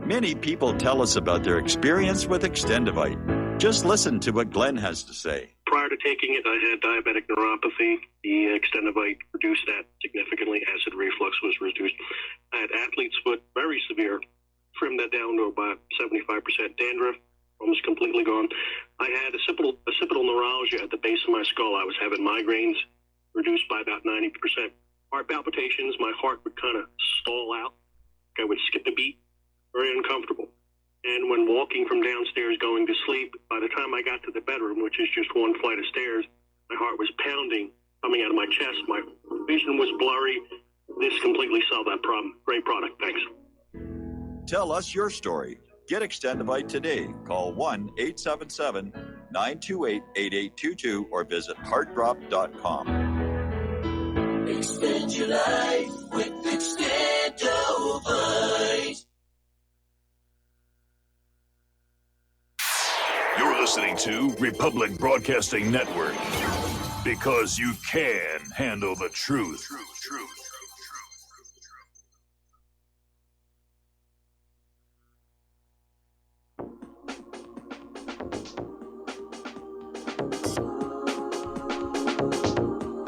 Many people tell us about their experience with Extendivite. Just listen to what Glenn has to say. Prior to taking it, I had diabetic neuropathy. The Extendivite reduced that significantly. Acid reflux was reduced. I had athlete's foot, very severe. Trimmed that down to about 75%. Dandruff, almost completely gone. I had occipital neuralgia at the base of my skull. I was having migraines, reduced by about 90%. Heart palpitations, my heart would kind of stall out. I would skip a beat, very uncomfortable. And when walking from downstairs going to sleep, by the time I got to the bedroom, which is just one flight of stairs, my heart was pounding, coming out of my chest. My vision was blurry. This completely solved that problem. Great product. Thanks. Tell us your story. Get Extendivite today. Call 1-877-928-8822 or visit heartdrop.com. Extend your life with Extendivite. You're listening to Republic Broadcasting Network, because you can handle the truth.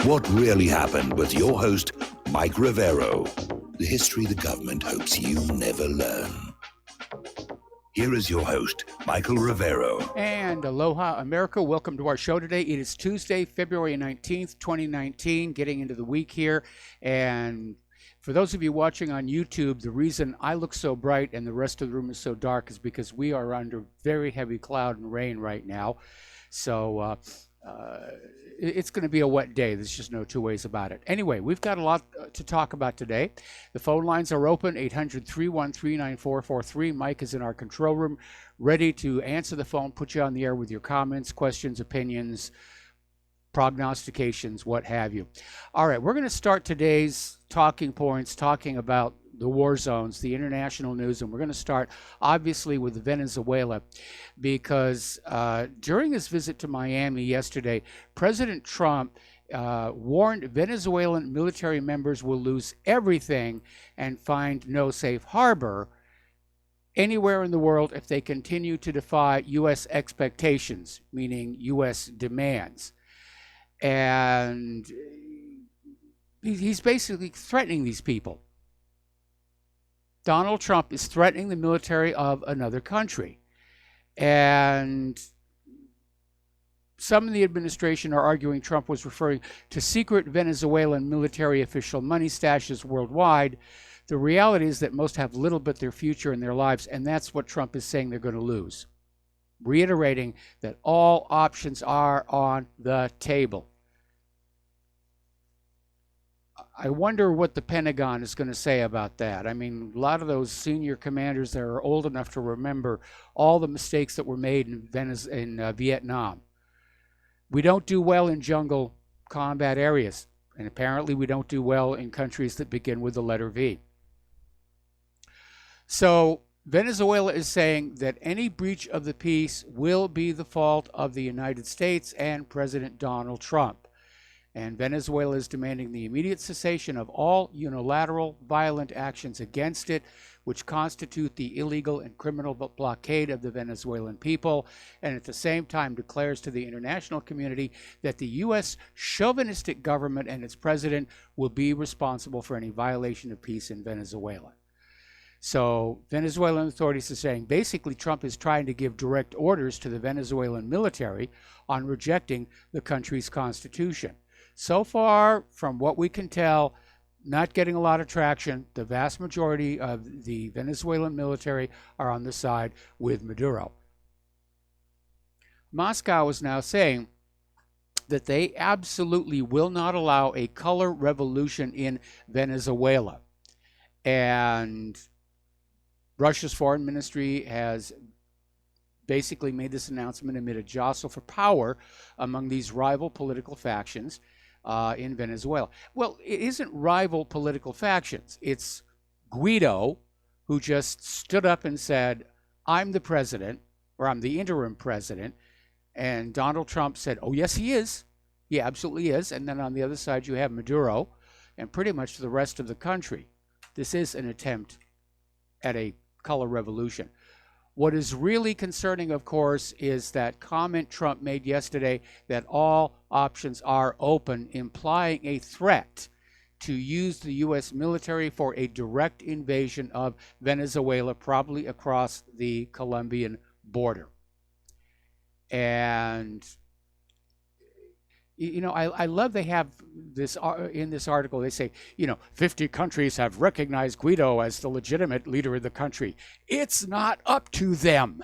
What Really Happened with your host, Mike Rivero. The history the government hopes you never learn. Here is your host, Michael Rivero. And aloha, America. Welcome to our show today. It is Tuesday, February 19th, 2019, getting into the week here. And for those of you watching on YouTube, the reason I look so bright and the rest of the room is so dark is because we are under very heavy cloud and rain right now. So it's going to be a wet day. There's just no two ways about it. Anyway, we've got a lot to talk about today. The phone lines are open, 800-313-9443. Mike is in our control room, ready to answer the phone, put you on the air with your comments, questions, opinions, prognostications, what have you. All right, we're going to start today's talking points talking about the war zones, the international news, and we're going to start obviously with Venezuela, because during his visit to Miami yesterday, President Trump warned Venezuelan military members will lose everything and find no safe harbor anywhere in the world if they continue to defy U.S. expectations, meaning U.S. demands. And he's basically threatening these people. Donald Trump is threatening the military of another country. And some in the administration are arguing Trump was referring to secret Venezuelan military official money stashes worldwide. The reality is that most have little but their future in their lives, and that's what Trump is saying they're going to lose. Reiterating that all options are on the table. I wonder what the Pentagon is going to say about that. I mean, a lot of those senior commanders that are old enough to remember all the mistakes that were made in Vietnam. We don't do well in jungle combat areas, and apparently we don't do well in countries that begin with the letter V. So Venezuela is saying that any breach of the peace will be the fault of the United States and President Donald Trump. And Venezuela is demanding the immediate cessation of all unilateral violent actions against it, which constitute the illegal and criminal blockade of the Venezuelan people, and at the same time declares to the international community that the U.S. chauvinistic government and its president will be responsible for any violation of peace in Venezuela. So Venezuelan authorities are saying basically Trump is trying to give direct orders to the Venezuelan military on rejecting the country's constitution. So far, from what we can tell, not getting a lot of traction. The vast majority of the Venezuelan military are on the side with Maduro. Moscow is now saying that they absolutely will not allow a color revolution in Venezuela. And Russia's foreign ministry has basically made this announcement amid a jostle for power among these rival political factions in Venezuela. Well, it isn't rival political factions. It's Guaido, who just stood up and said, I'm the president, or I'm the interim president. And Donald Trump said, oh, yes, he is. He absolutely is. And then on the other side, you have Maduro and pretty much the rest of the country. This is an attempt at a color revolution. What is really concerning, of course, is that comment Trump made yesterday that all options are open, implying a threat to use the U.S. military for a direct invasion of Venezuela, probably across the Colombian border. And, you know, I love they have this in this article. They say, 50 countries have recognized Guaido as the legitimate leader of the country. It's not up to them.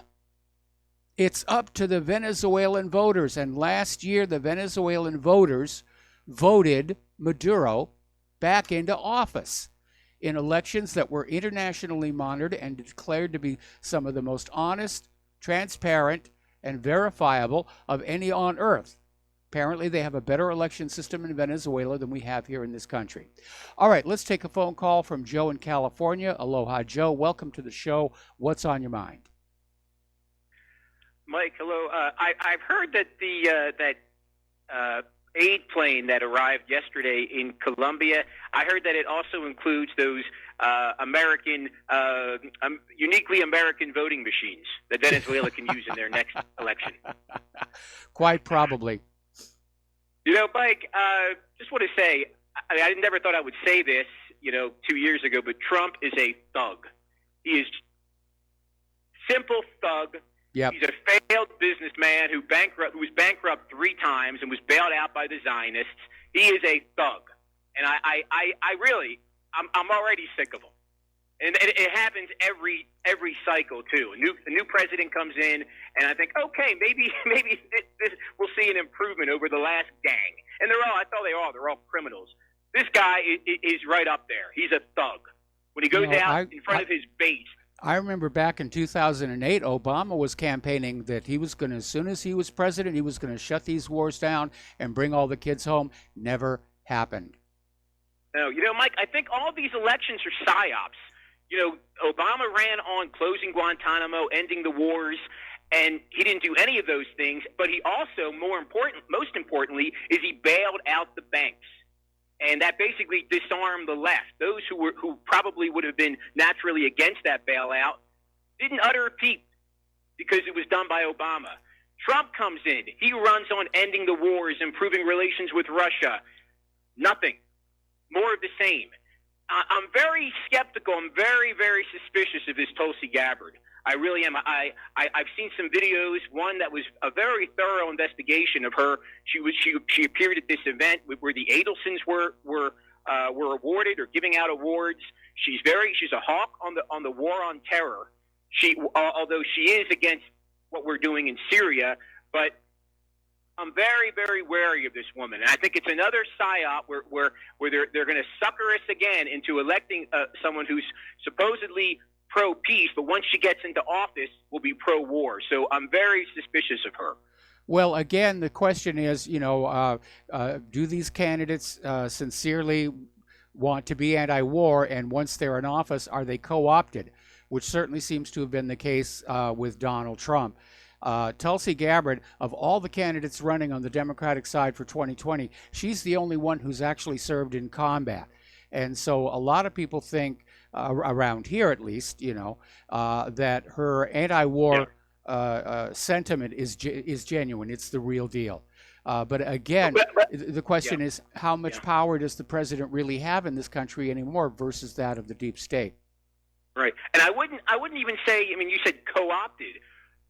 It's up to the Venezuelan voters. And last year, the Venezuelan voters voted Maduro back into office in elections that were internationally monitored and declared to be some of the most honest, transparent, and verifiable of any on earth. Apparently, they have a better election system in Venezuela than we have here in this country. All right, let's take a phone call from Joe in California. Aloha, Joe. Welcome to the show. What's on your mind? Mike, hello. I've heard that that aid plane that arrived yesterday in Colombia, I heard that it also includes those uniquely American voting machines that Venezuela can use in their next election. Quite probably. Mike, just want to say, I never thought I would say this, 2 years ago, but Trump is a thug. He is simple thug. Yep. He's a failed businessman who was bankrupt 3 times and was bailed out by the Zionists. He is a thug, and I'm already sick of him. And it happens every cycle too. A new president comes in, and I think, okay, maybe we'll see an improvement over the last gang. And they're all criminals. This guy is right up there. He's a thug. When he goes out in front of his base. I remember back in 2008, Obama was campaigning that he was going to, as soon as he was president, he was going to shut these wars down and bring all the kids home. Never happened. No, Mike, I think all these elections are psyops. Obama ran on closing Guantanamo, ending the wars, and he didn't do any of those things. But he also, most importantly, is he bailed out the banks. And that basically disarmed the left. Those who probably would have been naturally against that bailout didn't utter a peep because it was done by Obama. Trump comes in. He runs on ending the wars, improving relations with Russia. Nothing. More of the same. I'm very skeptical. I'm very, very suspicious of this Tulsi Gabbard. I really am. I've seen some videos. One that was a very thorough investigation of her. She appeared at this event where the Adelsons were awarded or giving out awards. She's a hawk on the war on terror. Although she is against what we're doing in Syria, but I'm very, very wary of this woman, and I think it's another psyop where they're going to sucker us again into electing someone who's supposedly pro-peace, but once she gets into office, will be pro-war. So I'm very suspicious of her. Well, again, the question is, do these candidates sincerely want to be anti-war, and once they're in office, are they co-opted, which certainly seems to have been the case with Donald Trump. Tulsi Gabbard, of all the candidates running on the Democratic side for 2020, she's the only one who's actually served in combat. And so a lot of people think, around here at least, that her anti-war sentiment is genuine. It's the real deal. But again, the question is, how much power does the president really have in this country anymore versus that of the deep state? Right. And I wouldn't even say, you said co-opted.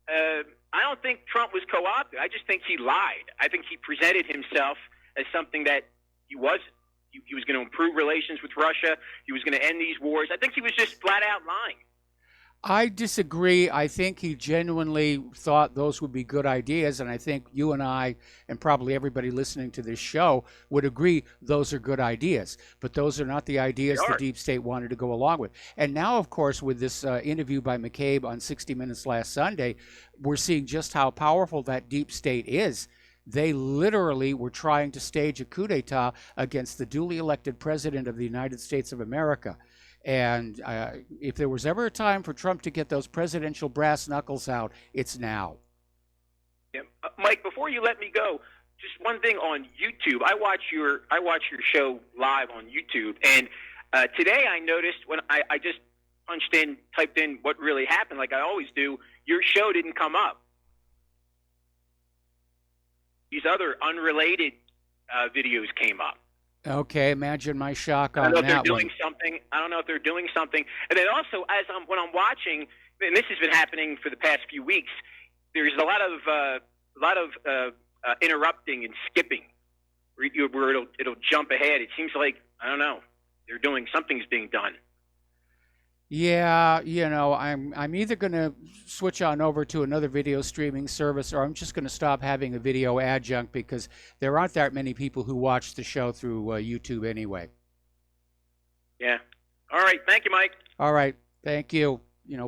I don't think Trump was co-opted. I just think he lied. I think he presented himself as something that he wasn't. He was going to improve relations with Russia. He was going to end these wars. I think he was just flat out lying. I disagree. I think he genuinely thought those would be good ideas, and I think you and I, and probably everybody listening to this show, would agree those are good ideas. But those are not the ideas the deep state wanted to go along with. And now, of course, with this interview by McCabe on 60 Minutes last Sunday, we're seeing just how powerful that deep state is. They literally were trying to stage a coup d'etat against the duly elected president of the United States of America. And if there was ever a time for Trump to get those presidential brass knuckles out, it's now. Yeah. Mike, before you let me go, just one thing on YouTube. I watch your show live on YouTube, and today I noticed when I just typed in what really happened, like I always do, your show didn't come up. These other unrelated videos came up. Okay, imagine my shock I on don't know if they're that doing one. something. I don't know if they're doing something. And then also, when I'm watching, and this has been happening for the past few weeks, there's a lot of interrupting and skipping, where it'll jump ahead. It seems like, I don't know, something's being done. Yeah, I'm either going to switch on over to another video streaming service, or I'm just going to stop having a video adjunct, because there aren't that many people who watch the show through YouTube anyway. Yeah. All right. Thank you, Mike. All right. Thank you.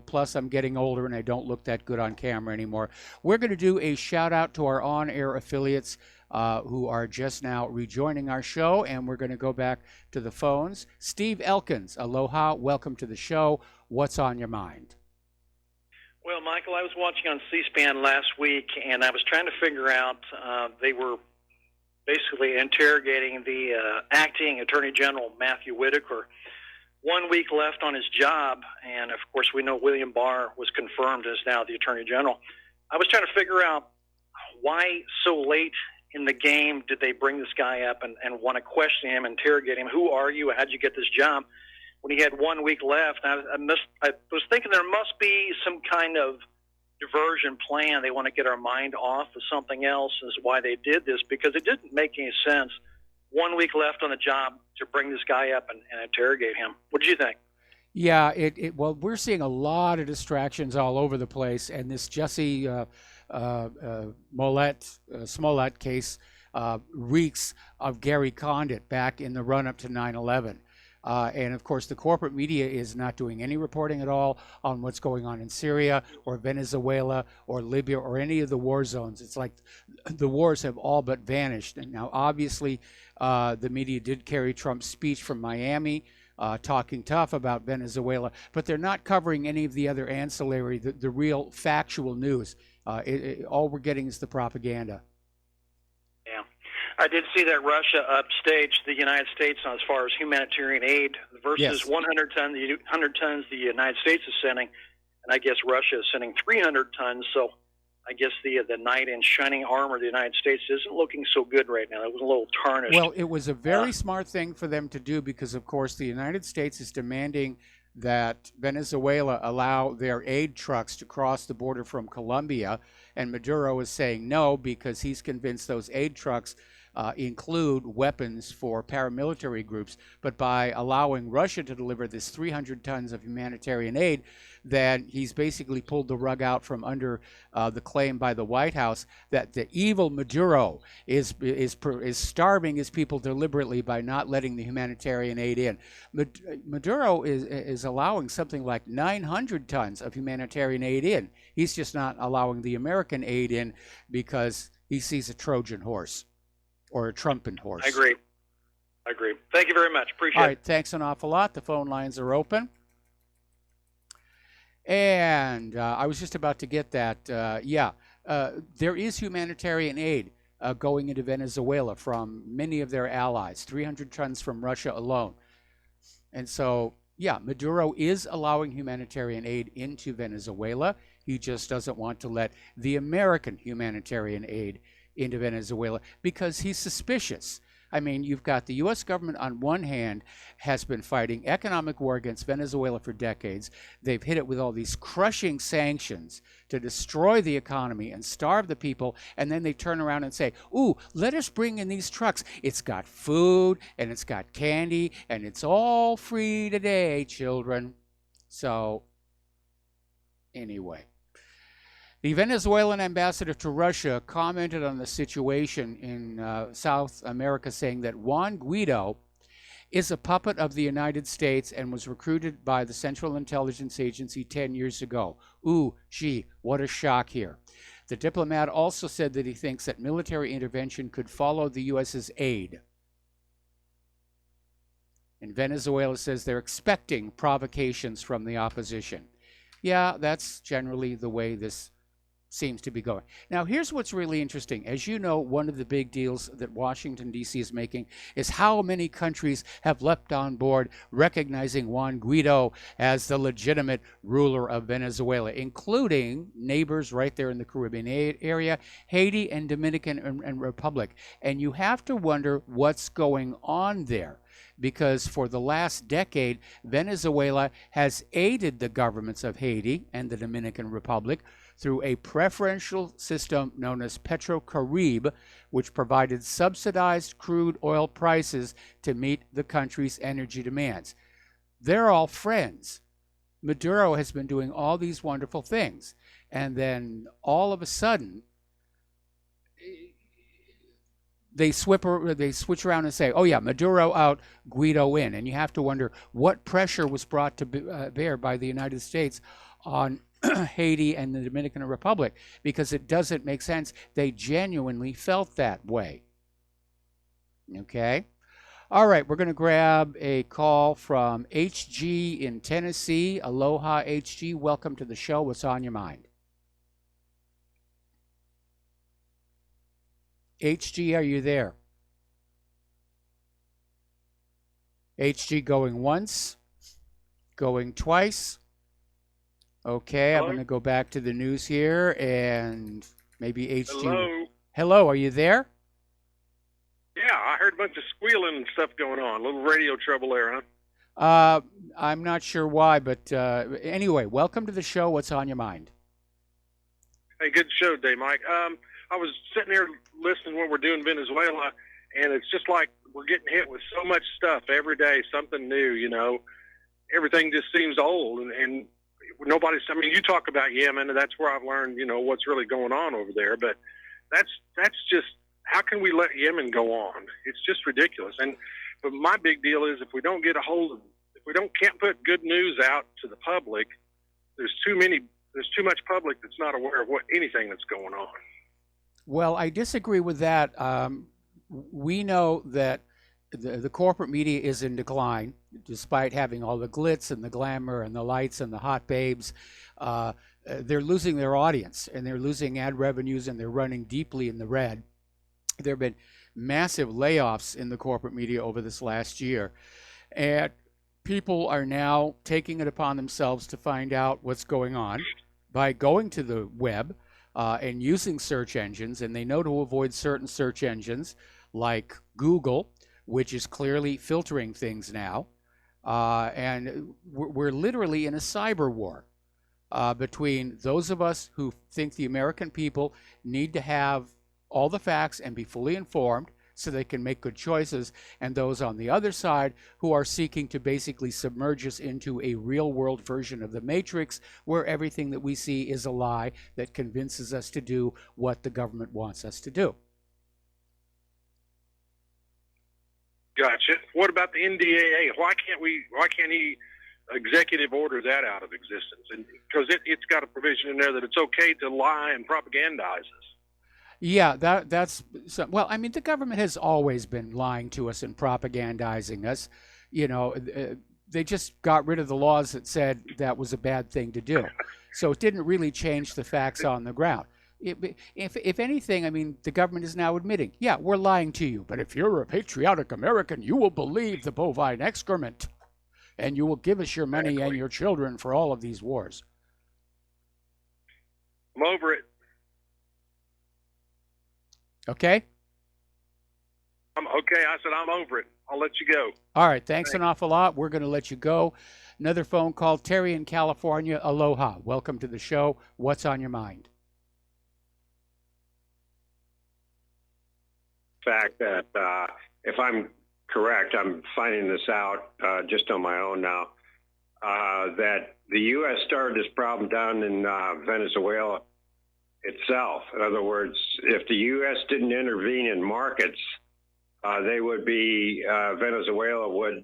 Plus I'm getting older and I don't look that good on camera anymore. We're going to do a shout out to our on-air affiliates who are just now rejoining our show, and we're going to go back to the phones. Steve Elkins, aloha, welcome to the show. What's on your mind? Well, Michael, I was watching on C-SPAN last week, and I was trying to figure out, they were basically interrogating the acting Attorney General, Matthew Whitaker. 1 week left on his job, and of course we know William Barr was confirmed as now the Attorney General. I was trying to figure out why so late in the game did they bring this guy up and want to question him, interrogate him. Who are you? How'd you get this job? When he had 1 week left, I was thinking there must be some kind of diversion plan. They want to get our mind off of something else is why they did this, because it didn't make any sense 1 week left on the job to bring this guy up and interrogate him. What do you think? Yeah, well, we're seeing a lot of distractions all over the place, and this Jesse Smollett case reeks of Gary Condit back in the run-up to 9/11. And of course, the corporate media is not doing any reporting at all on what's going on in Syria or Venezuela or Libya or any of the war zones. It's like the wars have all but vanished. And now, obviously, the media did carry Trump's speech from Miami, talking tough about Venezuela, but they're not covering any of the other ancillary, the real factual news. All we're getting is the propaganda. Yeah. I did see that Russia upstaged the United States as far as humanitarian aid versus Yes. 100 tons the United States is sending, and I guess Russia is sending 300 tons. So I guess the knight in shining armor of the United States isn't looking so good right now. It was a little tarnished. Well, it was a very smart thing for them to do, because, of course, the United States is demanding that Venezuela allow their aid trucks to cross the border from Colombia, and Maduro is saying no, because he's convinced those aid trucks include weapons for paramilitary groups. But by allowing Russia to deliver this 300 tons of humanitarian aid, then he's basically pulled the rug out from under the claim by the White House that the evil Maduro is starving his people deliberately by not letting the humanitarian aid in. Maduro is allowing something like 900 tons of humanitarian aid in. He's just not allowing the American aid in because he sees a Trojan horse. Or a trumpet horse. I agree. Thank you very much. Appreciate it. All right, thanks an awful lot. The phone lines are open. And I was just about to get that. There is humanitarian aid going into Venezuela from many of their allies, 300 tons from Russia alone. And so, yeah, Maduro is allowing humanitarian aid into Venezuela. He just doesn't want to let the American humanitarian aid into Venezuela because he's suspicious. I mean, you've got the U.S. government on one hand has been fighting economic war against Venezuela for decades. They've hit it with all these crushing sanctions to destroy the economy and starve the people. And then they turn around and say, ooh, let us bring in these trucks. It's got food and it's got candy and it's all free today, children. So anyway. The Venezuelan ambassador to Russia commented on the situation in South America, saying that Juan Guaido is a puppet of the United States and was recruited by the Central Intelligence Agency 10 years ago. Ooh, gee, what a shock here. The diplomat also said that he thinks that military intervention could follow the U.S.'s aid. And Venezuela says they're expecting provocations from the opposition. Yeah, that's generally the way this seems to be going. Now, here's what's really interesting. As you know, one of the big deals that Washington, D.C. is making is how many countries have leapt on board recognizing Juan Guaido as the legitimate ruler of Venezuela, including neighbors right there in the Caribbean area, Haiti and Dominican and Republic. And you have to wonder what's going on there, because for the last decade, Venezuela has aided the governments of Haiti and the Dominican Republic through a preferential system known as PetroCaribe, which provided subsidized crude oil prices to meet the country's energy demands. They're all friends. Maduro has been doing all these wonderful things. And then all of a sudden, they switch around and say, oh yeah, Maduro out, Guaido in. And you have to wonder what pressure was brought to bear by the United States on Haiti and the Dominican Republic, because it doesn't make sense. They genuinely felt that way. Okay? All right, we're going to grab a call from HG in Tennessee. Aloha, HG. Welcome to the show. What's on your mind? HG, are you there? HG going once, going twice. Okay, hello? I'm going to go back to the news here and maybe HG. Hello. Hello, are you there? Yeah, I heard a bunch of squealing and stuff going on. A little radio trouble there, huh? I'm not sure why, but anyway, welcome to the show. What's on your mind? Hey, good show today, Mike. I was sitting here listening to what we're doing in Venezuela, and it's just like we're getting hit with so much stuff every day, something new, you know. Everything just seems old, and nobody's, I mean, you talk about Yemen, and that's where I've learned, you know, what's really going on over there, but that's just, how can we let Yemen go on? It's just ridiculous. But my big deal is if we don't get a hold of, if we can't put good news out to the public, there's too much public that's not aware of anything that's going on. Well, I disagree with that. We know that the corporate media is in decline, despite having all the glitz and the glamour and the lights and the hot babes. They're losing their audience, and they're losing ad revenues, and they're running deeply in the red. There have been massive layoffs in the corporate media over this last year, and people are now taking it upon themselves to find out what's going on by going to the web and using search engines, and they know to avoid certain search engines like Google, which is clearly filtering things now. And we're literally in a cyber war between those of us who think the American people need to have all the facts and be fully informed so they can make good choices, and those on the other side who are seeking to basically submerge us into a real-world version of the Matrix, where everything that we see is a lie that convinces us to do what the government wants us to do. Gotcha. What about the NDAA? Why can't he executive order that out of existence? And because it's got a provision in there that it's okay to lie and propagandize us. Yeah, that's well, I mean, the government has always been lying to us and propagandizing us. You know, they just got rid of the laws that said that was a bad thing to do. So it didn't really change the facts on the ground. If anything, I mean, the government is now admitting, yeah, we're lying to you, but if you're a patriotic American, you will believe the bovine excrement, and you will give us your money and your children for all of these wars. I'm over it. Okay? Okay, I said I'm over it. I'll let you go. All right, thanks an awful lot. We're going to let you go. Another phone call. Terry in California. Aloha. Welcome to the show. What's on your mind? Fact that if I'm correct, I'm finding this out just on my own now, that the U.S. started this problem down in Venezuela itself. In other words, if the U.S. didn't intervene in markets, they would be, Venezuela would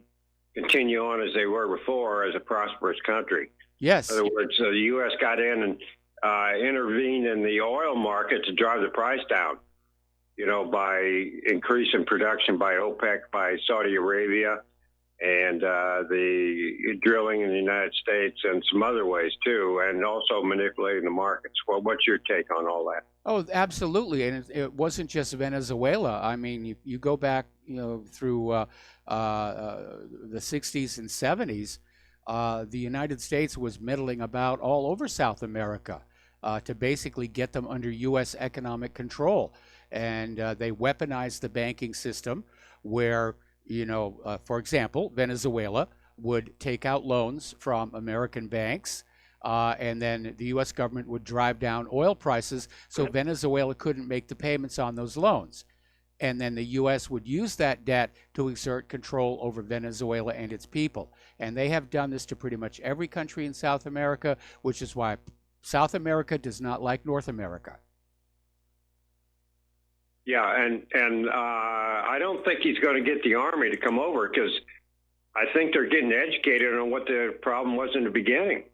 continue on as they were before as a prosperous country. Yes. In other words, the U.S. got in and intervened in the oil market to drive the price down, you know, by increasing production by OPEC, by Saudi Arabia, and the drilling in the United States and some other ways too, and also manipulating the markets. Well, what's your take on all that? Oh, absolutely, and it wasn't just Venezuela. I mean, you go back, through the '60s and '70s. The United States was meddling about all over South America to basically get them under U.S. economic control, and they weaponized the banking system, where for example, Venezuela would take out loans from American banks. And then the U.S. government would drive down oil prices so Venezuela couldn't make the payments on those loans. And then the U.S. would use that debt to exert control over Venezuela and its people. And they have done this to pretty much every country in South America, which is why South America does not like North America. Yeah, and I don't think he's going to get the army to come over, because I think they're getting educated on what the problem was in the beginning.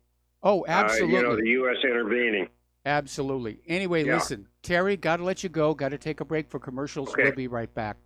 Oh, absolutely. The U.S. intervening. Absolutely. Anyway, Listen, Terry, got to let you go. Got to take a break for commercials. Okay. We'll be right back.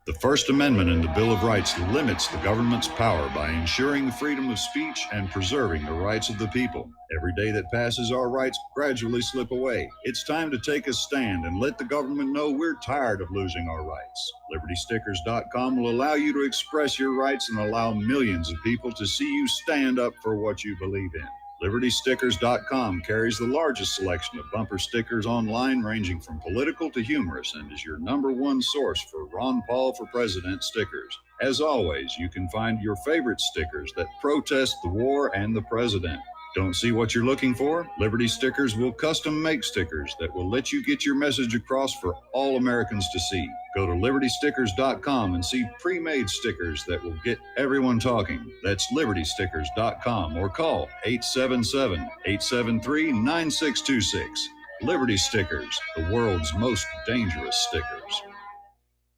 The First Amendment in the Bill of Rights limits the government's power by ensuring freedom of speech and preserving the rights of the people. Every day that passes, our rights gradually slip away. It's time to take a stand and let the government know we're tired of losing our rights. LibertyStickers.com will allow you to express your rights and allow millions of people to see you stand up for what you believe in. LibertyStickers.com carries the largest selection of bumper stickers online, ranging from political to humorous, and is your #1 source for Ron Paul for President stickers. As always, you can find your favorite stickers that protest the war and the president. Don't see what you're looking for? Liberty Stickers will custom make stickers that will let you get your message across for all Americans to see. Go to LibertyStickers.com and see pre-made stickers that will get everyone talking. That's LibertyStickers.com, or call 877-873-9626. Liberty Stickers, the world's most dangerous stickers.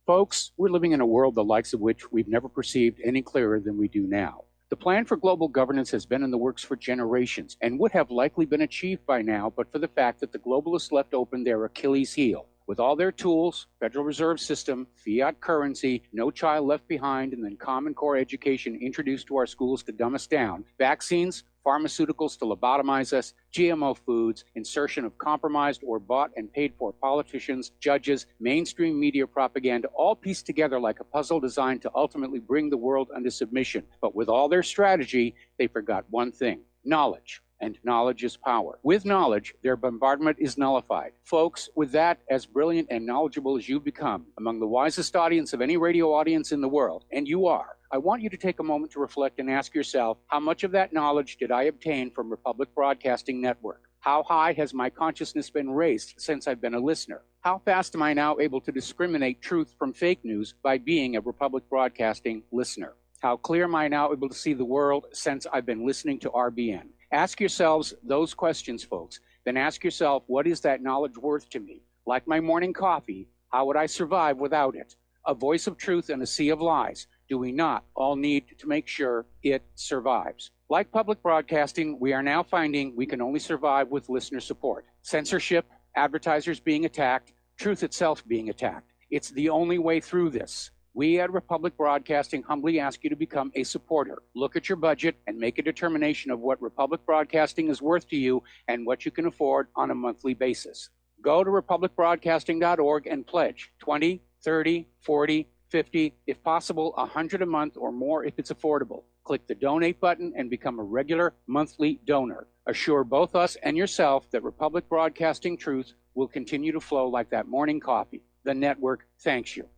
Folks, we're living in a world the likes of which we've never perceived any clearer than we do now. The plan for global governance has been in the works for generations and would have likely been achieved by now, but for the fact that the globalists left open their Achilles heel. With all their tools, Federal Reserve System, fiat currency, no child left behind, and then Common Core education introduced to our schools to dumb us down, vaccines, pharmaceuticals to lobotomize us, GMO foods, insertion of compromised or bought and paid for politicians, judges, mainstream media propaganda, all pieced together like a puzzle designed to ultimately bring the world under submission. But with all their strategy, they forgot one thing: knowledge. And knowledge is power. With knowledge, their bombardment is nullified. Folks, with that, as brilliant and knowledgeable as you become, among the wisest audience of any radio audience in the world, and you are, I want you to take a moment to reflect and ask yourself, how much of that knowledge did I obtain from Republic Broadcasting Network? How high has my consciousness been raised since I've been a listener? How fast am I now able to discriminate truth from fake news by being a Republic Broadcasting listener? How clear am I now able to see the world since I've been listening to RBN? Ask yourselves those questions, folks. Then ask yourself, what is that knowledge worth to me? Like my morning coffee, how would I survive without it? A voice of truth in a sea of lies. Do we not all need to make sure it survives? Like public broadcasting, we are now finding we can only survive with listener support. Censorship, advertisers being attacked, truth itself being attacked. It's the only way through this. We at Republic Broadcasting humbly ask you to become a supporter. Look at your budget and make a determination of what Republic Broadcasting is worth to you and what you can afford on a monthly basis. Go to republicbroadcasting.org and pledge 20, 30, 40, 50, if possible, 100 a month or more if it's affordable. Click the donate button and become a regular monthly donor. Assure both us and yourself that Republic Broadcasting truth will continue to flow like that morning coffee. The network thanks you.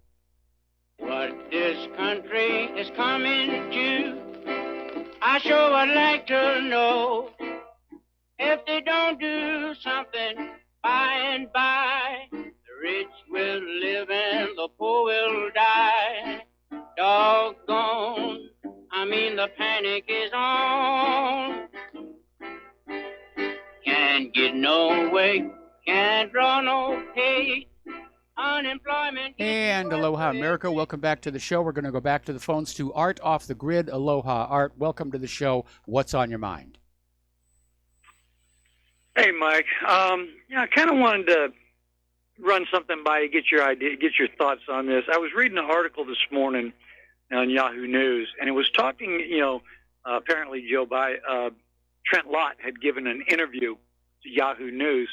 What this country is coming to, I sure would like to know. If they don't do something by and by, the rich will live and the poor will die. Doggone, I mean the panic is on. can't get no way, can't draw no pay. Unemployment. And aloha, America. Welcome back to the show. We're going to go back to the phones to Art off the grid. Aloha, Art. Welcome to the show. What's on your mind? Hey, Mike. I kind of wanted to run something by you, get your thoughts on this. I was reading an article this morning on Yahoo News, and it was talking, apparently Trent Lott had given an interview to Yahoo News,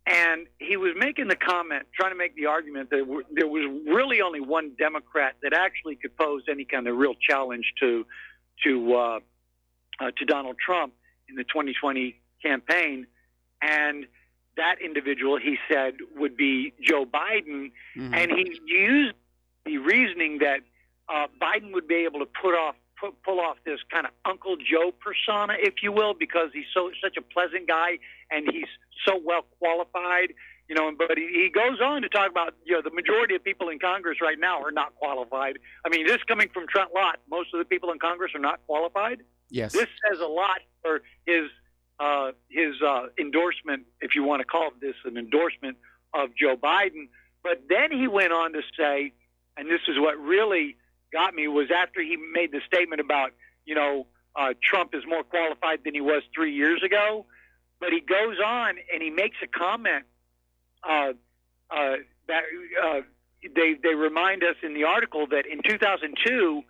and he was making the comment, trying to make the argument that there was really only one Democrat that actually could pose any kind of real challenge to Donald Trump in the 2020 campaign, and that individual, he said, would be Joe Biden, and he used the reasoning that Biden would be able to pull off this kind of Uncle Joe persona, if you will, because he's such a pleasant guy and he's so well qualified, But he goes on to talk about, the majority of people in Congress right now are not qualified. I mean, this coming from Trent Lott, most of the people in Congress are not qualified. Yes. This says a lot for his endorsement, if you want to call this an endorsement of Joe Biden. But then he went on to say, and this is what really got me, was after he made the statement about, Trump is more qualified than he was 3 years ago. But he goes on and he makes a comment that they remind us in the article that in 2002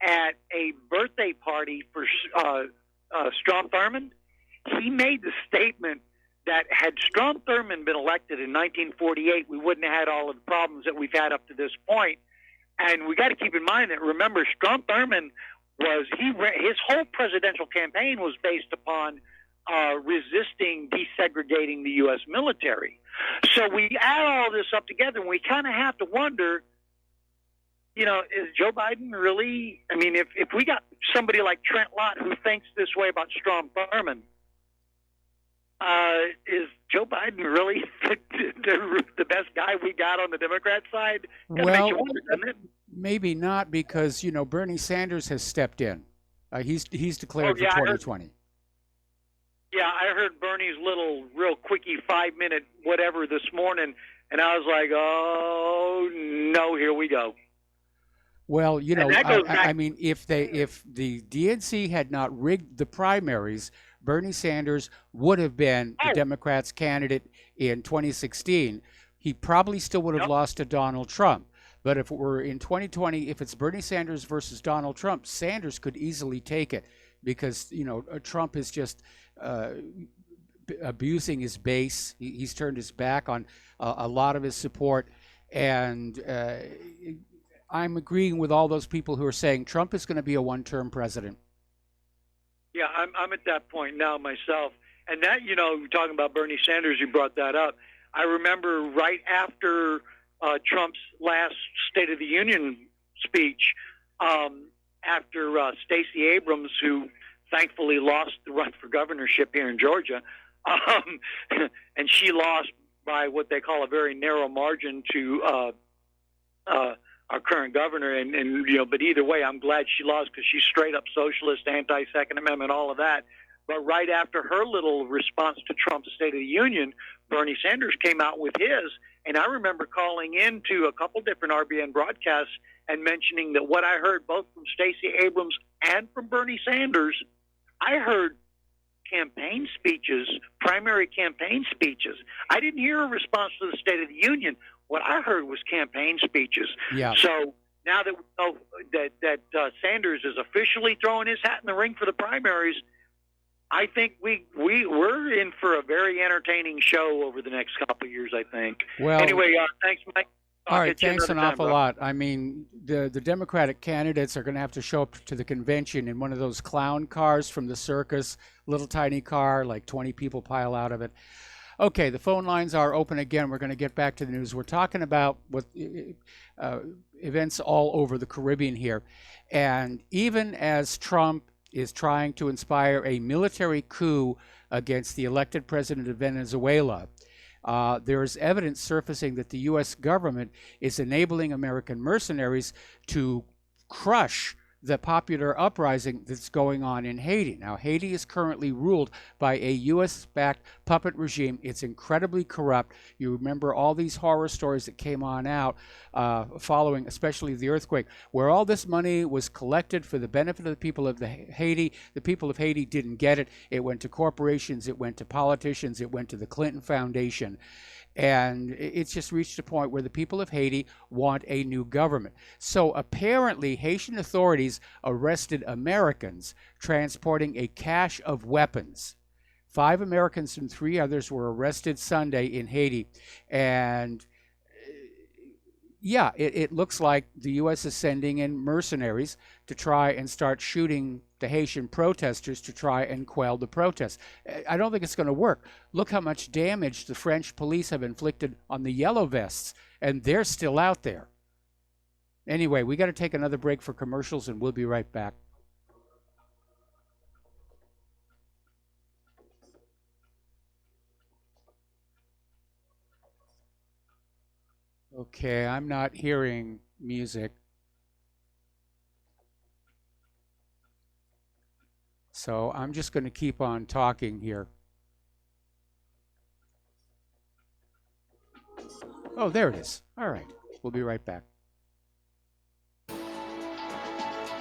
at a birthday party for Strom Thurmond, he made the statement that had Strom Thurmond been elected in 1948, we wouldn't have had all of the problems that we've had up to this point. And we got to keep in mind that, remember, Strom Thurmond his whole presidential campaign was based upon resisting desegregating the U.S. military. So we add all this up together, and we kind of have to wonder, is Joe Biden really? I mean, if we got somebody like Trent Lott who thinks this way about Strom Thurmond, is Joe Biden really the best guy we got on the Democrat side? Well, maybe not, because Bernie Sanders has stepped in. He's declared for 2020. I heard Bernie's little real quickie 5-minute whatever this morning, and I was like, oh no, here we go. Well, I mean, if the DNC had not rigged the primaries, Bernie Sanders would have been the Democrats' candidate in 2016. He probably still would have lost to Donald Trump. But if it were in 2020, if it's Bernie Sanders versus Donald Trump, Sanders could easily take it, because Trump is just abusing his base. He's turned his back on a lot of his support, and I'm agreeing with all those people who are saying Trump is going to be a one-term president. Yeah, I'm at that point now myself. And that, talking about Bernie Sanders, you brought that up. I remember right after Trump's last State of the Union speech, after Stacey Abrams, who thankfully lost the run for governorship here in Georgia, and she lost by what they call a very narrow margin to our current governor, and but either way, I'm glad she lost, because she's straight up socialist, anti-Second Amendment, all of that. But right after her little response to Trump's State of the Union, Bernie Sanders came out with his, and I remember calling into a couple different RBN broadcasts and mentioning that what I heard both from Stacey Abrams and from Bernie Sanders, I heard campaign speeches, primary campaign speeches. I didn't hear a response to the State of the Union. What I heard was campaign speeches. Yeah. So now that we know that Sanders is officially throwing his hat in the ring for the primaries, I think we're in for a very entertaining show over the next couple of years, I think. Well, anyway, thanks, Mike. All right, thanks an awful lot. I mean, the Democratic candidates are going to have to show up to the convention in one of those clown cars from the circus, little tiny car, like 20 people pile out of it. Okay, the phone lines are open again. We're going to get back to the news. We're talking about what events all over the Caribbean here. And even as Trump is trying to inspire a military coup against the elected president of Venezuela, there is evidence surfacing that the U.S. government is enabling American mercenaries to crush the popular uprising that's going on in Haiti. Now, Haiti is currently ruled by a U.S.-backed puppet regime. It's incredibly corrupt. You remember all these horror stories that came on out following, especially the earthquake, where all this money was collected for the benefit of the people of Haiti. The people of Haiti didn't get it. It went to corporations. It went to politicians. It went to the Clinton Foundation. And it's just reached a point where the people of Haiti want a new government. So apparently, Haitian authorities arrested Americans transporting a cache of weapons. 5 Americans and 3 others were arrested Sunday in Haiti. And yeah, it looks like the U.S. is sending in mercenaries to try and start shooting the Haitian protesters to try and quell the protests. I don't think it's going to work. Look how much damage the French police have inflicted on the yellow vests, and they're still out there. Anyway, we got to take another break for commercials, and we'll be right back. Okay, I'm not hearing music. So I'm just going to keep on talking here. Oh, there it is. All right. We'll be right back.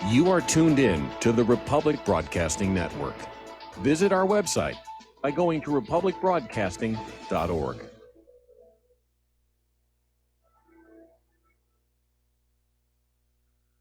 You are tuned in to the Republic Broadcasting Network. Visit our website by going to republicbroadcasting.org.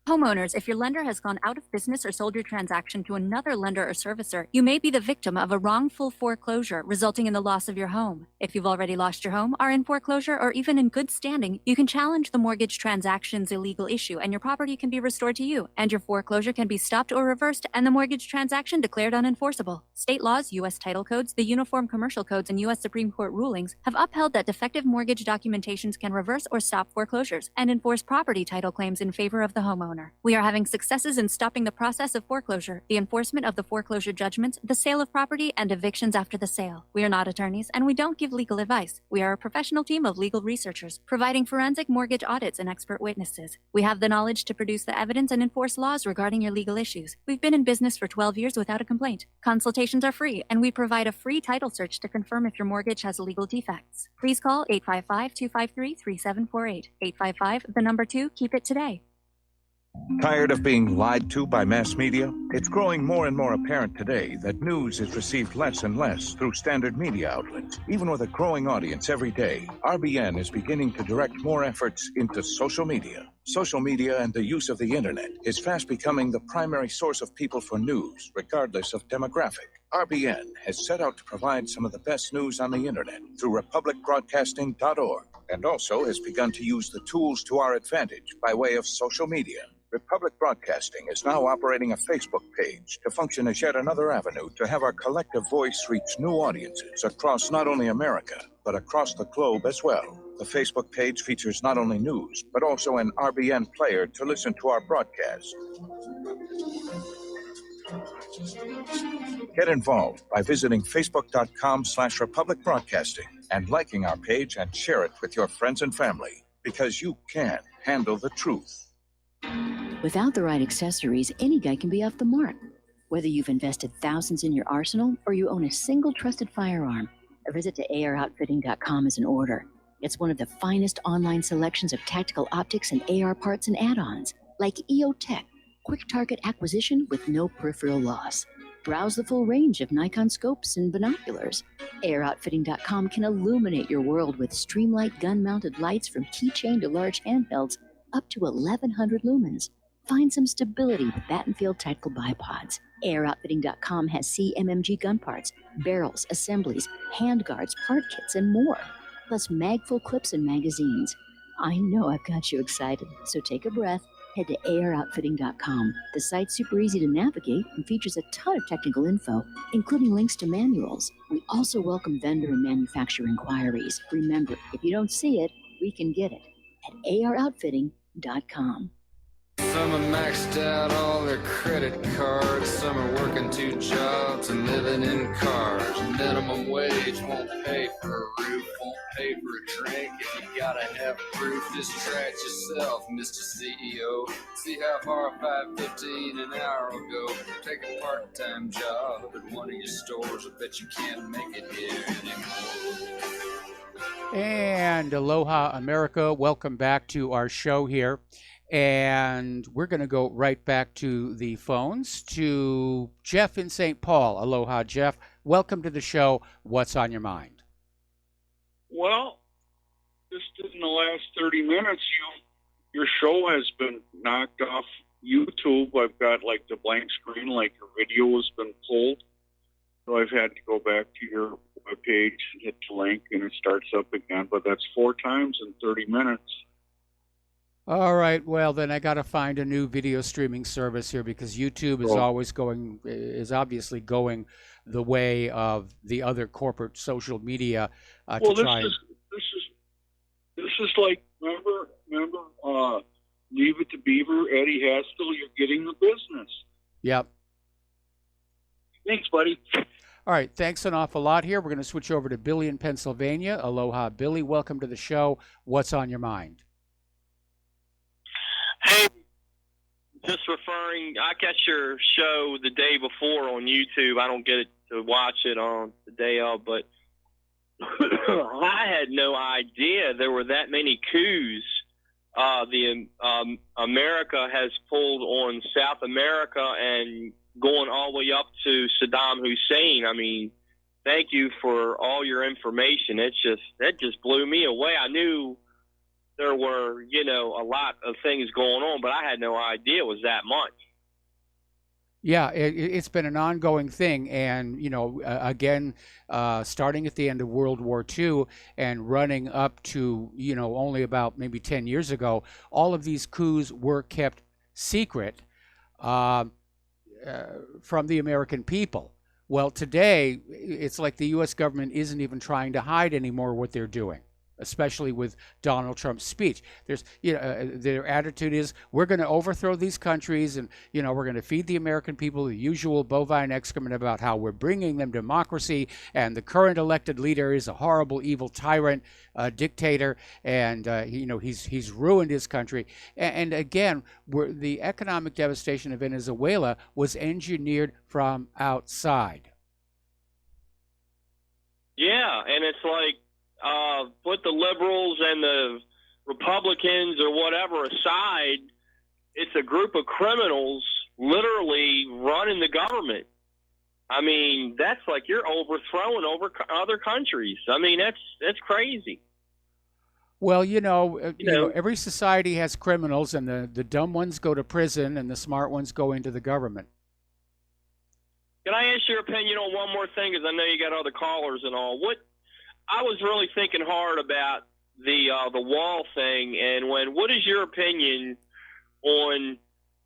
Homeowners, if your lender has gone out of business or sold your transaction to another lender or servicer, you may be the victim of a wrongful foreclosure resulting in the loss of your home. If you've already lost your home, are in foreclosure, or even in good standing, you can challenge the mortgage transaction's illegal issue and your property can be restored to you, and your foreclosure can be stopped or reversed and the mortgage transaction declared unenforceable. State laws, U.S. title codes, the Uniform Commercial Codes, and U.S. Supreme Court rulings have upheld that defective mortgage documentations can reverse or stop foreclosures and enforce property title claims in favor of the homeowner. We are having successes in stopping the process of foreclosure, the enforcement of the foreclosure judgments, the sale of property, and evictions after the sale. We are not attorneys, and we don't give legal advice. We are a professional team of legal researchers, providing forensic mortgage audits and expert witnesses. We have the knowledge to produce the evidence and enforce laws regarding your legal issues. We've been in business for 12 years without a complaint. Consultations are free, and we provide a free title search to confirm if your mortgage has legal defects. Please call 855-253-3748. 855, the number 2, keep it today. Tired of being lied to by mass media? It's growing more and more apparent today that news is received less and less through standard media outlets. Even with a growing audience every day, RBN is beginning to direct more efforts into social media. Social media and the use of the internet is fast becoming the primary source of people for news, regardless of demographic. RBN has set out to provide some of the best news on the internet through republicbroadcasting.org, and also has begun to use the tools to our advantage by way of social media. Republic Broadcasting is now operating a Facebook page to function as yet another avenue to have our collective voice reach new audiences across not only America, but across the globe as well. The Facebook page features not only news, but also an RBN player to listen to our broadcast. Get involved by visiting facebook.com/Republic Broadcasting and liking our page and share it with your friends and family, because you can handle the truth. Without the right accessories, any guy can be off the mark. Whether you've invested thousands in your arsenal or you own a single trusted firearm, a visit to AROutfitting.com is in order. It's one of the finest online selections of tactical optics and AR parts and add-ons, like EOTech, quick target acquisition with no peripheral loss. Browse the full range of Nikon scopes and binoculars. AROutfitting.com can illuminate your world with Streamlight gun-mounted lights from keychain to large handhelds, up to 1,100 lumens. Find some stability with Battenfield tactical bipods. AirOutfitting.com has CMMG gun parts, barrels, assemblies, handguards, part kits, and more. Plus mag-full clips and magazines. I know I've got you excited, so take a breath. Head to AirOutfitting.com. The site's super easy to navigate and features a ton of technical info, including links to manuals. We also welcome vendor and manufacturer inquiries. Remember, if you don't see it, we can get it at AirOutfitting.com. Some are maxed out all their credit cards. Some are working 2 jobs and living in cars. Minimum wage won't pay for a roof, won't pay for a drink. If you gotta have proof, just try it yourself, Mr. CEO. See how far $5.15 an hour will go. Take a part-time job at one of your stores. I bet you can't make it here anymore. And aloha, America. Welcome back to our show here. And we're going to go right back to the phones to Jeff in St. Paul. Aloha, Jeff. Welcome to the show. What's on your mind? Well, just in the last 30 minutes, your show has been knocked off YouTube. I've got like the blank screen, like your video has been pulled. So I've had to go back to your webpage and hit the link, and it starts up again. But that's 4 times in 30 minutes. All right, well, then I got to find a new video streaming service here because YouTube is obviously going the way of the other corporate social media Well, to try. this is like remember Leave It to Beaver, Eddie Haskell. You're getting the business. Yep. Thanks, buddy. All right, thanks an awful lot here. We're going to switch over to Billy in Pennsylvania. Aloha, Billy. Welcome to the show. What's on your mind? Hey, just referring, I catch your show the day before on YouTube. I don't get to watch it on the day of, but I had no idea there were that many coups. America has pulled on South America and going all the way up to Saddam Hussein. I mean, thank you for all your information. That just blew me away. I knew there were, a lot of things going on, but I had no idea it was that much. Yeah, it's been an ongoing thing. And, again, starting at the end of World War II and running up to, only about maybe 10 years ago, all of these coups were kept secret from the American people. Well, today, it's like the U.S. government isn't even trying to hide anymore what they're doing, especially with Donald Trump's speech. There's, their attitude is, we're going to overthrow these countries, and we're going to feed the American people the usual bovine excrement about how we're bringing them democracy, and the current elected leader is a horrible, evil tyrant, dictator, and he's ruined his country. And again, the economic devastation of Venezuela was engineered from outside. Yeah, and it's like, put the liberals and the Republicans or whatever aside, it's a group of criminals literally running the government. I mean, that's like you're overthrowing over other countries. I mean, that's crazy. Well, every society has criminals, and the dumb ones go to prison and the smart ones go into the government. Can I ask your opinion on one more thing? Because I know you got other callers and all. I was really thinking hard about the wall thing, and what is your opinion on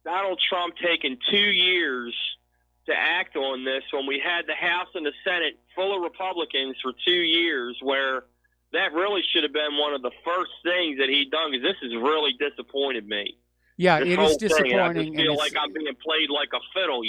Donald Trump taking 2 years to act on this when we had the House and the Senate full of Republicans for 2 years, where that really should have been one of the first things that he'd done, because this has really disappointed me. Yeah, this it whole is thing, disappointing. I just feel like I'm being played like a fiddle,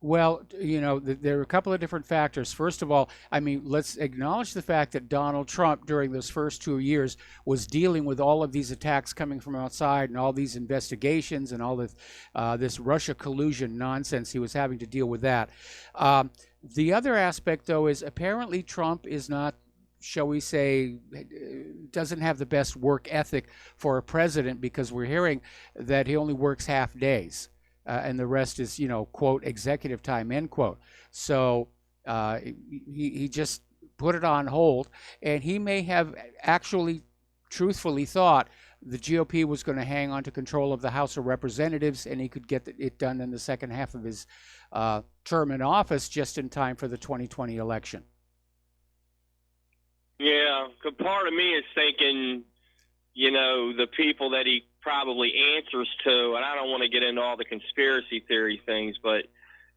Well, there are a couple of different factors. First of all, I mean, let's acknowledge the fact that Donald Trump, during those first 2 years, was dealing with all of these attacks coming from outside and all these investigations and all this Russia collusion nonsense. He was having to deal with that. The other aspect, though, is apparently Trump is not, shall we say, doesn't have the best work ethic for a president, because we're hearing that he only works half days. And the rest is, quote, executive time, end quote. So he just put it on hold, and he may have actually truthfully thought the GOP was going to hang on to control of the House of Representatives, and he could get it done in the second half of his term in office just in time for the 2020 election. Yeah, 'cause part of me is thinking, the people that he probably answers to, and I don't want to get into all the conspiracy theory things, but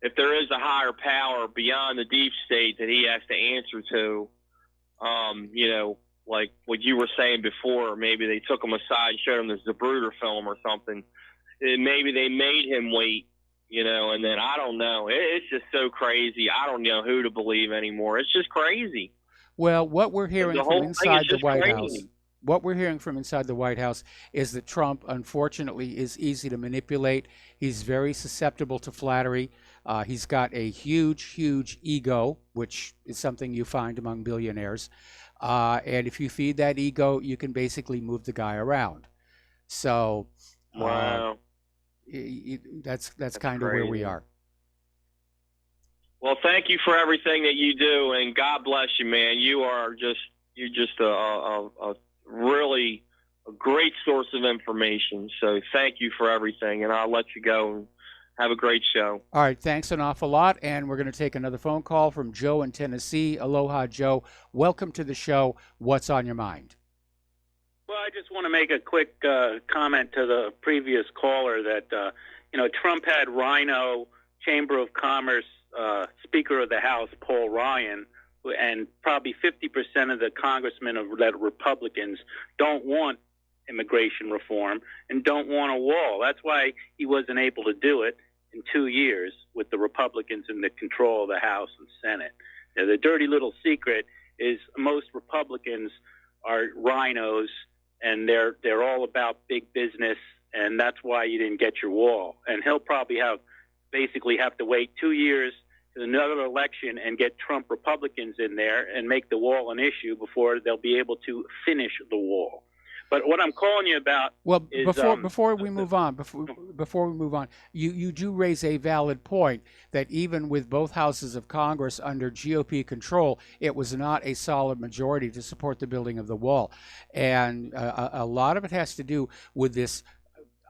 if there is a higher power beyond the deep state that he has to answer to, like what you were saying before, maybe they took him aside and showed him the Zapruder film or something. maybe they made him wait, and then I don't know. It's just so crazy. I don't know who to believe anymore. It's just crazy. Well, what we're hearing from inside the White crazy. House, is that Trump, unfortunately, is easy to manipulate. He's very susceptible to flattery. He's got a huge, huge ego, which is something you find among billionaires. And if you feed that ego, you can basically move the guy around. So, wow, that's kind of where we are. Well, thank you for everything that you do, and God bless you, man. You're just a really a great source of information. So thank you for everything, and I'll let you go and have a great show. All right, thanks an awful lot, and we're going to take another phone call from Joe in Tennessee. Aloha, Joe. Welcome to the show. What's on your mind? Well, I just want to make a quick comment to the previous caller that, Trump had Rhino Chamber of Commerce Speaker of the House, Paul Ryan, and probably 50% of the congressmen that are Republicans don't want immigration reform and don't want a wall. That's why he wasn't able to do it in 2 years with the Republicans in the control of the House and Senate. Now, the dirty little secret is most Republicans are rhinos, and they're all about big business, and that's why you didn't get your wall. And he'll probably have to wait 2 years to another election and get Trump Republicans in there and make the wall an issue before they'll be able to finish the wall. But what I'm calling you about is before we move on, you do raise a valid point that even with both houses of Congress under GOP control, it was not a solid majority to support the building of the wall, and a lot of it has to do with this,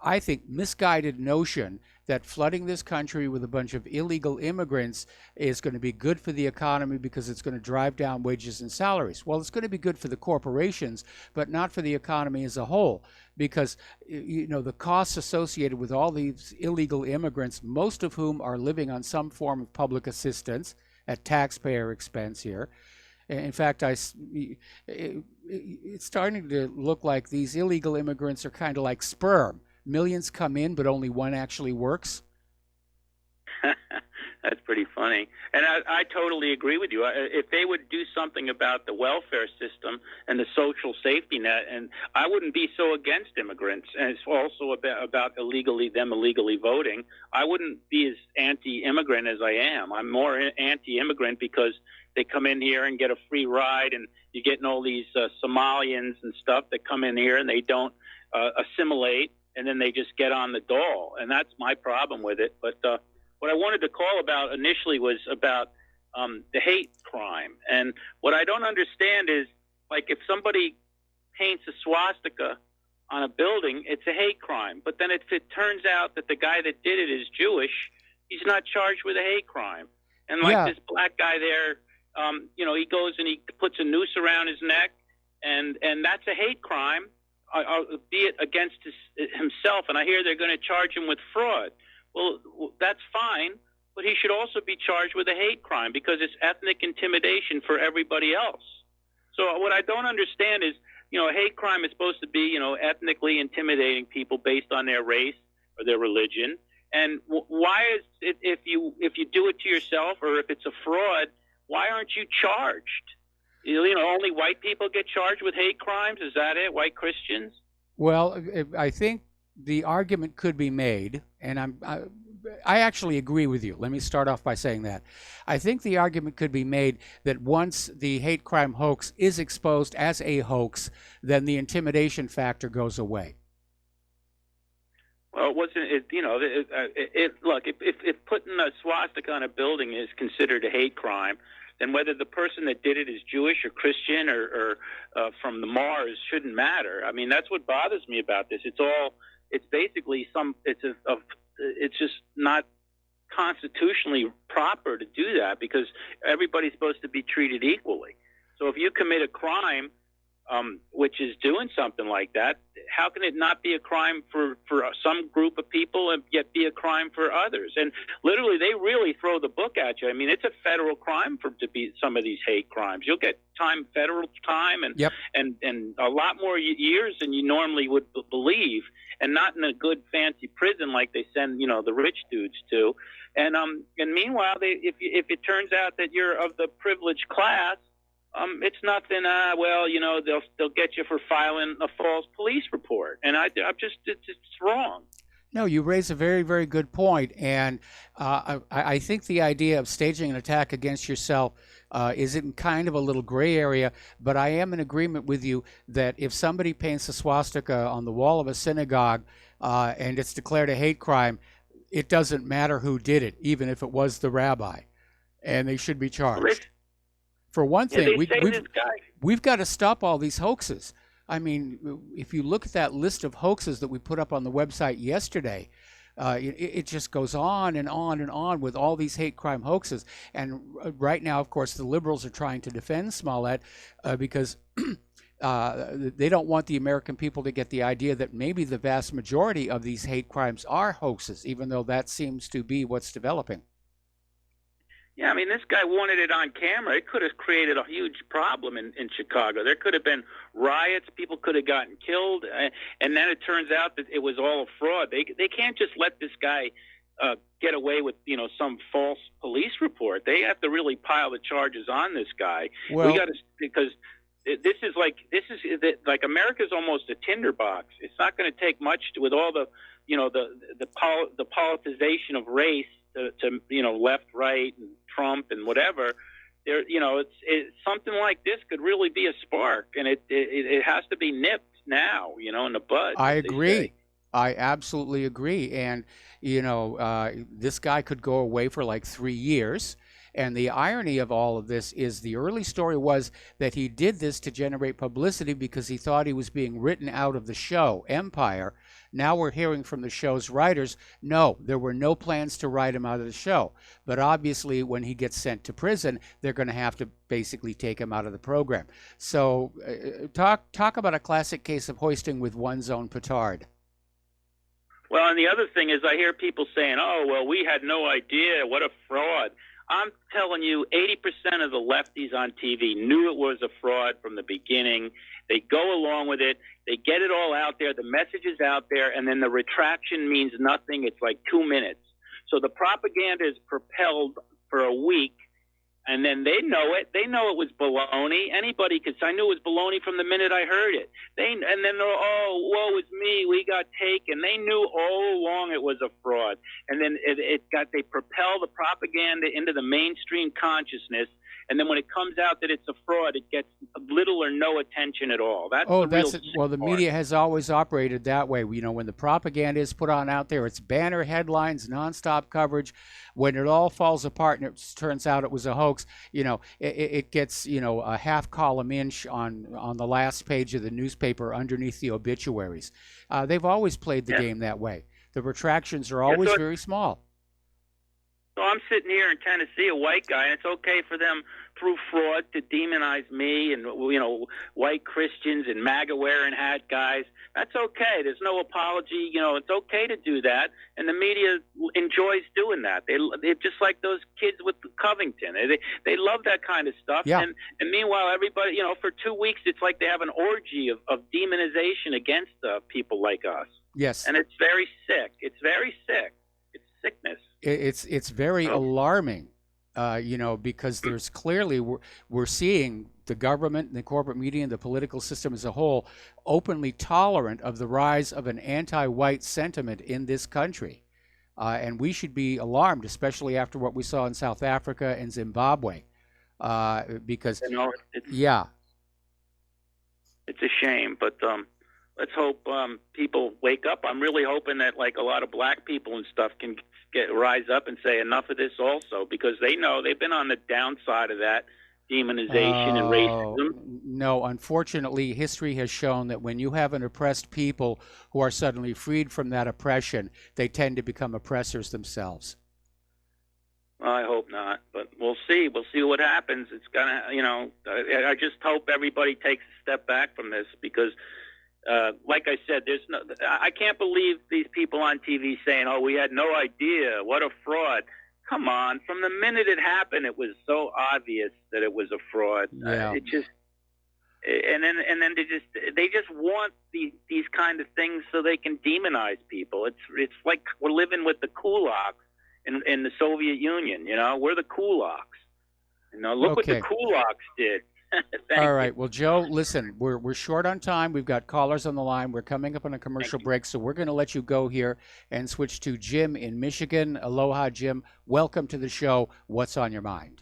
I think, misguided notion that flooding this country with a bunch of illegal immigrants is going to be good for the economy because it's going to drive down wages and salaries. Well, it's going to be good for the corporations, but not for the economy as a whole, because the costs associated with all these illegal immigrants, most of whom are living on some form of public assistance at taxpayer expense here. In fact, it's starting to look like these illegal immigrants are kind of like sperm. Millions come in, but only one actually works. That's pretty funny. And I totally agree with you. If they would do something about the welfare system and the social safety net, and I wouldn't be so against immigrants, and it's also about them illegally voting, I wouldn't be as anti-immigrant as I am. I'm more anti-immigrant because they come in here and get a free ride, and you're getting all these Somalians and stuff that come in here and they don't assimilate, and then they just get on the dole, and that's my problem with it. But what I wanted to call about initially was about the hate crime. And what I don't understand is, like, if somebody paints a swastika on a building, it's a hate crime. But then if it turns out that the guy that did it is Jewish, he's not charged with a hate crime. And this black guy there, he goes and he puts a noose around his neck, and that's a hate crime, be it against himself. And I hear they're going to charge him with fraud. Well, that's fine, but he should also be charged with a hate crime because it's ethnic intimidation for everybody else. So what I don't understand is, a hate crime is supposed to be, ethnically intimidating people based on their race or their religion. And why is it, if you do it to yourself or if it's a fraud, why aren't you charged? Only white people get charged with hate crimes? Is that it? White Christians? Well, I think the argument could be made, and I actually agree with you. Let me start off by saying that. I think the argument could be made that once the hate crime hoax is exposed as a hoax, then the intimidation factor goes away. Well, look, if putting a swastika on a building is considered a hate crime, then whether the person that did it is Jewish or Christian or from the Mars shouldn't matter. I mean, that's what bothers me about this. It's just not constitutionally proper to do that because everybody's supposed to be treated equally. So if you commit a crime, which is doing something like that, how can it not be a crime for some group of people and yet be a crime for others? And literally, they really throw the book at you. I mean, it's a federal crime to be some of these hate crimes. You'll get federal time, and a lot more years than you normally would believe, and not in a good fancy prison like they send the rich dudes to. And meanwhile, if it turns out that you're of the privileged class, it's nothing. They'll get you for filing a false police report, and it's wrong. No, you raise a very, very good point, and I think the idea of staging an attack against yourself is in kind of a little gray area, but I am in agreement with you that if somebody paints a swastika on the wall of a synagogue and it's declared a hate crime, it doesn't matter who did it, even if it was the rabbi, and they should be charged. For one thing, we've got to stop all these hoaxes. I mean, if you look at that list of hoaxes that we put up on the website yesterday, it just goes on and on and on with all these hate crime hoaxes. And right now, of course, the liberals are trying to defend Smollett because they don't want the American people to get the idea that maybe the vast majority of these hate crimes are hoaxes, even though that seems to be what's developing. Yeah, I mean, this guy wanted it on camera. It could have created a huge problem in Chicago. There could have been riots. People could have gotten killed. And then it turns out that it was all a fraud. They can't just let this guy get away with, some false police report. They have to really pile the charges on this guy. Well, we got to, because this is like America's almost a tinderbox. It's not going to take much with all the, the politicization of race to left, right, and Trump and whatever. There, it's something like this could really be a spark, and it has to be nipped now, in the bud. I agree. I absolutely agree. And this guy could go away for like 3 years. And the irony of all of this is the early story was that he did this to generate publicity because he thought he was being written out of the show, Empire. Now we're hearing from the show's writers, no, there were no plans to write him out of the show. But obviously, when he gets sent to prison, they're going to have to basically take him out of the program. So talk about a classic case of hoisting with one's own petard. Well, and the other thing is I hear people saying, oh, well, we had no idea. What a fraud. I'm telling you, 80% of the lefties on TV knew it was a fraud from the beginning. They go along with it. They get it all out there. The message is out there, and then the retraction means nothing. It's like 2 minutes. So the propaganda is propelled for a week, and then they know it. They know it was baloney. Anybody could say, I knew it was baloney from the minute I heard it. And then they're, oh, woe is me, we got taken. They knew all along it was a fraud. And then they propel the propaganda into the mainstream consciousness. And then when it comes out that it's a fraud, it gets little or no attention at all. The media has always operated that way. When the propaganda is put on out there, it's banner headlines, nonstop coverage. When it all falls apart and it turns out it was a hoax, it gets a half column inch on the last page of the newspaper underneath the obituaries. They've always played the game that way. The retractions are always very small. So I'm sitting here in Tennessee, a white guy, and it's okay for them through fraud to demonize me and, white Christians and MAGA wearing hat guys. That's okay. There's no apology. It's okay to do that. And the media enjoys doing that. They're just like those kids with Covington. They love that kind of stuff. Yeah. And meanwhile, everybody, for 2 weeks, it's like they have an orgy of demonization against people like us. Yes. And it's very sick. It's very sick. It's sickness. It's very alarming, because there's clearly we're seeing the government and the corporate media and the political system as a whole openly tolerant of the rise of an anti-white sentiment in this country. And we should be alarmed, especially after what we saw in South Africa and Zimbabwe, because, it's a shame, but let's hope people wake up. I'm really hoping that like a lot of black people and stuff can rise up and say enough of this also, because they know they've been on the downside of that demonization and racism. No, unfortunately, history has shown that when you have an oppressed people who are suddenly freed from that oppression, they tend to become oppressors themselves. Well, I hope not, but we'll see. We'll see what happens. It's gonna, I just hope everybody takes a step back from this because, like I said, I can't believe these people on TV saying, "Oh, we had no idea. What a fraud." Come on, from the minute it happened, it was so obvious that it was a fraud. Yeah. And then they just want these kind of things so they can demonize people. It's like we're living with the kulaks in the Soviet Union. We're the kulaks. Look what the kulaks did. All right. Well, Joe, listen, we're short on time. We've got callers on the line. We're coming up on a commercial break, so we're going to let you go here and switch to Jim in Michigan. Aloha, Jim. Welcome to the show. What's on your mind?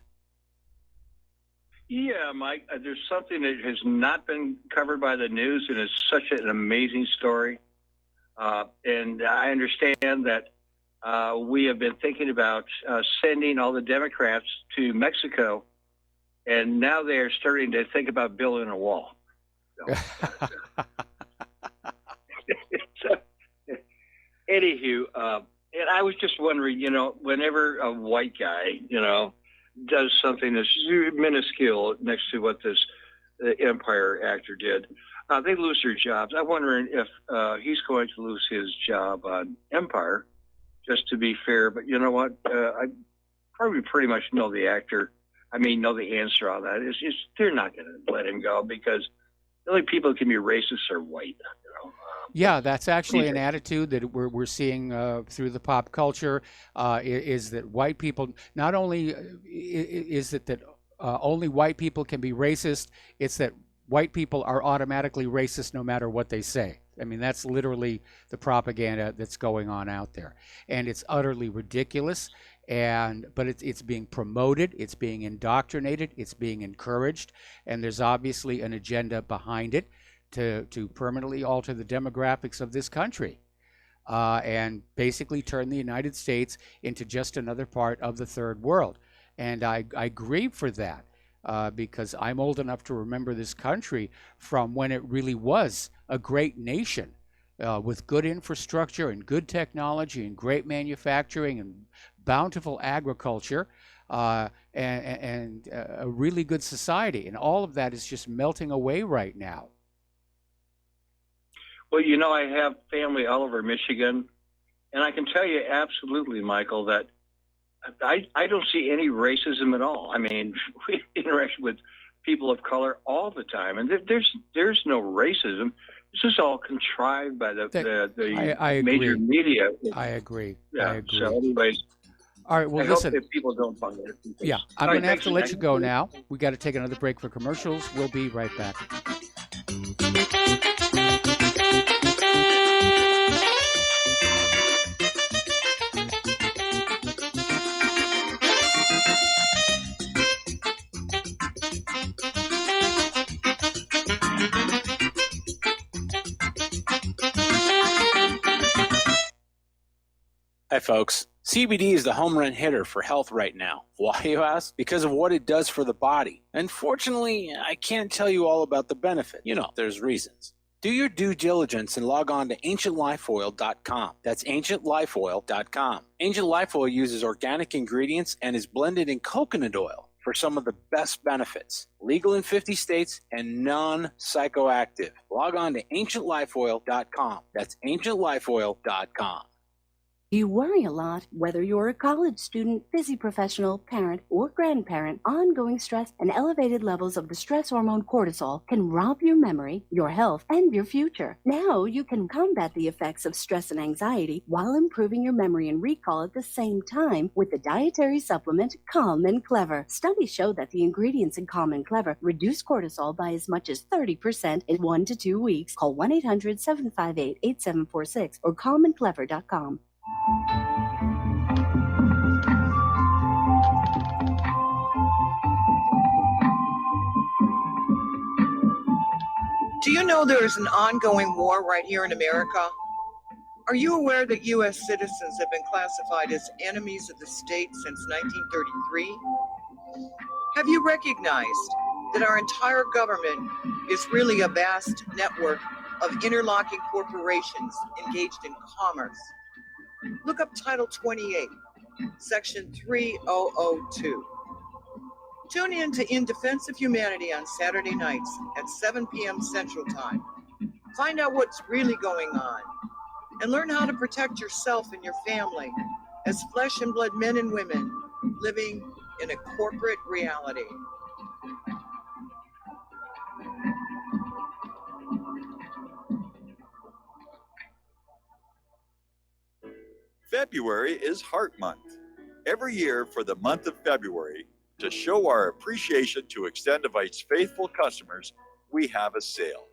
Yeah, Mike, there's something that has not been covered by the news, and it's such an amazing story. And I understand that we have been thinking about sending all the Democrats to Mexico, and now they are starting to think about building a wall. Anywho, and I was just wondering, whenever a white guy, does something that's minuscule next to what this Empire actor did, they lose their jobs. I'm wondering if he's going to lose his job on Empire, just to be fair. But you know what? I probably pretty much know the actor. Know the answer on that. It's just they're not going to let him go because the only people who can be racist are white. Yeah, that's actually an attitude that we're seeing through the pop culture. Is that white people not only is it that only white people can be racist? It's that white people are automatically racist no matter what they say. That's literally the propaganda that's going on out there, and it's utterly ridiculous. But it's being promoted, it's being indoctrinated, it's being encouraged, and there's obviously an agenda behind it to permanently alter the demographics of this country and basically turn the United States into just another part of the third world. And I grieve for that because I'm old enough to remember this country from when it really was a great nation. With good infrastructure and good technology and great manufacturing and bountiful agriculture and a really good society. And all of that is just melting away right now. Well, I have family all over Michigan, and I can tell you absolutely, Michael, that I don't see any racism at all. We interact with people of color all the time, and there's no racism. This is all contrived by the major media. I agree. Yeah. I agree. So, anyways, all right. Well, I listen. hope that people don't find it. Yeah, I'm going to have to let you go now. We got to take another break for commercials. We'll be right back. Hi, folks. CBD is the home run hitter for health right now. Why, you ask? Because of what it does for the body. Unfortunately, I can't tell you all about the benefit. There's reasons. Do your due diligence and log on to ancientlifeoil.com. That's ancientlifeoil.com. Ancient Life Oil uses organic ingredients and is blended in coconut oil for some of the best benefits. Legal in 50 states and non-psychoactive. Log on to ancientlifeoil.com. That's ancientlifeoil.com. You worry a lot, whether you're a college student, busy professional, parent, or grandparent. Ongoing stress and elevated levels of the stress hormone cortisol can rob your memory, your health, and your future. Now you can combat the effects of stress and anxiety while improving your memory and recall at the same time with the dietary supplement Calm and Clever. Studies show that the ingredients in Calm and Clever reduce cortisol by as much as 30% in 1 to 2 weeks. Call 1-800-758-8746 or calmandclever.com. Do you know there is an ongoing war right here in America? Are you aware that U.S. citizens have been classified as enemies of the state since 1933? Have you recognized that our entire government is really a vast network of interlocking corporations engaged in commerce? Look up Title 28 Section 3002. Tune in to In Defense of Humanity on Saturday nights at 7 p.m. Central Time. Find out what's really going on and learn how to protect yourself and your family as flesh and blood men and women living in a corporate reality. February is Heart Month. Every year for the month of February, to show our appreciation to Extendivite's faithful customers, we have a sale.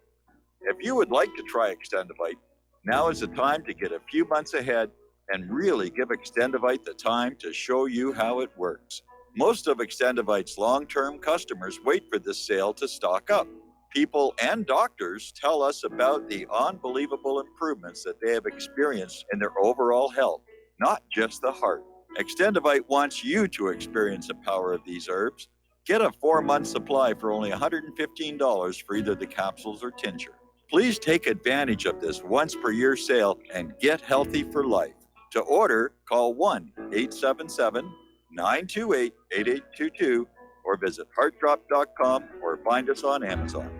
If you would like to try Extendivite, now is the time to get a few months ahead and really give Extendivite the time to show you how it works. Most of Extendivite's long-term customers wait for this sale to stock up. People and doctors tell us about the unbelievable improvements that they have experienced in their overall health, not just the heart. Extendivite wants you to experience the power of these herbs. Get a 4-month supply for only $115 for either the capsules or tincture. Please take advantage of this once per year sale and get healthy for life. To order, call 1-877-928-8822 or visit heartdrop.com or find us on Amazon.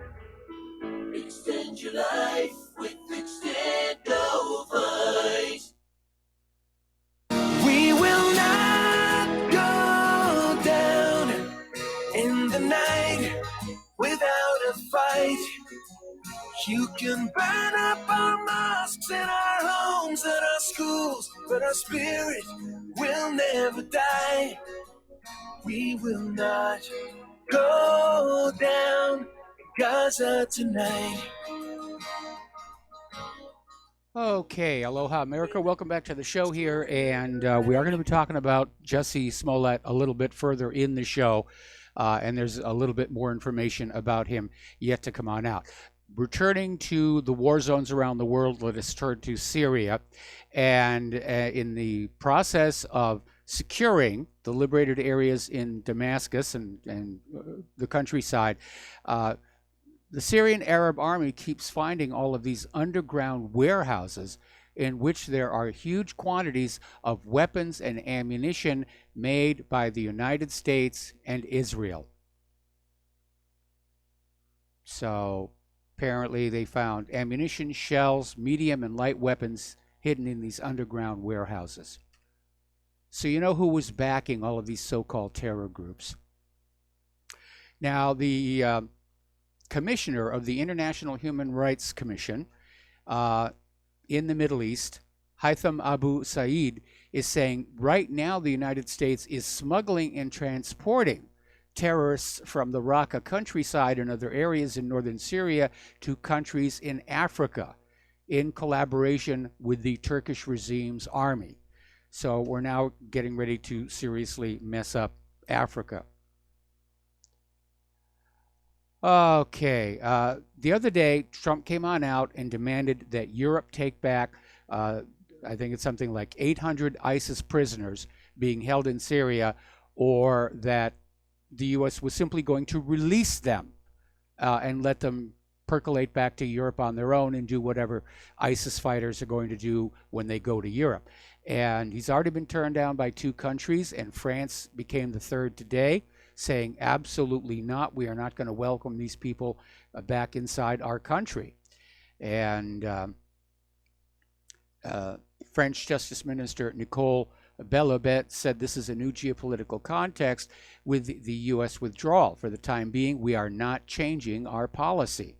Extend your life with Extendovite. We will not go down in the night without a fight. You can burn up our mosques and our homes and our schools, but our spirit will never die. We will not go down in Gaza tonight. Okay, aloha America. Welcome back to the show here, and we are going to be talking about Jussie Smollett a little bit further in the show, and there's a little bit more information about him yet to come on out. Returning to the war zones around the world, let us turn to Syria, and in the process of securing the liberated areas in Damascus and the countryside, the Syrian Arab army keeps finding all of these underground warehouses in which there are huge quantities of weapons and ammunition made by the United States and Israel. So apparently they found ammunition, shells, medium and light weapons hidden in these underground warehouses. So you know who was backing all of these so-called terror groups. Now the commissioner of the International Human Rights Commission in the Middle East, Haitham Abu Said, is saying right now the United States is smuggling and transporting terrorists from the Raqqa countryside and other areas in northern Syria to countries in Africa in collaboration with the Turkish regime's army. So we're now getting ready to seriously mess up Africa. Okay, the other day, Trump came on out and demanded that Europe take back, I think it's something like 800 ISIS prisoners being held in Syria, or that the U.S. was simply going to release them and let them percolate back to Europe on their own and do whatever ISIS fighters are going to do when they go to Europe. And he's already been turned down by 2 countries, and France became the third today, saying absolutely not. We are not going to welcome these people back inside our country. And French Justice Minister Nicole Belloubet said this is a new geopolitical context with the U.S. withdrawal. For the time being, we are not changing our policy.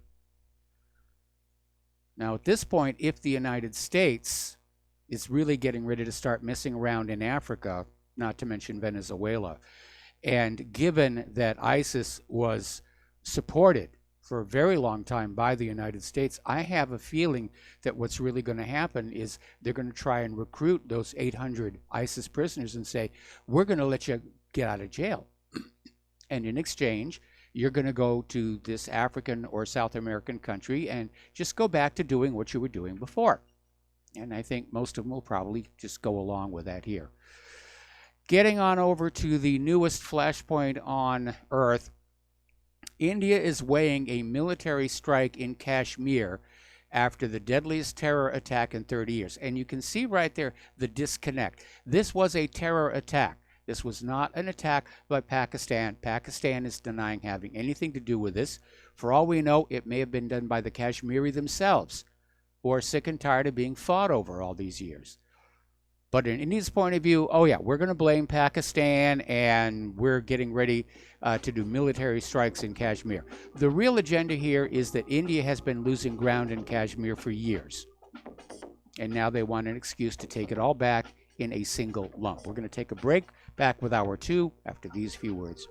Now, at this point, if the United States is really getting ready to start messing around in Africa, not to mention Venezuela, and given that ISIS was supported for a very long time by the United States, I have a feeling that what's really going to happen is they're going to try and recruit those 800 ISIS prisoners and say, we're going to let you get out of jail. And in exchange, you're going to go to this African or South American country and just go back to doing what you were doing before. And I think most of them will probably just go along with that here. Getting on over to the newest flashpoint on Earth, India is weighing a military strike in Kashmir after the deadliest terror attack in 30 years. And you can see right there the disconnect. This was a terror attack. This was not an attack by Pakistan. Pakistan is denying having anything to do with this. For all we know, it may have been done by the Kashmiri themselves, who are sick and tired of being fought over all these years. But in India's point of view, oh yeah, we're going to blame Pakistan, and we're getting ready to do military strikes in Kashmir. The real agenda here is that India has been losing ground in Kashmir for years. And now they want an excuse to take it all back in a single lump. We're going to take a break. Back with Hour 2 after these few words.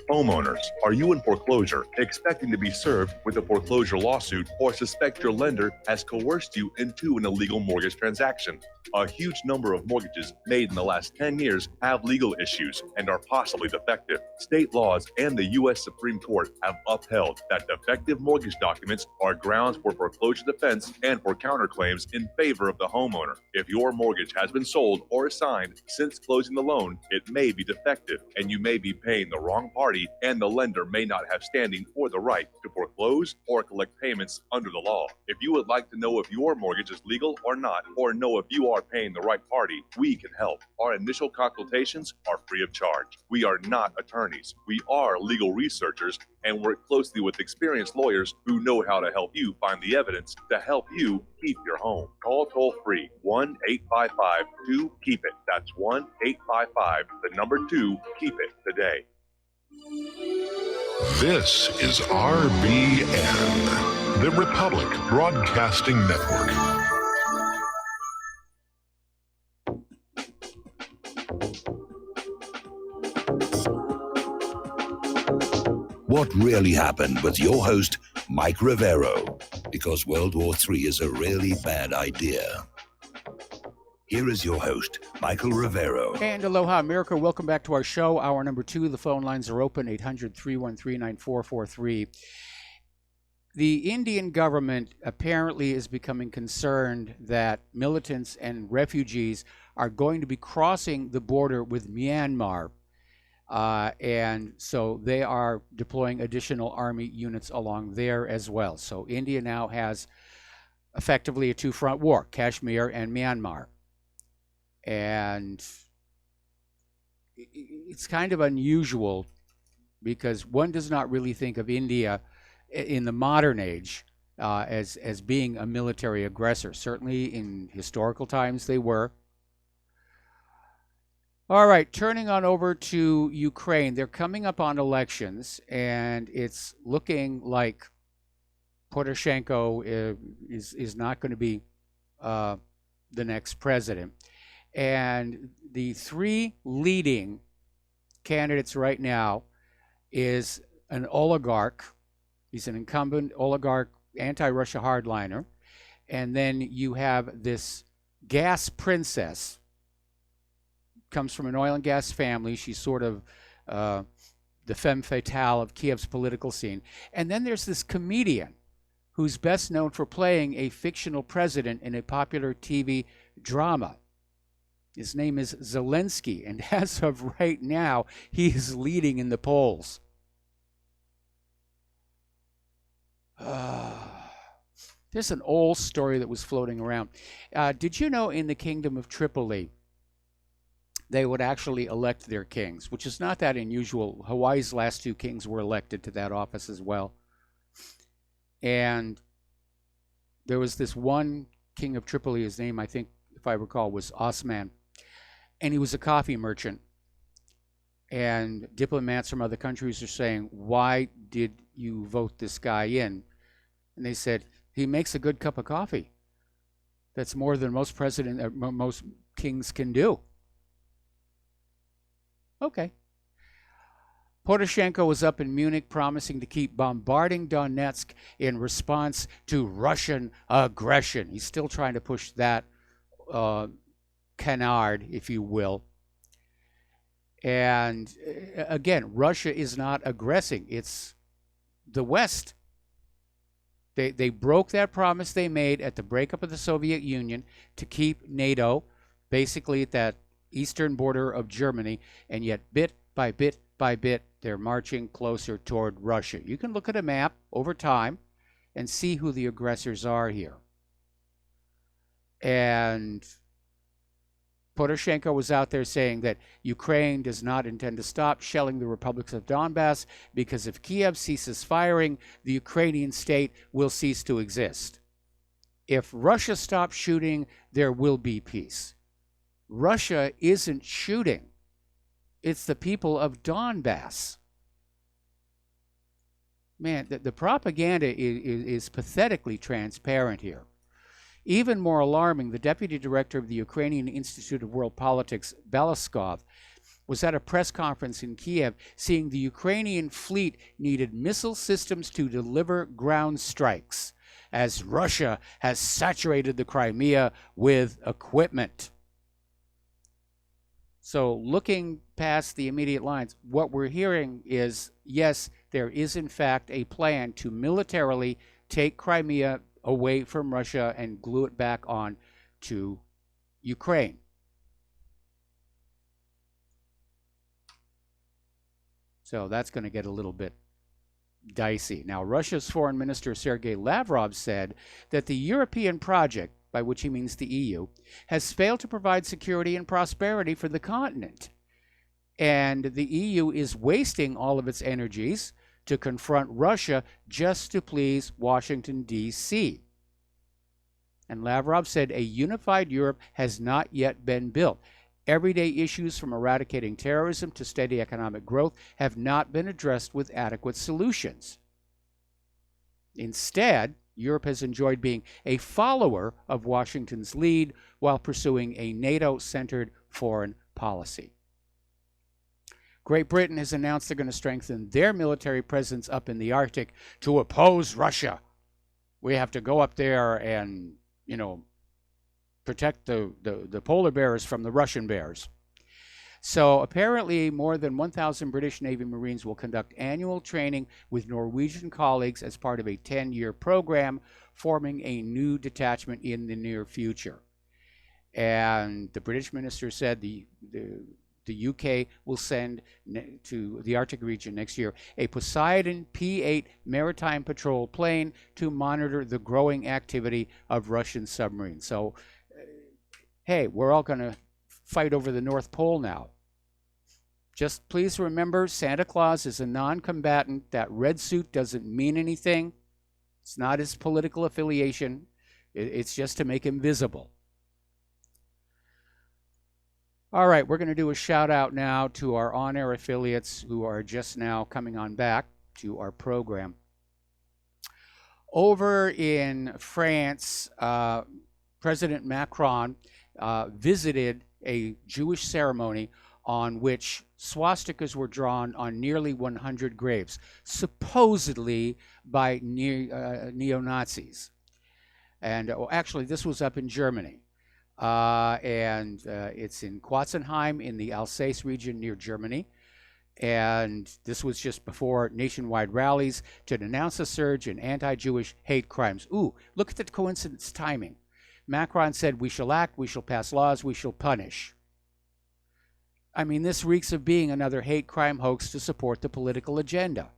Homeowners, are you in foreclosure, expecting to be served with a foreclosure lawsuit, or suspect your lender has coerced you into an illegal mortgage transaction? A huge number of mortgages made in the last 10 years have legal issues and are possibly defective. State laws and the U.S. Supreme Court have upheld that defective mortgage documents are grounds for foreclosure defense and for counterclaims in favor of the homeowner. If your mortgage has been sold or assigned since closing the loan, it may be defective, and you may be paying the wrong party, and the lender may not have standing or the right to foreclose or collect payments under the law. If you would like to know if your mortgage is legal or not, or know if you are paying the right party, we can help. Our initial consultations are free of charge. We are not attorneys. We are legal researchers and work closely with experienced lawyers who know how to help you find the evidence to help you keep your home. Call toll free 1-855-2-KEEP-IT. That's 1-855-2-KEEP-IT today. This is RBN, the Republic Broadcasting Network. What really happened with your host, Mike Rivero, because World War III is a really bad idea. Here is your host, Michael Rivero. And aloha, America. Welcome back to our show. Hour number 2. The phone lines are open, 800-313-9443. The Indian government apparently is becoming concerned that militants and refugees are going to be crossing the border with Myanmar. And so they are deploying additional army units along there as well. So India now has effectively a two-front war, Kashmir and Myanmar. And it's kind of unusual because one does not really think of India in the modern age as being a military aggressor. Certainly in historical times they were. All right, turning on over to Ukraine. They're coming up on elections, and it's looking like Poroshenko is not going to be the next president. And the three leading candidates right now is an oligarch. He's an incumbent oligarch, anti-Russia hardliner. And then you have this gas princess, comes from an oil and gas family. She's sort of the femme fatale of Kiev's political scene. And then there's this comedian who's best known for playing a fictional president in a popular TV drama. His name is Zelensky, and as of right now, he is leading in the polls. There's an old story that was floating around. Did you know in the Kingdom of Tripoli, they would actually elect their kings, which is not that unusual. Hawaii's last two kings were elected to that office as well. And there was this one king of Tripoli, his name, I think, if I recall, was Osman. And he was a coffee merchant. And diplomats from other countries are saying, why did you vote this guy in? And they said, he makes a good cup of coffee. That's more than most most kings can do. Okay. Poroshenko was up in Munich promising to keep bombarding Donetsk in response to Russian aggression. He's still trying to push that canard, if you will. And again, Russia is not aggressing. It's the West. They broke that promise they made at the breakup of the Soviet Union to keep NATO basically at that eastern border of Germany, and yet bit by bit by bit, they're marching closer toward Russia. You can look at a map over time and see who the aggressors are here. And Poroshenko was out there saying that Ukraine does not intend to stop shelling the republics of Donbass because if Kiev ceases firing, the Ukrainian state will cease to exist. If Russia stops shooting, there will be peace. Russia isn't shooting. It's the people of Donbass. Man, the propaganda is pathetically transparent here. Even more alarming, the deputy director of the Ukrainian Institute of World Politics, Belaskov, was at a press conference in Kiev saying the Ukrainian fleet needed missile systems to deliver ground strikes, as Russia has saturated the Crimea with equipment. So looking past the immediate lines, what we're hearing is, yes, there is in fact a plan to militarily take Crimea away from Russia and glue it back on to Ukraine. So that's going to get a little bit dicey. Now, Russia's Foreign Minister Sergei Lavrov said that the European project, by which he means the EU, has failed to provide security and prosperity for the continent. And the EU is wasting all of its energies to confront Russia just to please Washington, D.C. And Lavrov said a unified Europe has not yet been built. Everyday issues from eradicating terrorism to steady economic growth have not been addressed with adequate solutions. Instead, Europe has enjoyed being a follower of Washington's lead while pursuing a NATO-centered foreign policy. Great Britain has announced they're going to strengthen their military presence up in the Arctic to oppose Russia. We have to go up there and, protect the polar bears from the Russian bears. So apparently more than 1,000 British Navy Marines will conduct annual training with Norwegian colleagues as part of a 10-year program, forming a new detachment in the near future. And the British minister said the UK will send to the Arctic region next year a Poseidon P-8 maritime patrol plane to monitor the growing activity of Russian submarines. So, hey, we're all going to fight over the North Pole now. Just please remember, Santa Claus is a non-combatant. That red suit doesn't mean anything. It's not his political affiliation. It's just to make him visible. All right, we're going to do a shout out now to our on-air affiliates who are just now coming on back to our program. Over in France, President Macron visited a Jewish ceremony on which swastikas were drawn on nearly 100 graves, supposedly by neo-Nazis. And actually, this was up in Germany. It's in Quatzenheim in the Alsace region near Germany. And this was just before nationwide rallies to denounce a surge in anti-Jewish hate crimes. Ooh, look at the coincidence timing. Macron said, we shall act, we shall pass laws, we shall punish. I mean, this reeks of being another hate crime hoax to support the political agenda.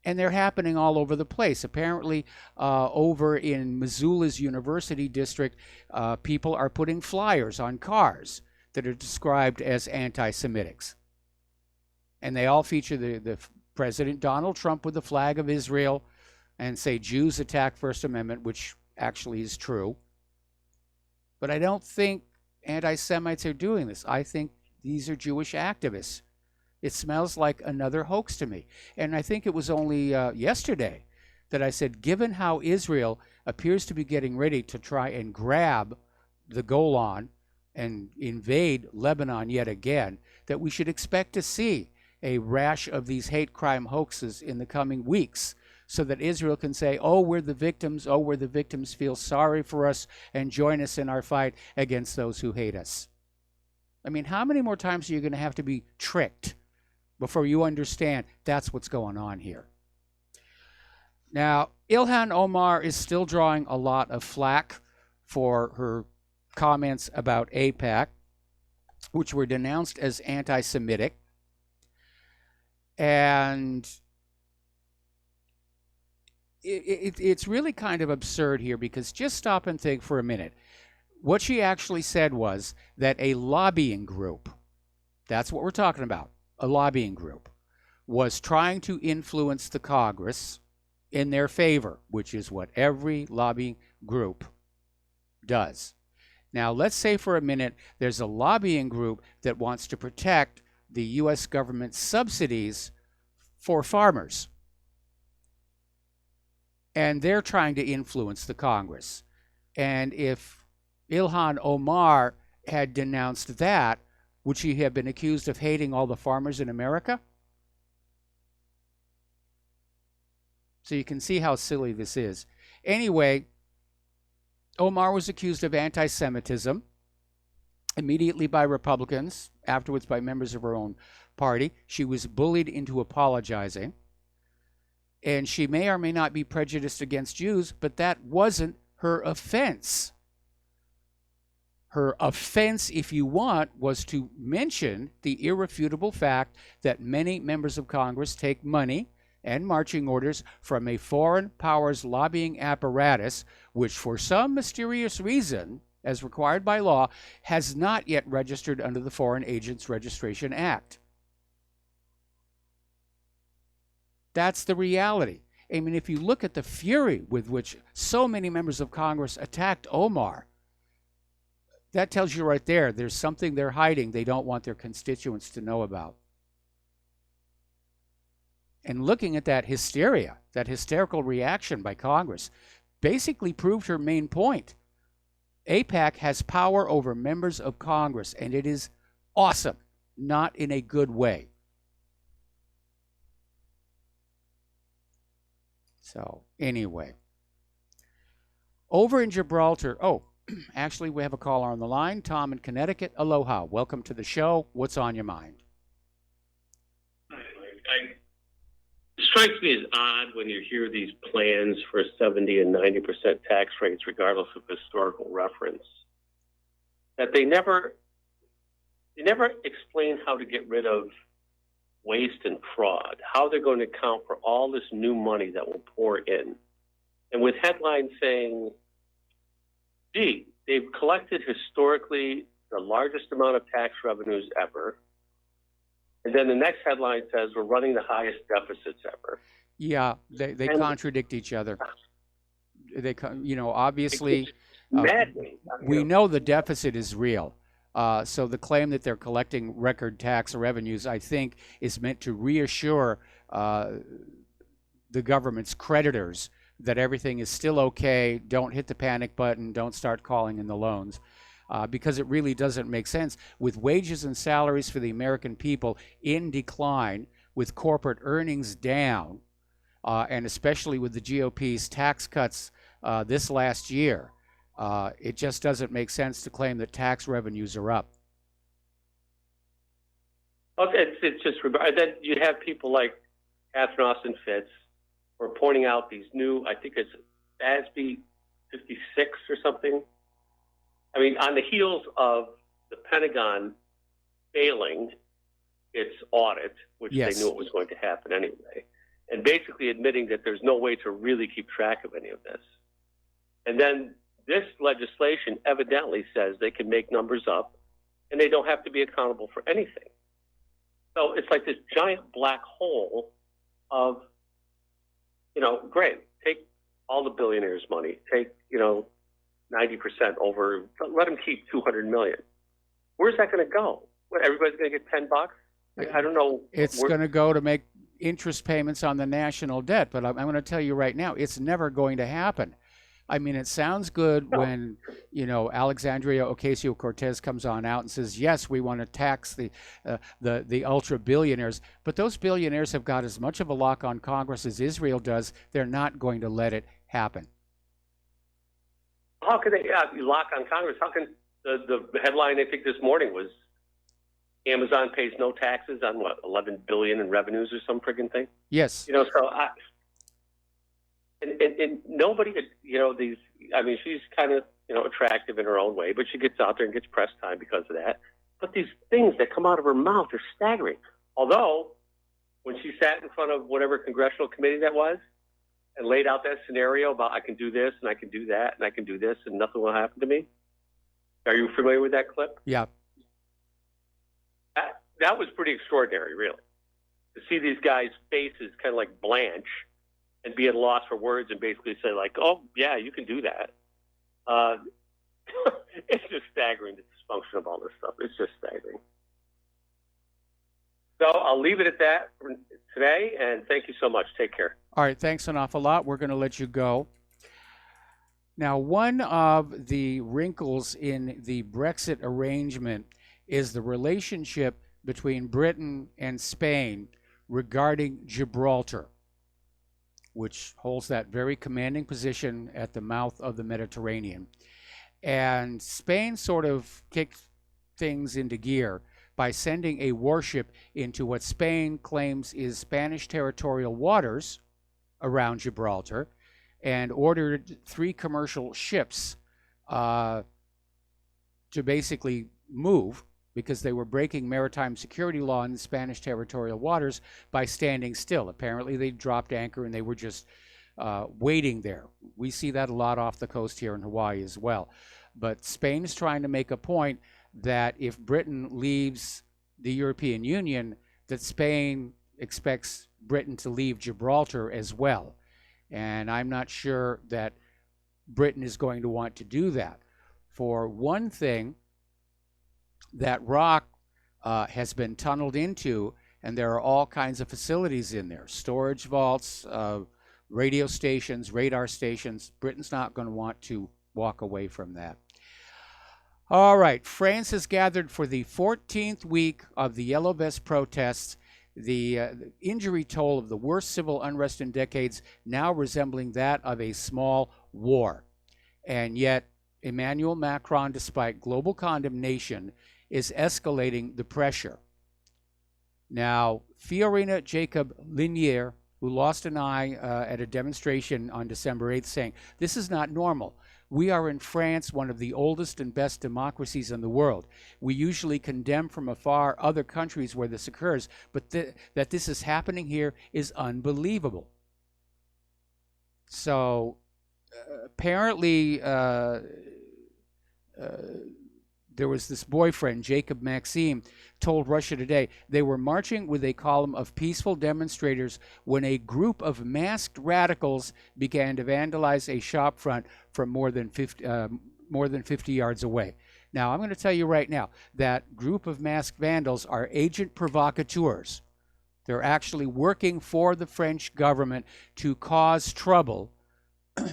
And they're happening all over the place. Apparently, over in Missoula's University District, people are putting flyers on cars that are described as anti-Semitics. And they all feature the President Donald Trump with the flag of Israel and say Jews attack First Amendment, which actually is true. But I don't think anti-Semites are doing this. I think these are Jewish activists It smells like another hoax to me. And I think it was only yesterday that I said, given how Israel appears to be getting ready to try and grab the Golan and invade Lebanon yet again, that we should expect to see a rash of these hate crime hoaxes in the coming weeks, so that Israel can say, oh, we're the victims, feel sorry for us and join us in our fight against those who hate us. I mean, how many more times are you going to have to be tricked before you understand that's what's going on here? Now, Ilhan Omar is still drawing a lot of flack for her comments about AIPAC, which were denounced as anti-Semitic. And it's really kind of absurd here, because just stop and think for a minute. What she actually said was that a lobbying group, that's what we're talking about, a lobbying group, was trying to influence the Congress in their favor, which is what every lobbying group does. Now, let's say for a minute there's a lobbying group that wants to protect the U.S. government subsidies for farmers. And they're trying to influence the Congress. And if Ilhan Omar had denounced that, would she have been accused of hating all the farmers in America? So you can see how silly this is. Anyway, Omar was accused of anti-Semitism, immediately by Republicans, afterwards by members of her own party. She was bullied into apologizing. And she may or may not be prejudiced against Jews, but that wasn't her offense. Her offense, if you want, was to mention the irrefutable fact that many members of Congress take money and marching orders from a foreign powers lobbying apparatus, which for some mysterious reason, as required by law, has not yet registered under the Foreign Agents Registration Act. That's the reality. I mean, if you look at the fury with which so many members of Congress attacked Omar, that tells you right there, there's something they're hiding they don't want their constituents to know about. And looking at that hysteria, that hysterical reaction by Congress, basically proved her main point. AIPAC has power over members of Congress, and it is awesome, not in a good way. So, anyway. Over in Gibraltar, actually, we have a caller on the line, Tom in Connecticut. Aloha. Welcome to the show. What's on your mind? It strikes me as odd when you hear these plans for 70 and 90% tax rates, regardless of historical reference, that they never explain how to get rid of waste and fraud, how they're going to account for all this new money that will pour in. And with headlines saying, gee, they've collected historically the largest amount of tax revenues ever. And then the next headline says we're running the highest deficits ever. Yeah, they contradict each other. They, obviously, we know the deficit is real. So the claim that they're collecting record tax revenues, I think, is meant to reassure the government's creditors that everything is still okay. Don't hit the panic button. Don't start calling in the loans. Because it really doesn't make sense. With wages and salaries for the American people in decline, with corporate earnings down, and especially with the GOP's tax cuts this last year, it just doesn't make sense to claim that tax revenues are up. Okay, it's just, then you have people like Catherine Austin Fitts who are pointing out these new, I think it's ASB 56 or something. I mean, on the heels of the Pentagon failing its audit, which they knew it was going to happen anyway, and basically admitting that there's no way to really keep track of any of this. And then this legislation evidently says they can make numbers up and they don't have to be accountable for anything. So it's like this giant black hole of, great, take all the billionaires' money, take, 90% over, let them keep $200 million. Where's that going to go? What, everybody's going to get $10? I don't know. It's going to go to make interest payments on the national debt, but I'm going to tell you right now, it's never going to happen. I mean, it sounds good when, Alexandria Ocasio-Cortez comes on out and says, yes, we want to tax the ultra billionaires, but those billionaires have got as much of a lock on Congress as Israel does. They're not going to let it happen. How can they lock on Congress? How can the headline I think this morning was Amazon pays no taxes on what, 11 billion in revenues or some friggin' thing? Yes. And nobody, these, I mean, she's kind of, attractive in her own way, but she gets out there and gets press time because of that. But these things that come out of her mouth are staggering. Although, when she sat in front of whatever congressional committee that was and laid out that scenario about I can do this and I can do that and I can do this and nothing will happen to me. Are you familiar with that clip? Yeah. That was pretty extraordinary, really. To see these guys' faces kind of like blanch and be at a loss for words and basically say like, oh, yeah, you can do that. It's just staggering, the dysfunction of all this stuff. It's just staggering. So I'll leave it at that for today, and thank you so much. Take care. All right, thanks an awful lot. We're going to let you go. Now, one of the wrinkles in the Brexit arrangement is the relationship between Britain and Spain regarding Gibraltar, which holds that very commanding position at the mouth of the Mediterranean. And Spain sort of kicked things into gear by sending a warship into what Spain claims is Spanish territorial waters around Gibraltar and ordered 3 commercial ships to basically move because they were breaking maritime security law in the Spanish territorial waters by standing still. Apparently they dropped anchor and they were just waiting there. We see that a lot off the coast here in Hawaii as well. But Spain is trying to make a point that if Britain leaves the European Union, that Spain expects Britain to leave Gibraltar as well. And I'm not sure that Britain is going to want to do that. For one thing, that rock has been tunneled into, and there are all kinds of facilities in there, storage vaults, radio stations, radar stations. Britain's not going to want to walk away from that. All right, France has gathered for the 14th week of the Yellow Vest protests, the injury toll of the worst civil unrest in decades, now resembling that of a small war. And yet, Emmanuel Macron, despite global condemnation, is escalating the pressure. Now, Fiorina Jacob Linier, who lost an eye at a demonstration on December 8th, saying, "This is not normal. We are in France, one of the oldest and best democracies in the world. We usually condemn from afar other countries where this occurs, but that this is happening here is unbelievable." So apparently there was this boyfriend, Jacob Maxim, told Russia Today they were marching with a column of peaceful demonstrators when a group of masked radicals began to vandalize a shop front from more than 50 yards away. Now, I'm going to tell you right now, that group of masked vandals are agent provocateurs. They're actually working for the French government to cause trouble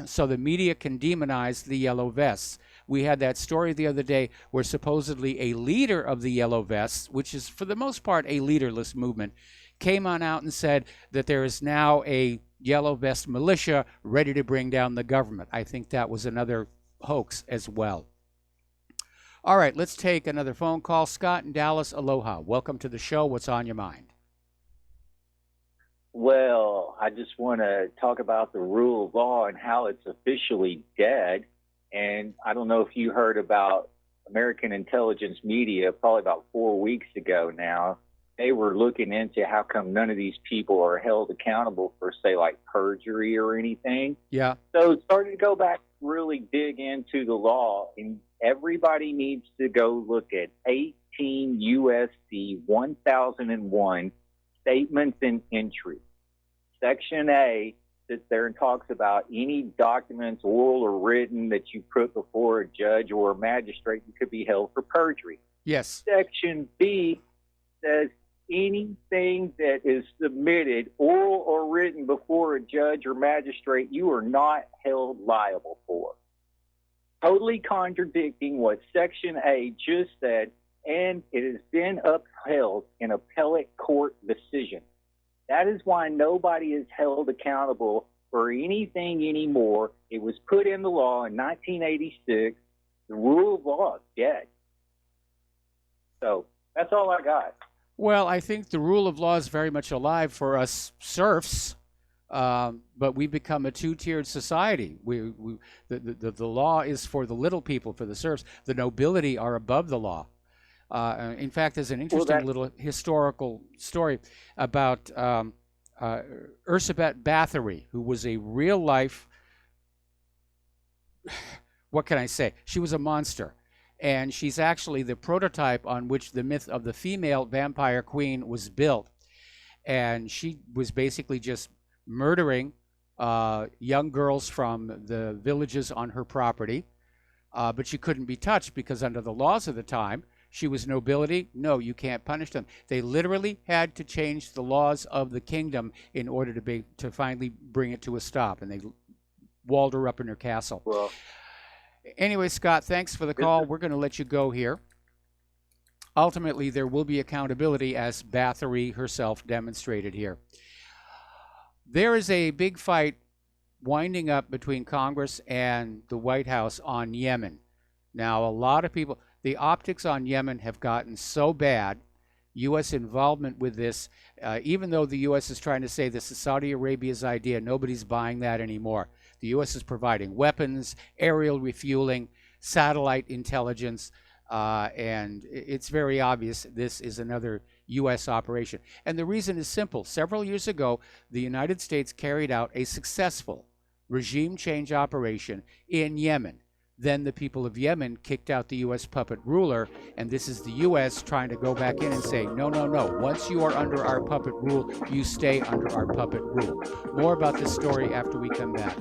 so the media can demonize the Yellow Vests. We had that story the other day where supposedly a leader of the Yellow Vests, which is for the most part a leaderless movement, came on out and said that there is now a Yellow Vest militia ready to bring down the government. I think that was another hoax as well. All right, let's take another phone call. Scott in Dallas, aloha. Welcome to the show. What's on your mind? Well, I just want to talk about the rule of law and how it's officially dead. And I don't know if you heard about American Intelligence Media probably about 4 weeks ago now. They were looking into how come none of these people are held accountable for, say, like perjury or anything. Yeah. So started to go back, really dig into the law, and everybody needs to go look at 18 U.S.C. 1001 Statements and Entry. Section A sits there and talks about any documents, oral or written, that you put before a judge or a magistrate that could be held for perjury. Yes. Section B says anything that is submitted, oral or written, before a judge or magistrate, you are not held liable for. Totally contradicting what Section A just said, and it has been upheld in appellate court decision. That is why nobody is held accountable for anything anymore. It was put in the law in 1986. The rule of law is dead. So that's all I got. Well, I think the rule of law is very much alive for us serfs, but we become a two-tiered society. The law is for the little people, for the serfs. The nobility are above the law. In fact, there's an interesting little historical story about Ursabet Bathory, who was a real-life, what can I say? She was a monster. And she's actually the prototype on which the myth of the female vampire queen was built. And she was basically just murdering young girls from the villages on her property. But she couldn't be touched because under the laws of the time, she was nobility. No, you can't punish them. They literally had to change the laws of the kingdom in order to finally bring it to a stop. And they walled her up in her castle. Well, anyway, Scott, thanks for the call. We're going to let you go here. Ultimately, there will be accountability, as Bathory herself demonstrated here. There is a big fight winding up between Congress and the White House on Yemen. Now, a lot of people, the optics on Yemen have gotten so bad, U.S. involvement with this, even though the U.S. is trying to say this is Saudi Arabia's idea, nobody's buying that anymore. The U.S. is providing weapons, aerial refueling, satellite intelligence, and it's very obvious this is another U.S. operation. And the reason is simple. Several years ago, the United States carried out a successful regime change operation in Yemen. Then the people of Yemen kicked out the U.S. puppet ruler, and this is the U.S. trying to go back in and say, no, no, no. Once you are under our puppet rule, you stay under our puppet rule. More about this story after we come back.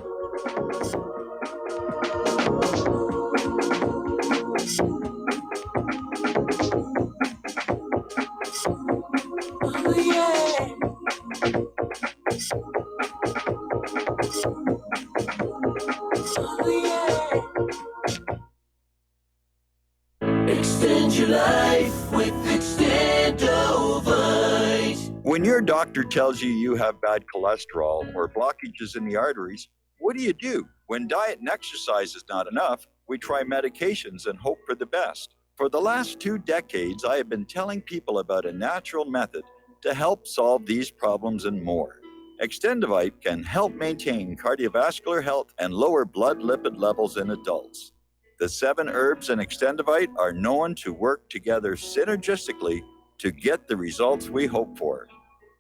Extend your life with Extendovite. When your doctor tells you you have bad cholesterol or blockages in the arteries, what do? When diet and exercise is not enough, we try medications and hope for the best. For the last 2 decades, I have been telling people about a natural method to help solve these problems and more. Extendovite can help maintain cardiovascular health and lower blood lipid levels in adults. The 7 herbs in Extendovite are known to work together synergistically to get the results we hope for.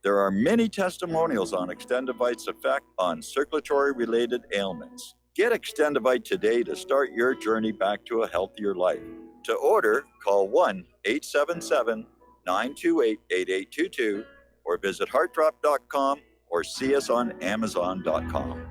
There are many testimonials on Extendovite's effect on circulatory-related ailments. Get Extendovite today to start your journey back to a healthier life. To order, call 1-877-928-8822 or visit heartdrop.com or see us on amazon.com.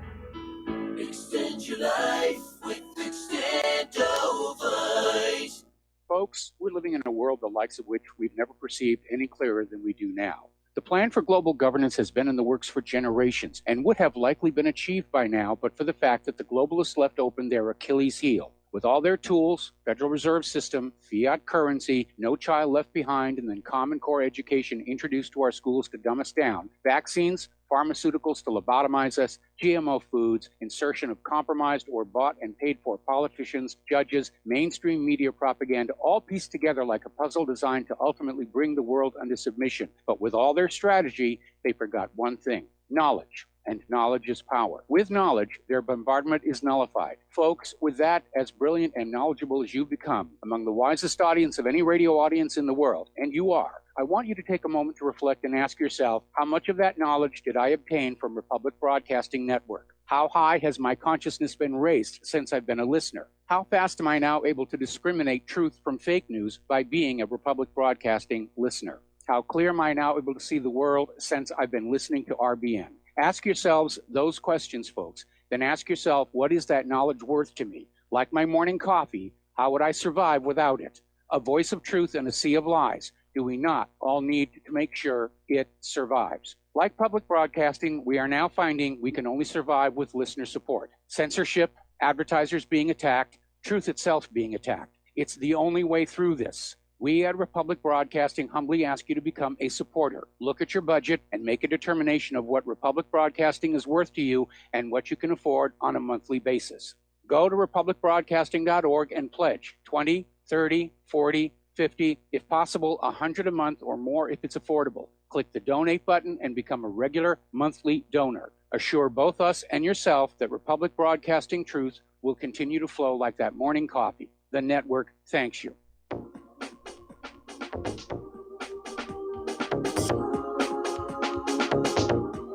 Extend your life with Extendovite. Folks, we're living in a world the likes of which we've never perceived any clearer than we do now. The plan for global governance has been in the works for generations and would have likely been achieved by now, but for the fact that the globalists left open their Achilles heel. With all their tools, Federal Reserve System, fiat currency, no child left behind, and then Common Core education introduced to our schools to dumb us down, vaccines, pharmaceuticals to lobotomize us, GMO foods, insertion of compromised or bought and paid for politicians, judges, mainstream media propaganda, all pieced together like a puzzle designed to ultimately bring the world under submission. But with all their strategy, they forgot one thing: knowledge. And knowledge is power. With knowledge, their bombardment is nullified. Folks, with that, as brilliant and knowledgeable as you've become, among the wisest audience of any radio audience in the world, and you are, I want you to take a moment to reflect and ask yourself, how much of that knowledge did I obtain from Republic Broadcasting Network? How high has my consciousness been raised since I've been a listener? How fast am I now able to discriminate truth from fake news by being a Republic Broadcasting listener? How clear am I now able to see the world since I've been listening to RBN? Ask yourselves those questions, folks. Then ask yourself, what is that knowledge worth to me? Like my morning coffee, how would I survive without it? A voice of truth in a sea of lies. do we not, all need to make sure it survives? Like public broadcasting, we are now finding we can only survive with listener support. Censorship, advertisers being attacked, truth itself being attacked. It's the only way through this. We at Republic Broadcasting humbly ask you to become a supporter. Look at your budget and make a determination of what Republic Broadcasting is worth to you and what you can afford on a monthly basis. Go to republicbroadcasting.org and pledge 20, 30, 40, 50, if possible, 100 a month or more if it's affordable. Click the donate button and become a regular monthly donor. Assure both us and yourself that Republic Broadcasting truth will continue to flow like that morning coffee. The network thanks you.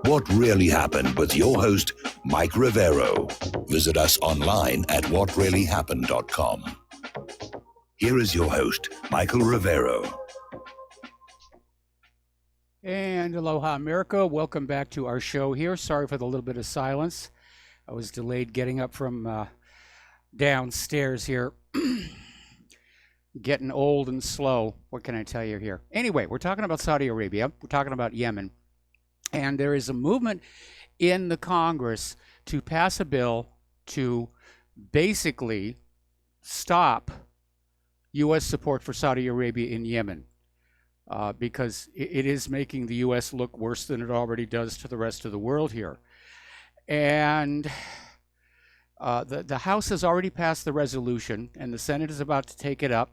What Really Happened with your host, Mike Rivero. Visit us online at whatreallyhappened.com. Here is your host, Michael Rivero. And aloha, America. Welcome back to our show here. Sorry for the little bit of silence. I was delayed getting up from downstairs here. Getting old and slow. What can I tell you here? Anyway, we're talking about Saudi Arabia. We're talking about Yemen. And there is a movement in the Congress to pass a bill to basically stop U.S. support for Saudi Arabia in Yemen, because it is making the U.S. look worse than it already does to the rest of the world here. And the House has already passed the resolution, and the Senate is about to take it up.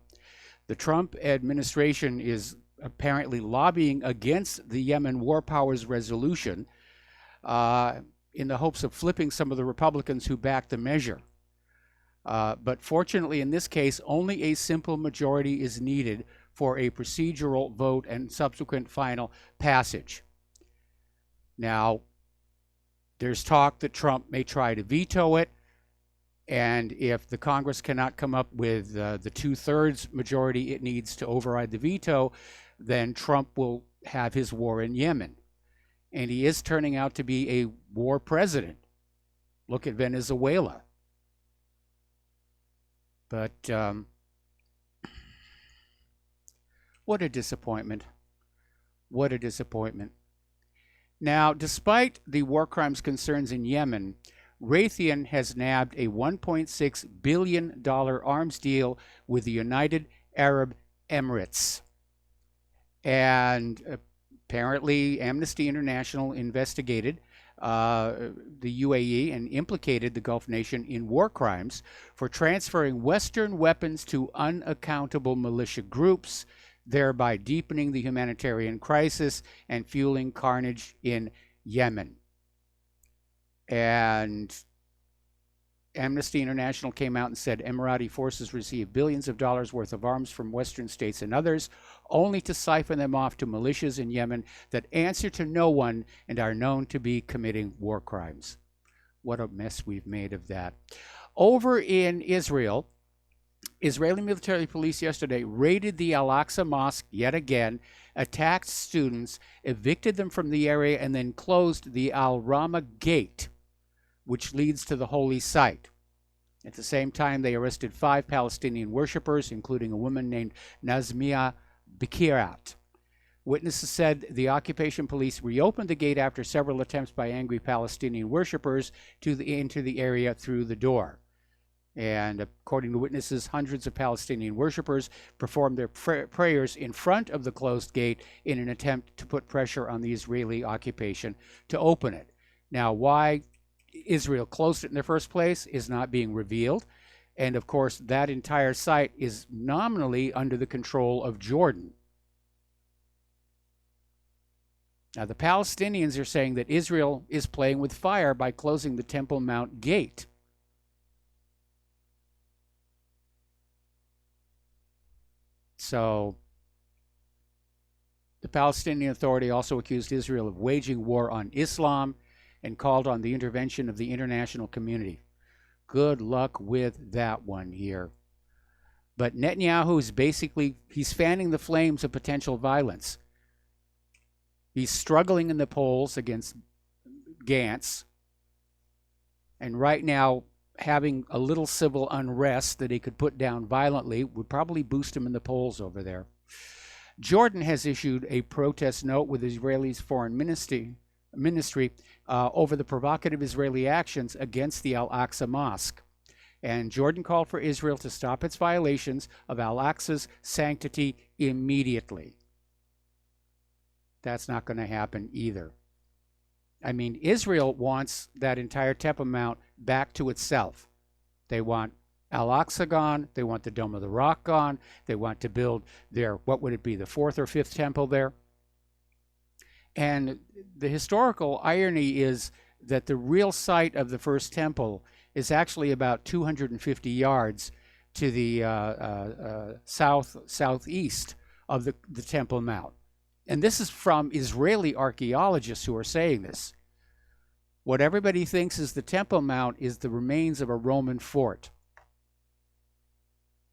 The Trump administration is apparently lobbying against the Yemen War Powers resolution in the hopes of flipping some of the Republicans who backed the measure. But fortunately, in this case, only a simple majority is needed for a procedural vote and subsequent final passage. Now, there's talk that Trump may try to veto it, and if the Congress cannot come up with the 2/3 majority it needs to override the veto, then Trump will have his war in Yemen. And he is turning out to be a war president. Look at Venezuela. But what a disappointment. What a disappointment. Now, despite the war crimes concerns in Yemen, Raytheon has nabbed a $1.6 billion arms deal with the United Arab Emirates. And apparently Amnesty International investigated the UAE and implicated the Gulf nation in war crimes for transferring Western weapons to unaccountable militia groups, thereby deepening the humanitarian crisis and fueling carnage in Yemen. And Amnesty International came out and said Emirati forces received billions of dollars worth of arms from Western states and others, only to siphon them off to militias in Yemen that answer to no one and are known to be committing war crimes. What a mess we've made of that. Over in Israel, Israeli military police yesterday raided the Al-Aqsa Mosque yet again, attacked students, evicted them from the area, and then closed the Al-Rama Gate, which leads to the holy site. At the same time, they arrested 5 Palestinian worshippers, including a woman named Nazmia Bikirat. Witnesses said the occupation police reopened the gate after several attempts by angry Palestinian worshippers into the area through the door. And according to witnesses, hundreds of Palestinian worshippers performed their prayers in front of the closed gate in an attempt to put pressure on the Israeli occupation to open it. Now, why Israel closed it in the first place is not being revealed. And of course, that entire site is nominally under the control of Jordan. Now, the Palestinians are saying that Israel is playing with fire by closing the Temple Mount gate. So, the Palestinian Authority also accused Israel of waging war on Islam and called on the intervention of the international community. Good luck with that one here. But Netanyahu is he's fanning the flames of potential violence. He's struggling in the polls against Gantz. And right now, having a little civil unrest that he could put down violently would probably boost him in the polls over there. Jordan has issued a protest note with Israel's foreign ministry over the provocative Israeli actions against the Al-Aqsa Mosque. And Jordan called for Israel to stop its violations of Al-Aqsa's sanctity immediately. That's not going to happen either. I mean, Israel wants that entire Temple Mount back to itself. They want Al-Aqsa gone. They want the Dome of the Rock gone. They want to build their, what would it be, the fourth or fifth temple there? And the historical irony is that the real site of the first temple is actually about 250 yards to the southeast of the Temple Mount. And this is from Israeli archaeologists who are saying this. What everybody thinks is the Temple Mount is the remains of a Roman fort.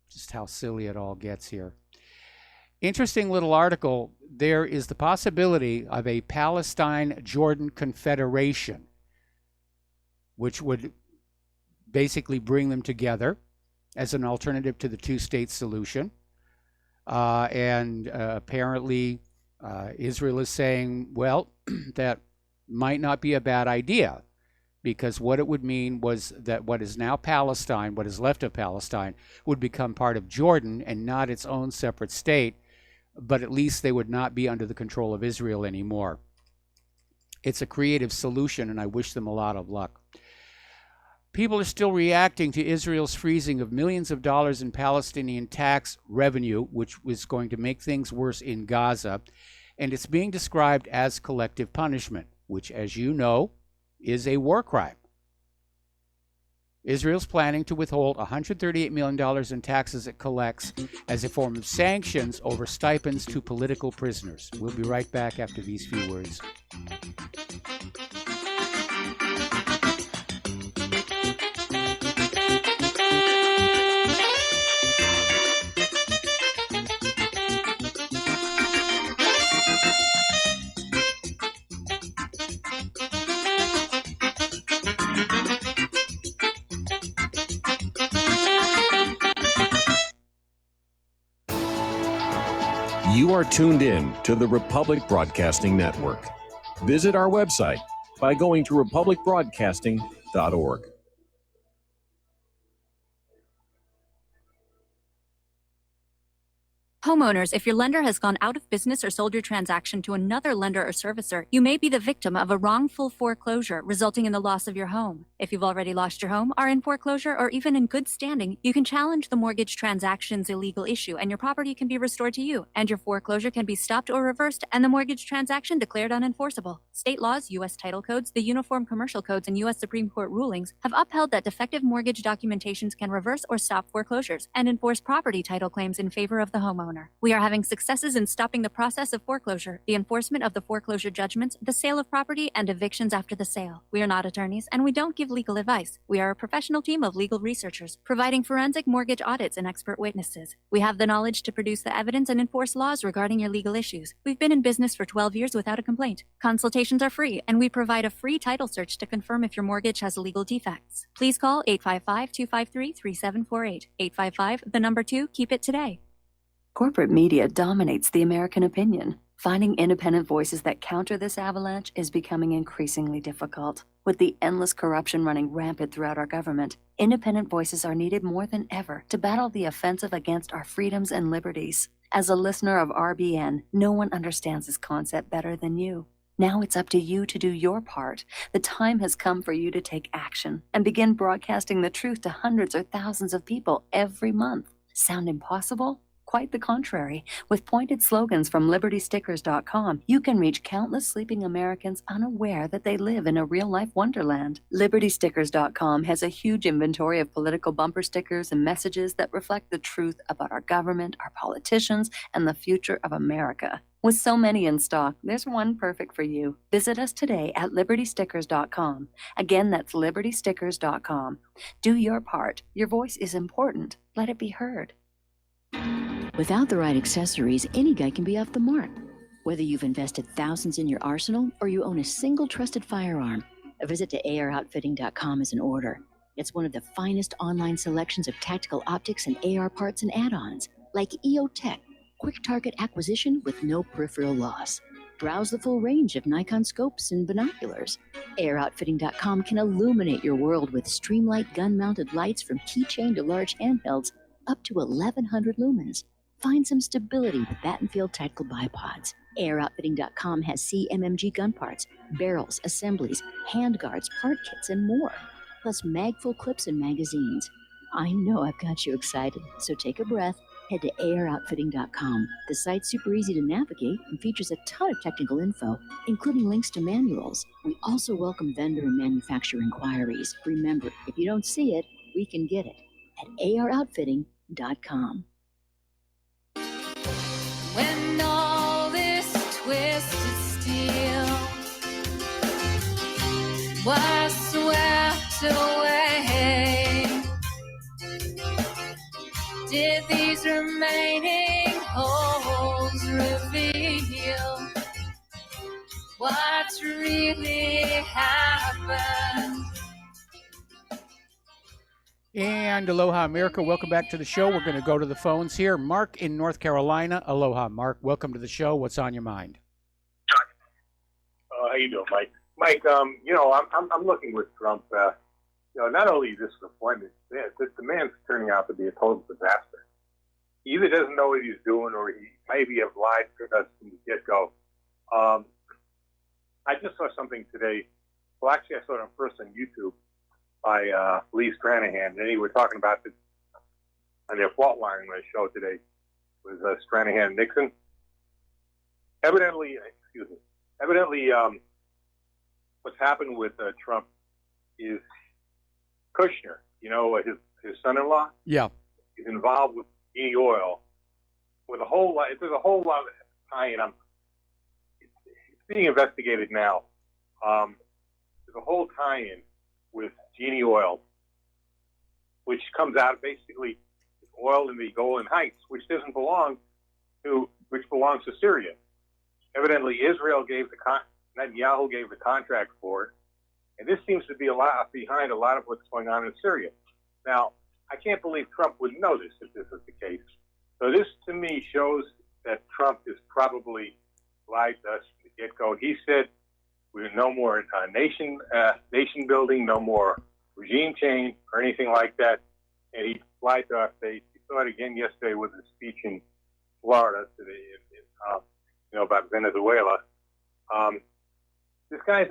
Just how silly it all gets here. Interesting little article. There is the possibility of a Palestine-Jordan confederation, which would basically bring them together as an alternative to the two-state solution. Apparently, Israel is saying, well, that might not be a bad idea, because what it would mean was that what is now Palestine, what is left of Palestine, would become part of Jordan and not its own separate state, but at least they would not be under the control of Israel anymore. It's a creative solution, and I wish them a lot of luck. People are still reacting to Israel's freezing of millions of dollars in Palestinian tax revenue, which was going to make things worse in Gaza, and it's being described as collective punishment, which, as you know, is a war crime. Israel's planning to withhold $138 million in taxes it collects as a form of sanctions over stipends to political prisoners. We'll be right back after these few words. You are tuned in to the Republic Broadcasting Network. Visit our website by going to republicbroadcasting.org. Homeowners, if your lender has gone out of business or sold your transaction to another lender or servicer, you may be the victim of a wrongful foreclosure, resulting in the loss of your home. If you've already lost your home, are in foreclosure, or even in good standing, you can challenge the mortgage transaction's illegal issue, and your property can be restored to you, and your foreclosure can be stopped or reversed, and the mortgage transaction declared unenforceable. State laws, U.S. title codes, the Uniform Commercial Codes, and U.S. Supreme Court rulings have upheld that defective mortgage documentations can reverse or stop foreclosures and enforce property title claims in favor of the homeowner. We are having successes in stopping the process of foreclosure, the enforcement of the foreclosure judgments, the sale of property, and evictions after the sale. We are not attorneys, and we don't give legal advice. We are a professional team of legal researchers, providing forensic mortgage audits and expert witnesses. We have the knowledge to produce the evidence and enforce laws regarding your legal issues. We've been in business for 12 years without a complaint. Consultations are free, and we provide a free title search to confirm if your mortgage has legal defects. Please call 855-253-3748. 855, keep it today. Corporate media dominates the American opinion. Finding independent voices that counter this avalanche is becoming increasingly difficult. With the endless corruption running rampant throughout our government, independent voices are needed more than ever to battle the offensive against our freedoms and liberties. As a listener of RBN, no one understands this concept better than you. Now it's up to you to do your part. The time has come for you to take action and begin broadcasting the truth to hundreds or thousands of people every month. Sound impossible? Quite the contrary. With pointed slogans from LibertyStickers.com, you can reach countless sleeping Americans unaware that they live in a real-life wonderland. LibertyStickers.com has a huge inventory of political bumper stickers and messages that reflect the truth about our government, our politicians, and the future of America. With so many in stock, there's one perfect for you. Visit us today at LibertyStickers.com. Again, that's LibertyStickers.com. Do your part. Your voice is important. Let it be heard. Without the right accessories, any guy can be off the mark. Whether you've invested thousands in your arsenal or you own a single trusted firearm, a visit to AROutfitting.com is in order. It's one of the finest online selections of tactical optics and AR parts and add-ons, like EOTech, quick target acquisition with no peripheral loss. Browse the full range of Nikon scopes and binoculars. AiroUtfitting.com can illuminate your world with Streamlight gun-mounted lights from keychain to large handhelds up to 1,100 lumens. Find some stability with Battenfield Tactical Bipods. AiroUtfitting.com has CMMG gun parts, barrels, assemblies, handguards, part kits, and more. Plus mag-full clips and magazines. I know I've got you excited, so take a breath. Head to AiroUtfitting.com. The site's super easy to navigate and features a ton of technical info, including links to manuals. We also welcome vendor and manufacturer inquiries. Remember, if you don't see it, we can get it at AiroUtfitting.com. When all this twisted steel was swept away, did these remaining holes reveal what's really happened? And aloha, America. Welcome back to the show. We're going to go to the phones here. Mark in North Carolina. Aloha, Mark. Welcome to the show. What's on your mind? How you doing, Mike? Mike, I'm looking with Trump. Not only is this appointment, the man's turning out to be a total disaster. He either doesn't know what he's doing, or he maybe have lied to us from the get-go. I just saw something today. Well, actually, I saw it on first on YouTube by Lee Stranahan, and he were talking about this on their fault line show today with Stranahan and Nixon. Evidently, what's happened with Trump is Kushner, his son-in-law. Yeah, is involved with E Oil with a whole lot. There's a whole lot of tie-in. It's being investigated now. There's a whole tie-in with Genie Oil, which comes out basically oil in the Golan Heights, which belongs to Syria. Evidently, Israel Netanyahu gave the contract for it, and this seems to be behind a lot of what's going on in Syria. Now, I can't believe Trump would know this if this is the case. So this, to me, shows that Trump is probably lied to us from the get-go. He said we no more nation building, no more regime change or anything like that, and he lied to us. He saw it again yesterday with his speech in Florida today, about Venezuela. This guy's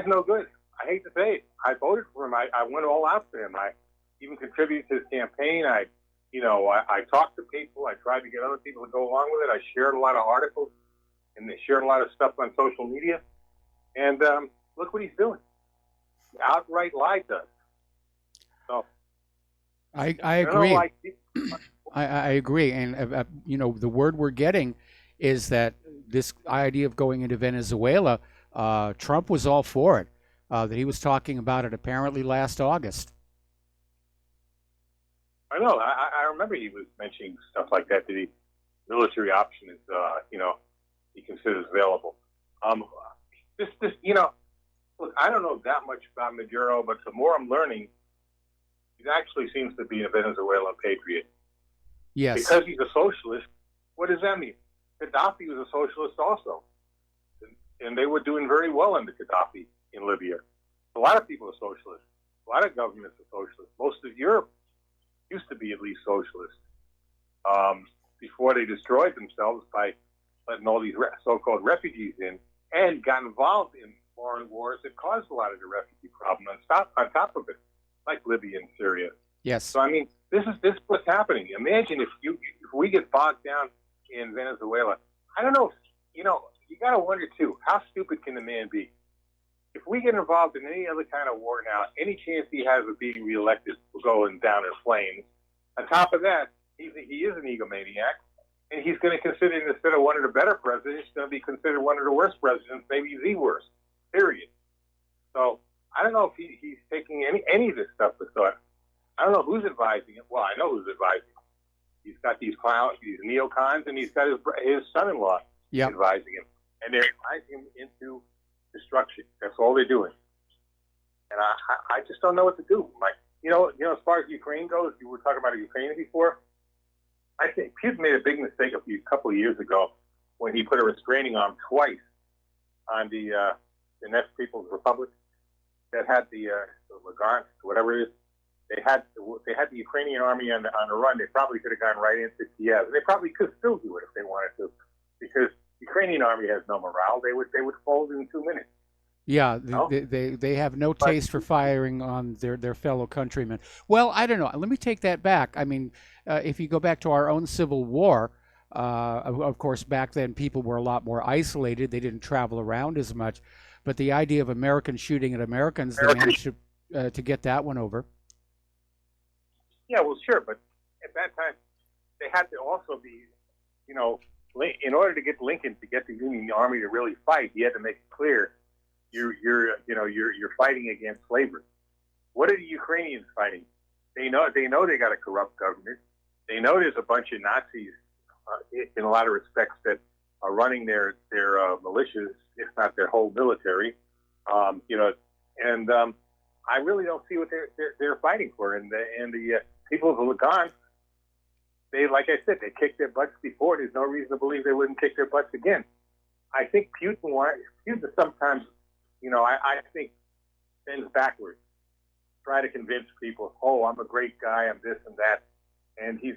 no good. I hate to say it. I voted for him. I went all out for him. I even contributed to his campaign. I talked to people. I tried to get other people to go along with it. I shared a lot of articles and they shared a lot of stuff on social media. And look what he's doing. He outright lied to us. So I agree. I agree. And, the word we're getting is that this idea of going into Venezuela, Trump was all for it, that he was talking about it apparently last August. I know. I remember he was mentioning stuff like that, the military option is, he considers available. Look, I don't know that much about Maduro, but the more I'm learning, he actually seems to be a Venezuelan patriot. Yes. Because he's a socialist, what does that mean? Gaddafi was a socialist also. And they were doing very well under Gaddafi in Libya. A lot of people are socialists. A lot of governments are socialist. Most of Europe used to be at least socialist before they destroyed themselves by letting all these so-called refugees in and got involved in foreign wars that caused a lot of the refugee problem on top of it, like Libya and Syria. Yes. So, I mean, this is what's happening. Imagine if we get bogged down in Venezuela. I don't know. You got to wonder, too, how stupid can the man be? If we get involved in any other kind of war now, any chance he has of being reelected will go down in flames. On top of that, he is an egomaniac, and he's going to consider, instead of one of the better presidents, he's going to be considered one of the worst presidents, maybe the worst, period. So I don't know if he's taking any of this stuff to thought. I don't know who's advising him. Well, I know who's advising him. He's got these clowns, these neocons, and he's got his son-in-law advising him. And they're advising him into destruction. That's all they're doing. And I just don't know what to do. As far as Ukraine goes, you were talking about Ukraine before. I think Putin made a big mistake a couple of years ago when he put a restraining arm twice on the Donetsk People's Republic that had the Lugansk, whatever it is. They had the Ukrainian army on the run. They probably could have gone right into Kiev. They probably could still do it if they wanted to, because the Ukrainian army has no morale. They would fold in 2 minutes. Yeah, No? they have no taste for firing on their fellow countrymen. Well, I don't know. Let me take that back. I mean, if you go back to our own Civil War, of course, back then people were a lot more isolated. They didn't travel around as much. But the idea of Americans shooting at Americans, they managed to get that one over. Yeah, well, sure, but at that time, they had to also be, you know, in order to get Lincoln to get the Union Army to really fight, he had to make it clear you're fighting against slavery. What are the Ukrainians fighting? They know they got a corrupt government. They know there's a bunch of Nazis in a lot of respects that are running their militias, if not their whole military. I really don't see what they're fighting for. And the people of Lugansk, they, like I said, they kicked their butts before. There's no reason to believe they wouldn't kick their butts again. I think Putin sometimes, I think bends backwards, try to convince people, oh, I'm a great guy, I'm this and that. And he's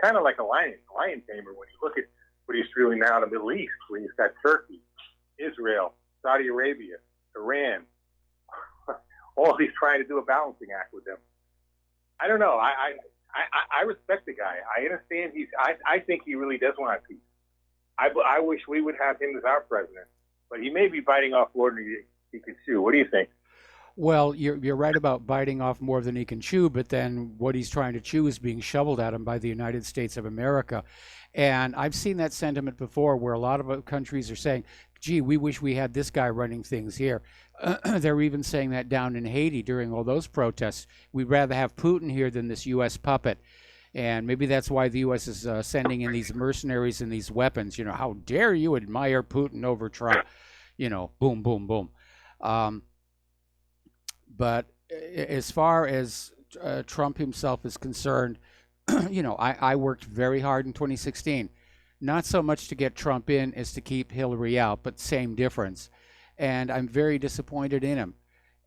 kind of like a lion tamer when you look at what he's doing now in the Middle East, when he's got Turkey, Israel, Saudi Arabia, Iran. All he's trying to do a balancing act with them. I don't know. I respect the guy. I understand I think he really does want peace. I wish we would have him as our president, but he may be biting off more than he can chew. What do you think? Well, you're right about biting off more than he can chew, but then what he's trying to chew is being shoveled at him by the United States of America. And I've seen that sentiment before where a lot of countries are saying, gee, we wish we had this guy running things here. They're even saying that down in Haiti during all those protests. We'd rather have Putin here than this U.S. puppet. And maybe that's why the U.S. is sending in these mercenaries and these weapons. How dare you admire Putin over Trump? Boom, boom, boom. But as far as Trump himself is concerned, I worked very hard in 2016. Not so much to get Trump in as to keep Hillary out, but same difference. And I'm very disappointed in him.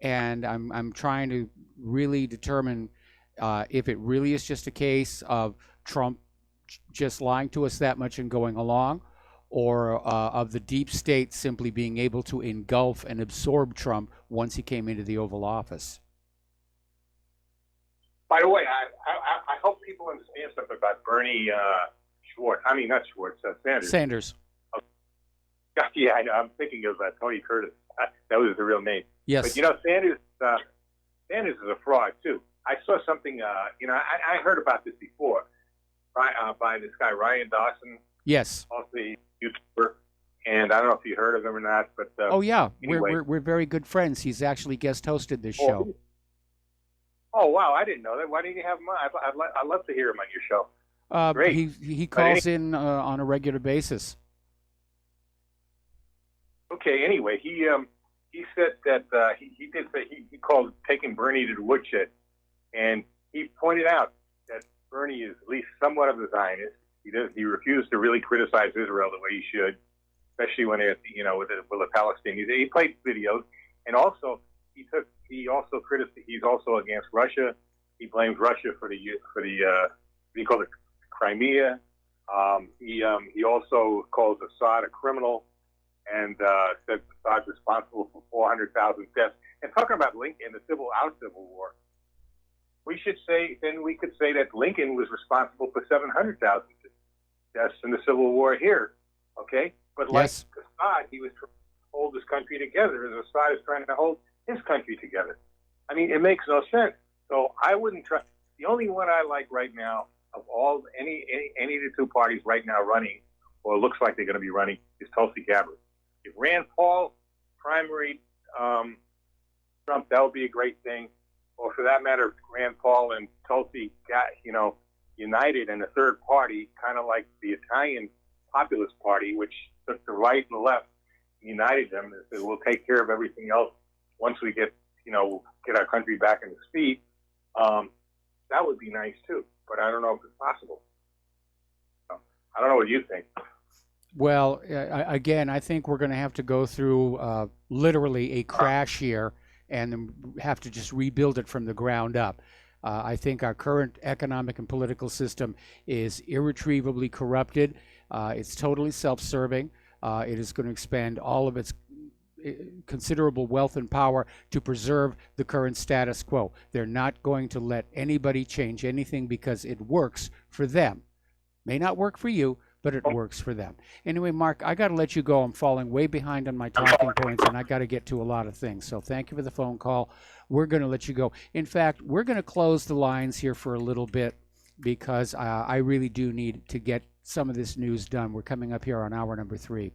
And I'm trying to really determine if it really is just a case of Trump just lying to us that much and going along, or of the deep state simply being able to engulf and absorb Trump once he came into the Oval Office. By the way, I hope people understand something about Bernie Schwartz. I mean, not Schwartz, Sanders. Sanders. Yeah, I know. I'm thinking of Tony Curtis. That was the real name. Yes. But, Sanders is a fraud, too. I saw something, I heard about this before by this guy, Ryan Dawson. Yes. Also a YouTuber. And I don't know if you heard of him or not, but... oh, yeah. Anyway. We're very good friends. He's actually guest hosted this show. Oh, wow. I didn't know that. Why didn't you have him on? I'd love to hear him on your show. Great. He calls in on a regular basis. Okay. Anyway, he said that he did say he called taking Bernie to the woodshed, and he pointed out that Bernie is at least somewhat of a Zionist. He refused to really criticize Israel the way he should, especially when with the Palestinians. He played videos, and also he's also against Russia. He blames Russia for the what do you call it, Crimea. He also calls Assad a criminal, and says Assad's responsible for 400,000 deaths. And talking about Lincoln and the Civil War, we could say that Lincoln was responsible for 700,000 deaths in the Civil War here. Okay, but like Assad, he was trying to hold his country together, as Assad is trying to hold his country together. I mean, it makes no sense. So I wouldn't trust. The only one I like right now of all any of the two parties right now running, or looks like they're going to be running, is Tulsi Gabbard. If Rand Paul primaried Trump, that would be a great thing. Or for that matter, Rand Paul and Tulsi got united in a third party, kind of like the Italian Populist Party, which took the right and the left, united them, and said we'll take care of everything else once we get our country back in the speed. That would be nice too, but I don't know if it's possible. I don't know what you think. Well, again, I think we're going to have to go through literally a crash here and then have to just rebuild it from the ground up. I think our current economic and political system is irretrievably corrupted. It's totally self-serving. It is going to expend all of its considerable wealth and power to preserve the current status quo. They're not going to let anybody change anything because it works for them. May not work for you, but it works for them. Anyway, Mark, I got to let you go. I'm falling way behind on my talking points, and I got to get to a lot of things. So thank you for the phone call. We're going to let you go. In fact, we're going to close the lines here for a little bit because I really do need to get some of this news done. We're coming up here on hour number 3.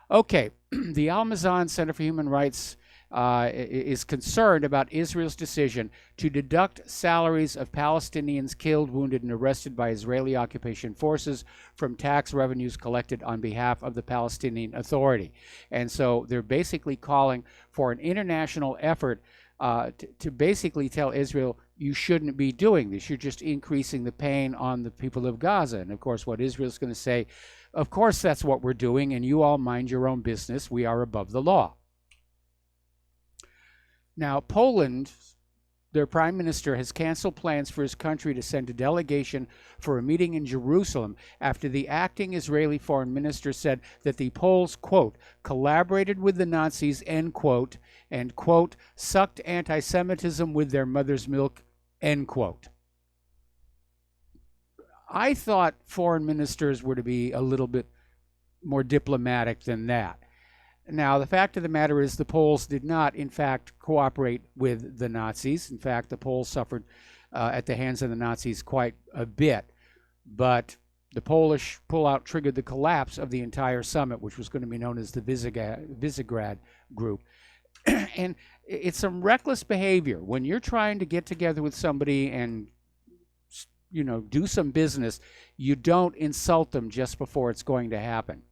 Okay, the Al-Mazan Center for Human Rights is concerned about Israel's decision to deduct salaries of Palestinians killed, wounded, and arrested by Israeli occupation forces from tax revenues collected on behalf of the Palestinian Authority. And so they're basically calling for an international effort to basically tell Israel, you shouldn't be doing this. You're just increasing the pain on the people of Gaza. And of course, what Israel's going to say, of course that's what we're doing, and you all mind your own business. We are above the law. Now, Poland, their prime minister, has canceled plans for his country to send a delegation for a meeting in Jerusalem after the acting Israeli foreign minister said that the Poles, quote, collaborated with the Nazis, end quote, and, quote, sucked anti-Semitism with their mother's milk, end quote. I thought foreign ministers were to be a little bit more diplomatic than that. Now, the fact of the matter is the Poles did not, in fact, cooperate with the Nazis. In fact, the Poles suffered at the hands of the Nazis quite a bit. But the Polish pullout triggered the collapse of the entire summit, which was going to be known as the Visegrad Group. And it's some reckless behavior. When you're trying to get together with somebody and, you know, do some business, you don't insult them just before it's going to happen.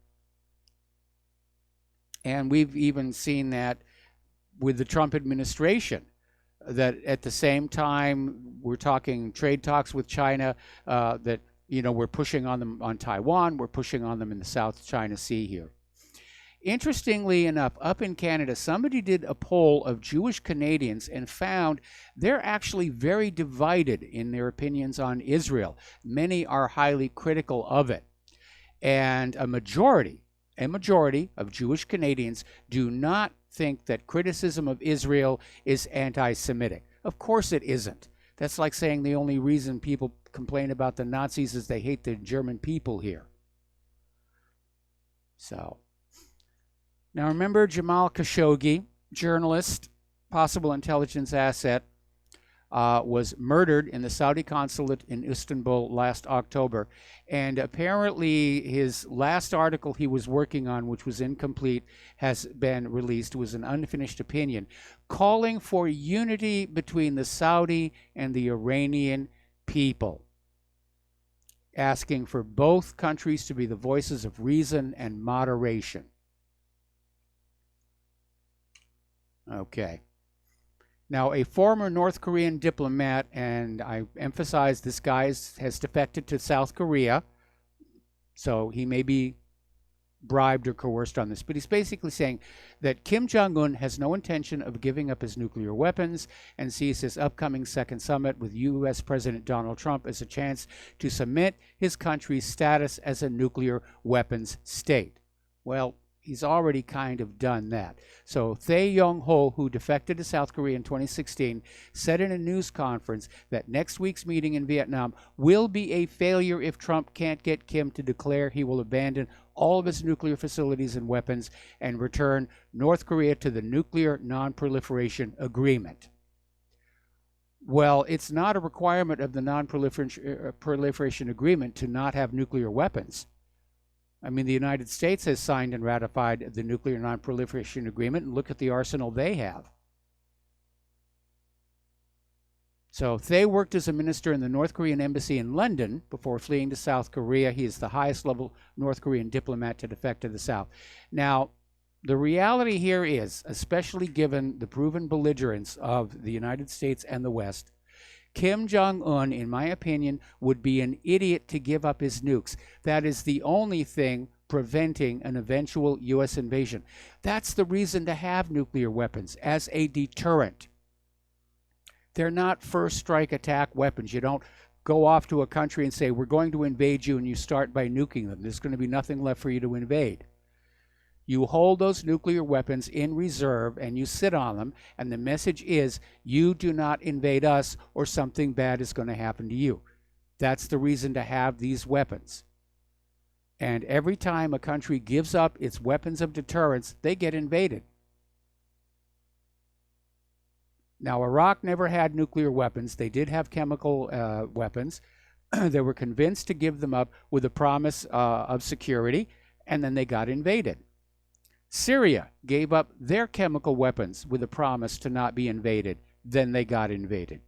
And we've even seen that with the Trump administration, that at the same time we're talking trade talks with China, that, you know, we're pushing on them on Taiwan, we're pushing on them in the South China Sea here. Interestingly enough, up in Canada, somebody did a poll of Jewish Canadians and found they're actually very divided in their opinions on Israel. Many are highly critical of it. And a majority of Jewish Canadians do not think that criticism of Israel is anti-Semitic. Of course it isn't. That's like saying the only reason people complain about the Nazis is they hate the German people here. So, now remember Jamal Khashoggi, journalist, possible intelligence asset, was murdered in the Saudi consulate in Istanbul last October. And apparently his last article he was working on, which was incomplete, has been released. It was an unfinished opinion calling for unity between the Saudi and the Iranian people, asking for both countries to be the voices of reason and moderation. Okay. Now, a former North Korean diplomat, and I emphasize this guy has defected to South Korea, so he may be bribed or coerced on this, but he's basically saying that Kim Jong-un has no intention of giving up his nuclear weapons and sees his upcoming second summit with U.S. President Donald Trump as a chance to cement his country's status as a nuclear weapons state. Well, he's already kind of done that. So Thae Yong-ho, who defected to South Korea in 2016, said in a news conference that next week's meeting in Vietnam will be a failure if Trump can't get Kim to declare he will abandon all of its nuclear facilities and weapons and return North Korea to the Nuclear Non-Proliferation Agreement. Well, it's not a requirement of the Non-Proliferation Agreement to not have nuclear weapons. I mean, the United States has signed and ratified the Nuclear Non-Proliferation Agreement, and look at the arsenal they have. So Thae worked as a minister in the North Korean embassy in London before fleeing to South Korea. He is the highest level North Korean diplomat to defect to the South. Now, the reality here is, especially given the proven belligerence of the United States and the West, Kim Jong-un, in my opinion, would be an idiot to give up his nukes. That is the only thing preventing an eventual U.S. invasion. That's the reason to have nuclear weapons, as a deterrent. They're not first strike attack weapons. You don't go off to a country and say, we're going to invade you, and you start by nuking them. There's going to be nothing left for you to invade. You hold those nuclear weapons in reserve and you sit on them, and the message is, you do not invade us or something bad is going to happen to you. That's the reason to have these weapons. And every time a country gives up its weapons of deterrence, they get invaded. Now, Iraq never had nuclear weapons. They did have chemical weapons. They were convinced to give them up with a promise of security, and then they got invaded. Syria gave up their chemical weapons with a promise to not be invaded. Then they got invaded.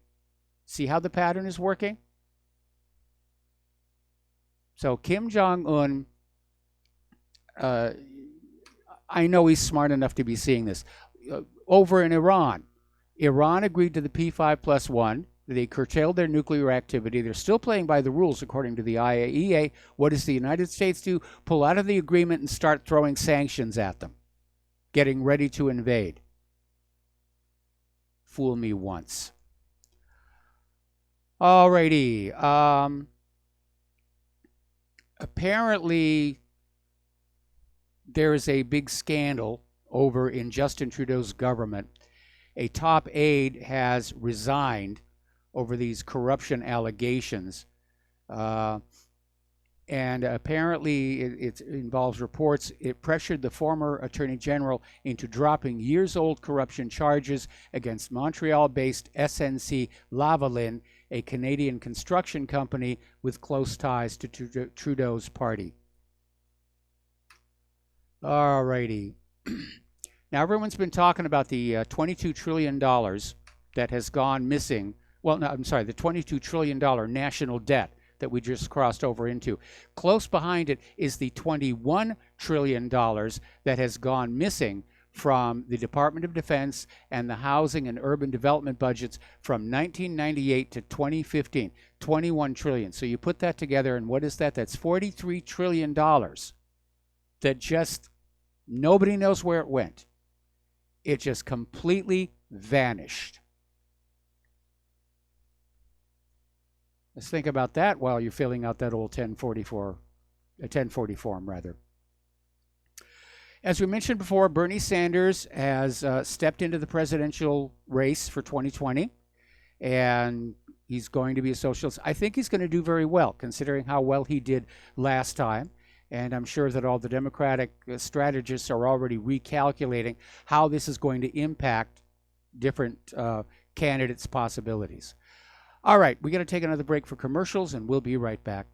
See how the pattern is working? So Kim Jong-un, I know he's smart enough to be seeing this. Over in Iran agreed to the P5+1. They curtailed their nuclear activity. They're still playing by the rules according to the IAEA. What does the United States do? Pull out of the agreement and start throwing sanctions at them, getting ready to invade. Fool me once. Alrighty. Apparently, there is a big scandal over in Justin Trudeau's government. A top aide has resigned over these corruption allegations. And apparently it involves reports it pressured the former Attorney General into dropping years-old corruption charges against Montreal-based SNC Lavalin, a Canadian construction company with close ties to Trudeau's party. All righty. Now, everyone's been talking about the $22 trillion that has gone missing. Well, no, I'm sorry, the $22 trillion national debt that we just crossed over into. Close behind it is the $21 trillion that has gone missing from the Department of Defense and the housing and urban development budgets from 1998 to 2015. 21 trillion. So you put that together, and what is that? That's $43 trillion that just nobody knows where it went. It just completely vanished. Let's think about that while you're filling out that old 1040 form, rather. As we mentioned before, Bernie Sanders has stepped into the presidential race for 2020, and he's going to be a socialist. I think he's going to do very well, considering how well he did last time. And I'm sure that all the Democratic strategists are already recalculating how this is going to impact different candidates' possibilities. All right, we're going to take another break for commercials, and we'll be right back.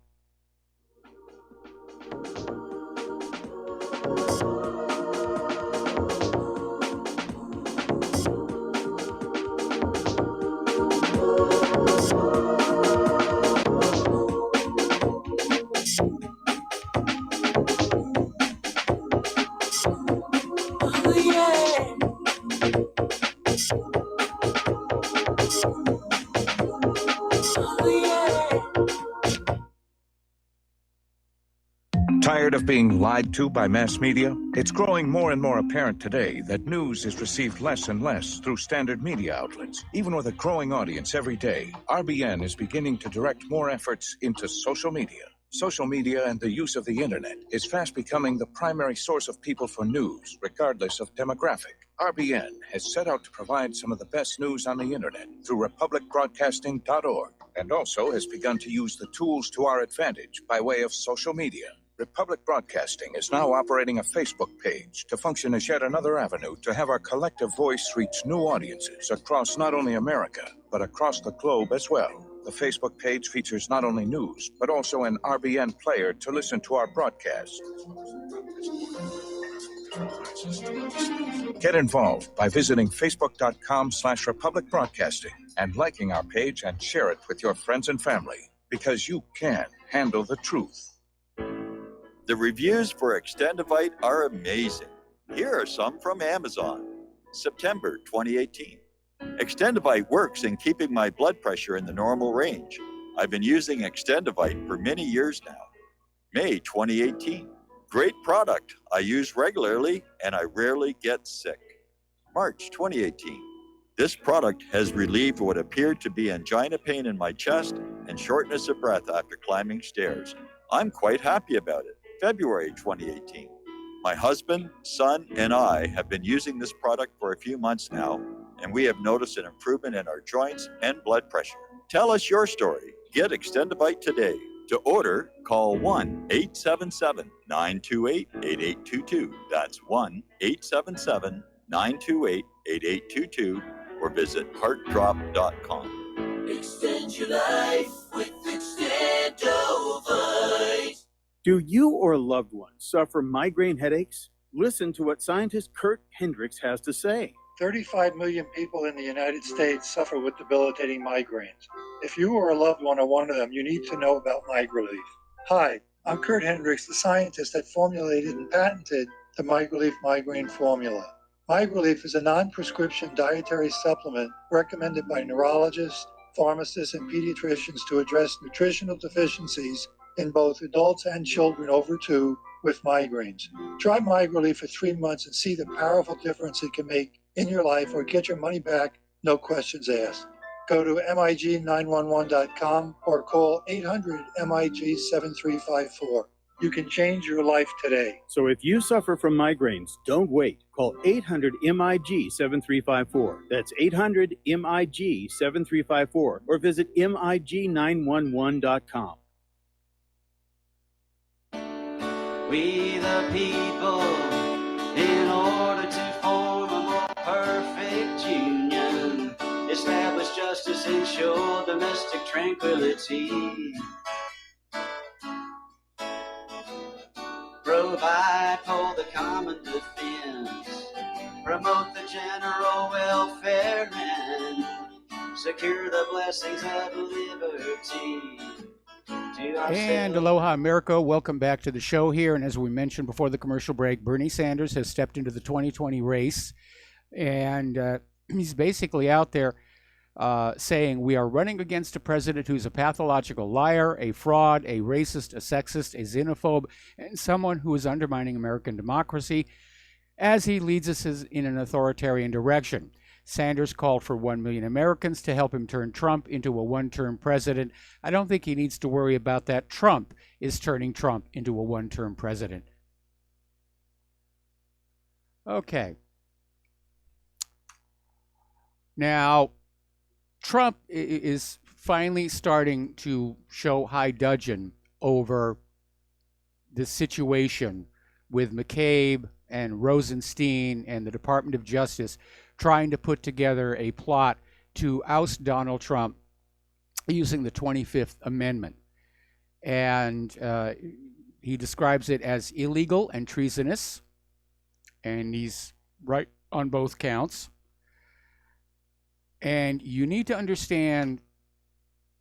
Tired of being lied to by mass media? It's growing more and more apparent today that news is received less and less through standard media outlets. Even with a growing audience every day, RBN is beginning to direct more efforts into social media. Social media and the use of the internet is fast becoming the primary source of people for news, regardless of demographic. RBN has set out to provide some of the best news on the internet through republicbroadcasting.org, and also has begun to use the tools to our advantage by way of social media. Republic Broadcasting is now operating a Facebook page to function as yet another avenue to have our collective voice reach new audiences across not only America, but across the globe as well. The Facebook page features not only news, but also an RBN player to listen to our broadcasts. Get involved by visiting facebook.com/Republic Broadcasting and liking our page and share it with your friends and family, because you can handle the truth. The reviews for Extendivite are amazing. Here are some from Amazon. September 2018. Extendivite works in keeping my blood pressure in the normal range. I've been using Extendivite for many years now. May 2018. Great product. I use regularly and I rarely get sick. March 2018. This product has relieved what appeared to be angina pain in my chest and shortness of breath after climbing stairs. I'm quite happy about it. February 2018. My husband, son, and I have been using this product for a few months now, and we have noticed an improvement in our joints and blood pressure. Tell us your story. Get Extendivite today. To order, call 1-877-928-8822. That's 1-877-928-8822 or visit heartdrop.com. Extend your life with Extendovite. Do you or a loved one suffer migraine headaches? Listen to what scientist Kurt Hendricks has to say. 35 million people in the United States suffer with debilitating migraines. If you or a loved one are one of them, you need to know about MigraLief. Hi, I'm Kurt Hendricks, the scientist that formulated and patented the MigraLief migraine formula. MigraLief is a non-prescription dietary supplement recommended by neurologists, pharmacists, and pediatricians to address nutritional deficiencies in both adults and children over 2 with migraines. Try MigraLief for 3 months and see the powerful difference it can make in your life, or get your money back, no questions asked. Go to MIG911.com or call 800-MIG-7354. You can change your life today. So if you suffer from migraines, don't wait. Call 800-MIG-7354. That's 800-MIG-7354 or visit MIG911.com. We the people, in order to form a more perfect union, establish justice, ensure domestic tranquility, provide for the common defense, promote the general welfare, and secure the blessings of liberty. And aloha, America. Welcome back to the show here. And as we mentioned before the commercial break, Bernie Sanders has stepped into the 2020 race. And he's basically out there saying we are running against a president who's a pathological liar, a fraud, a racist, a sexist, a xenophobe, and someone who is undermining American democracy as he leads us in an authoritarian direction. Sanders called for 1 million Americans to help him turn Trump into a one-term president. I don't think he needs to worry about that. Trump is turning Trump into a one-term president. Okay. Now, Trump is finally starting to show high dudgeon over the situation with McCabe and Rosenstein and the Department of Justice trying to put together a plot to oust Donald Trump using the 25th Amendment. And he describes it as illegal and treasonous, and he's right on both counts. And you need to understand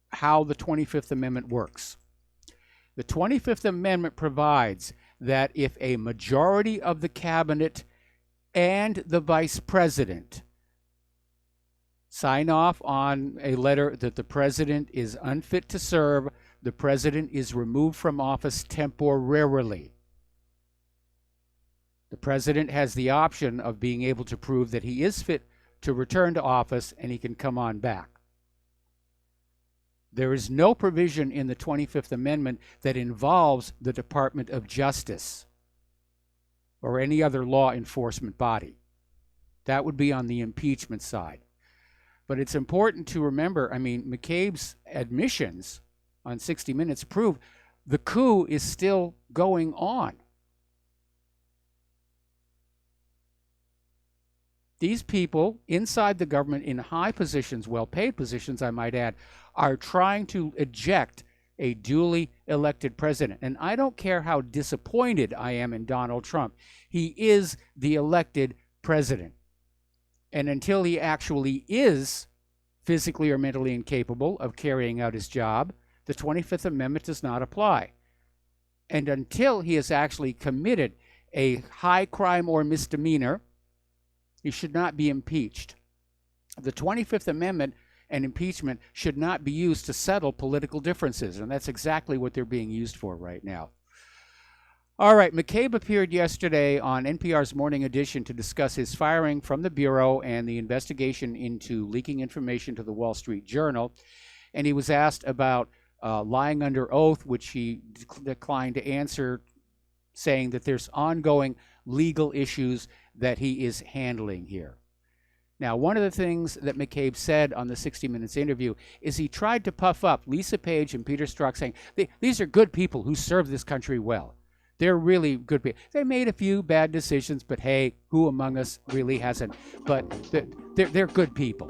how the 25th Amendment works. The 25th Amendment provides that if a majority of the cabinet and the vice president sign off on a letter that the president is unfit to serve, the president is removed from office temporarily. The president has the option of being able to prove that he is fit to return to office and he can come on back. There is no provision in the 25th Amendment that involves the Department of Justice or any other law enforcement body. That would be on the impeachment side. But it's important to remember, I mean, McCabe's admissions on 60 Minutes prove the coup is still going on. These people inside the government in high positions, well-paid positions, I might add, are trying to eject a duly elected president. And I don't care how disappointed I am in Donald Trump. He is the elected president. And until he actually is physically or mentally incapable of carrying out his job, the 25th Amendment does not apply. And until he has actually committed a high crime or misdemeanor, he should not be impeached. The 25th Amendment and impeachment should not be used to settle political differences, and that's exactly what they're being used for right now. All right, McCabe appeared yesterday on NPR's Morning Edition to discuss his firing from the Bureau and the investigation into leaking information to the Wall Street Journal. And he was asked about lying under oath, which he declined to answer, saying that there's ongoing legal issues that he is handling here. Now, one of the things that McCabe said on the 60 Minutes interview is he tried to puff up Lisa Page and Peter Strzok, saying, these are good people who serve this country well. They're really good people. They made a few bad decisions, but hey, who among us really hasn't? But they're good people.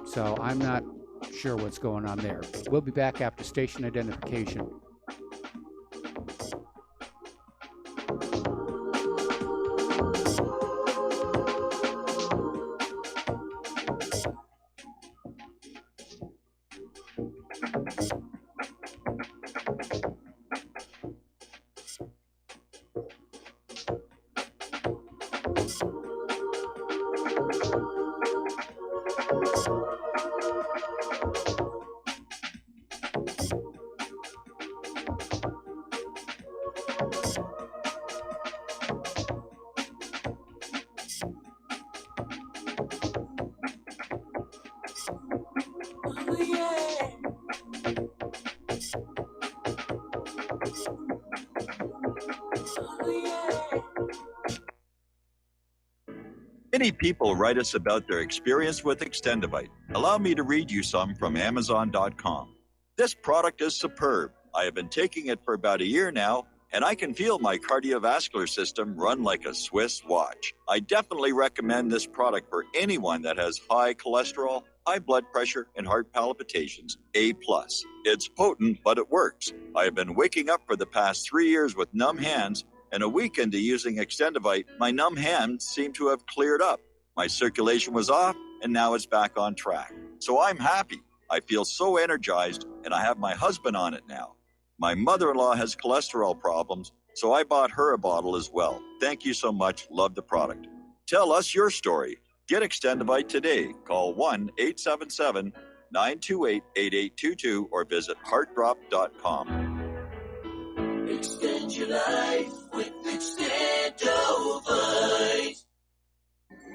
So I'm not sure what's going on there. We'll be back after station identification. Many people write us about their experience with Extendivite. Allow me to read you some from Amazon.com. This product is superb. I have been taking it for about a year now, and I can feel my cardiovascular system run like a Swiss watch. I definitely recommend this product for anyone that has high cholesterol, high blood pressure, and heart palpitations, A+. It's potent, but it works. I have been waking up for the past 3 years with numb hands, and a week into using Extendivite, my numb hands seem to have cleared up. My circulation was off, and now it's back on track. So I'm happy. I feel so energized, and I have my husband on it now. My mother-in-law has cholesterol problems, so I bought her a bottle as well. Thank you so much. Love the product. Tell us your story. Get Extendivite today. Call 1-877-928-8822 or visit heartdrop.com. Extend your life with Extendovite.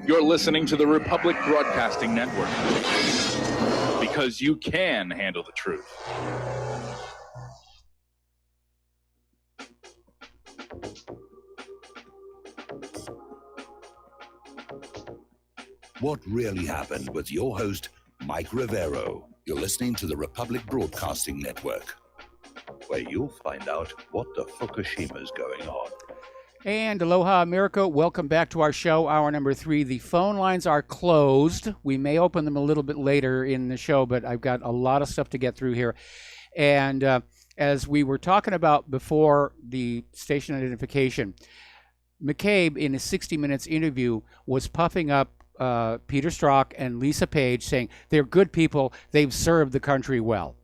You're listening to the Republic Broadcasting Network, because you can handle the truth. What really happened with your host, Mike Rivero. You're listening to the Republic Broadcasting Network, where you'll find out what the Fukushima's going on. And aloha, America. Welcome back to our show, hour number 3. The phone lines are closed. We may open them a little bit later in the show, but I've got a lot of stuff to get through here. And as we were talking about before the station identification, McCabe, in his 60 Minutes interview, was puffing up Peter Strzok and Lisa Page, saying they're good people, they've served the country well.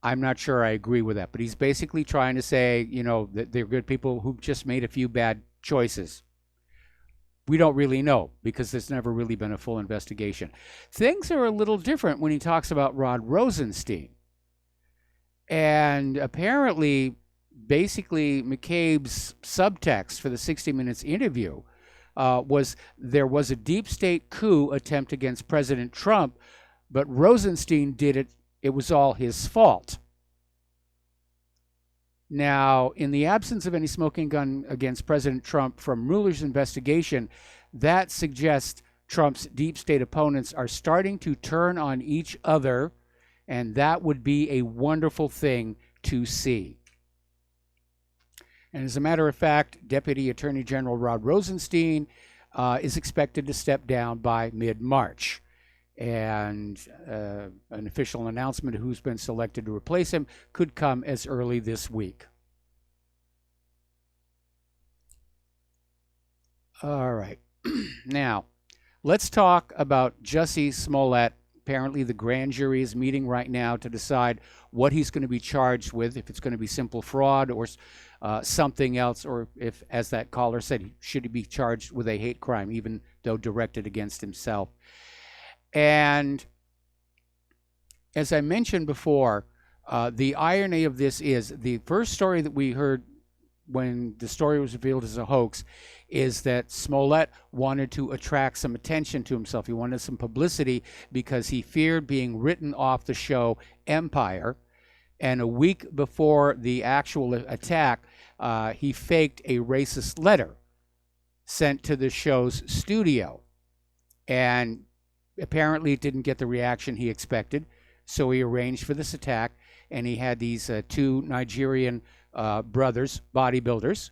I'm not sure I agree with that, but he's basically trying to say, you know, that they're good people who've just made a few bad choices. We don't really know, because there's never really been a full investigation. Things are a little different when he talks about Rod Rosenstein. And apparently, basically, McCabe's subtext for the 60 Minutes interview was there was a deep state coup attempt against President Trump, but Rosenstein did it. It was all his fault. Now, in the absence of any smoking gun against President Trump from Mueller's investigation, that suggests Trump's deep state opponents are starting to turn on each other, and that would be a wonderful thing to see. And as a matter of fact, Deputy Attorney General Rod Rosenstein is expected to step down by mid-March. And an official announcement of who's been selected to replace him could come as early this week. All right. Now, let's talk about Jussie Smollett apparently the grand jury is meeting right now to decide what he's going to be charged with, if it's going to be simple fraud or something else, or if, as that caller said, should he be charged with a hate crime, even though directed against himself. And as I mentioned before, the irony of this is the first story that we heard when the story was revealed as a hoax is that Smollett wanted to attract some attention to himself. He wanted some publicity because he feared being written off the show Empire. And a week before the actual attack, he faked a racist letter sent to the show's studio. And apparently it didn't get the reaction he expected. So he arranged for this attack, and he had these two Nigerian brothers, bodybuilders,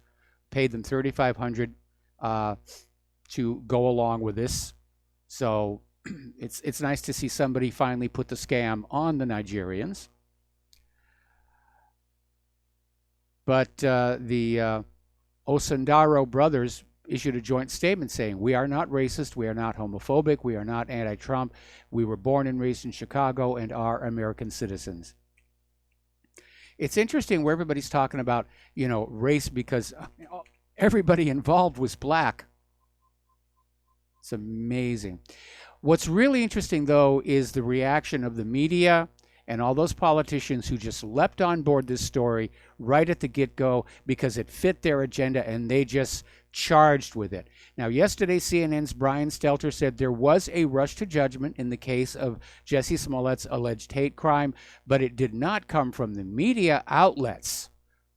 paid them $3,500 to go along with this. So it's nice to see somebody finally put the scam on the Nigerians. But the Osundaro brothers issued a joint statement saying, "We are not racist, we are not homophobic, we are not anti-Trump. We were born and raised in Chicago and are American citizens." It's interesting where everybody's talking about, race, because everybody involved was black. It's amazing. What's really interesting, though, is the reaction of the media and all those politicians who just leapt on board this story right at the get-go because it fit their agenda, and they just charged with it. Now, yesterday, CNN's Brian Stelter said there was a rush to judgment in the case of Jussie Smollett's alleged hate crime, but it did not come from the media outlets.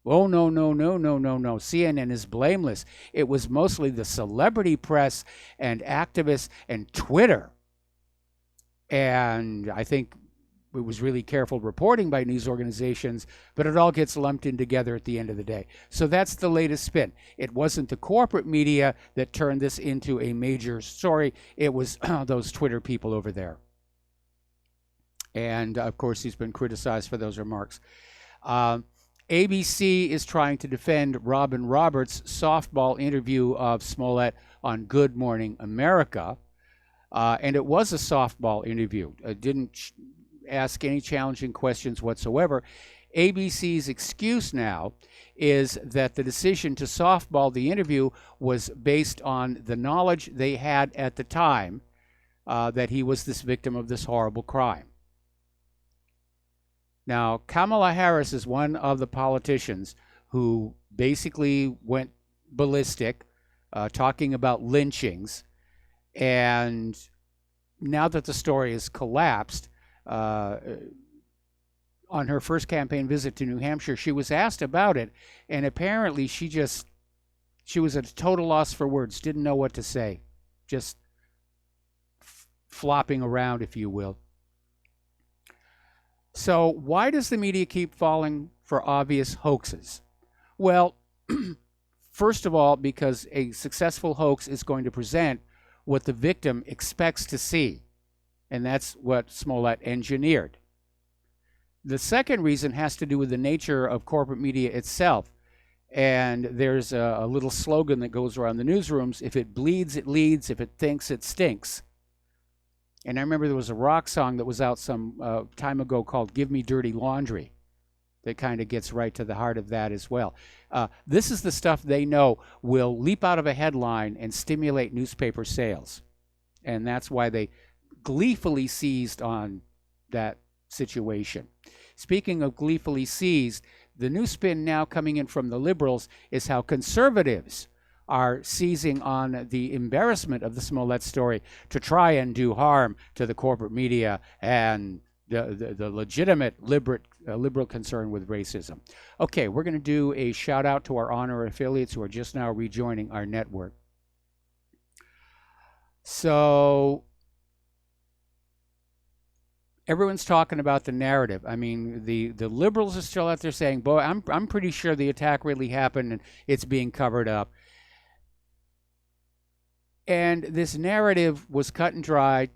Oh, no. CNN is blameless. It was mostly the celebrity press and activists and Twitter. And I think it was really careful reporting by news organizations, but it all gets lumped in together at the end of the day. So that's the latest spin. It wasn't the corporate media that turned this into a major story. It was those Twitter people over there. And, of course, he's been criticized for those remarks. ABC is trying to defend Robin Roberts' softball interview of Smollett on Good Morning America. And it was a softball interview. It didn't ask any challenging questions whatsoever. ABC's excuse now is that the decision to softball the interview was based on the knowledge they had at the time that he was this victim of this horrible crime. Now, Kamala Harris is one of the politicians who basically went ballistic, talking about lynchings. And now that the story has collapsed, on her first campaign visit to New Hampshire, she was asked about it, and apparently she was at a total loss for words, didn't know what to say, just flopping around, if you will. So why does the media keep falling for obvious hoaxes? Well, first of all, because a successful hoax is going to present what the victim expects to see. And that's what Smollett engineered. The second reason has to do with the nature of corporate media itself. And there's a little slogan that goes around the newsrooms: if it bleeds, it leads. If it thinks, it stinks. And I remember there was a rock song that was out some time ago called "Give Me Dirty Laundry" that kind of gets right to the heart of that as well. This is the stuff they know will leap out of a headline and stimulate newspaper sales. And that's why they gleefully seized on that situation. Speaking of gleefully seized, the new spin now coming in from the liberals is how conservatives are seizing on the embarrassment of the Smollett story to try and do harm to the corporate media and the legitimate liberal concern with racism. Okay, we're going to do a shout out to our honor affiliates who are just now rejoining our network. So everyone's talking about the narrative. I mean, the liberals are still out there saying, boy, I'm pretty sure the attack really happened and it's being covered up. And this narrative was cut and dry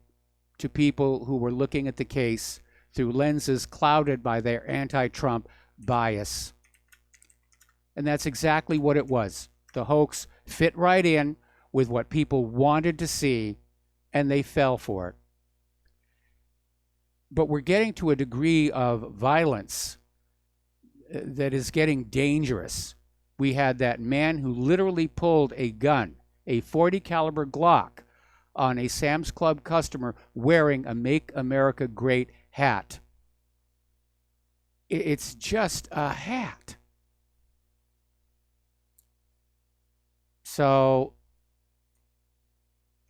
to people who were looking at the case through lenses clouded by their anti-Trump bias. And that's exactly what it was. The hoax fit right in with what people wanted to see, and they fell for it. but we're getting to a degree of violence that is getting dangerous. We had that man who literally pulled a gun, a .40 caliber Glock, on a Sam's Club customer wearing a Make America Great hat. It's just a hat. So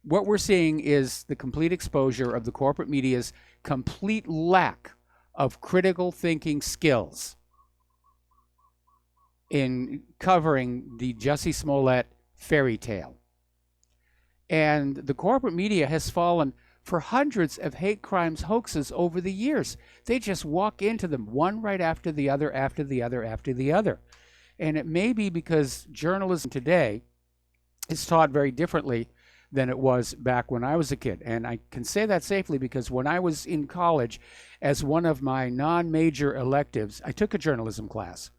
what we're seeing is the complete exposure of the corporate media's complete lack of critical thinking skills in covering the Jussie Smollett fairy tale. And the corporate media has fallen for hundreds of hate crimes hoaxes over the years. They just walk into them one right after the other, after the other, after the other. And it may be because journalism today is taught very differently than it was back when I was a kid. And I can say that safely because when I was in college, as one of my non-major electives, I took a journalism class.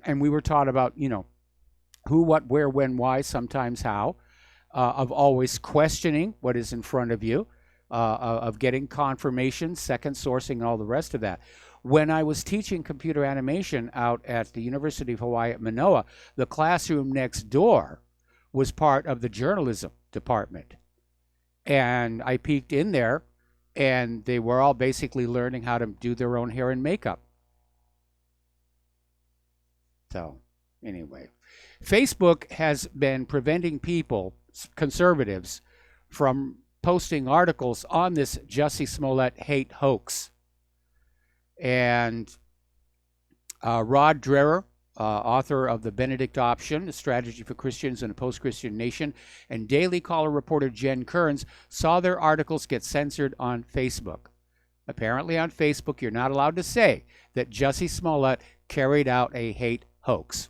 And we were taught about, who, what, where, when, why, sometimes how, of always questioning what is in front of you, of getting confirmation, second sourcing, and all the rest of that. When I was teaching computer animation out at the University of Hawaii at Manoa, the classroom next door was part of the journalism department. And I peeked in there, and they were all basically learning how to do their own hair and makeup. So, anyway, Facebook has been preventing people, conservatives, from posting articles on this Jussie Smollett hate hoax. And Rod Dreher, author of The Benedict Option, A Strategy for Christians in a Post-Christian Nation, and Daily Caller reporter Jen Kearns saw their articles get censored on Facebook. Apparently on Facebook, you're not allowed to say that Jussie Smollett carried out a hate hoax.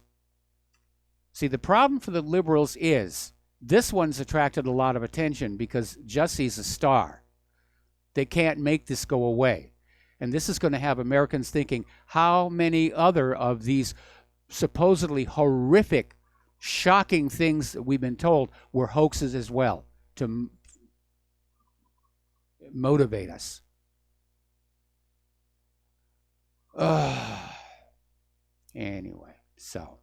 See, the problem for the liberals is this one's attracted a lot of attention because Jussie's a star. They can't make this go away. And this is going to have Americans thinking, how many other of these supposedly horrific, shocking things that we've been told were hoaxes as well to motivate us? Anyway, so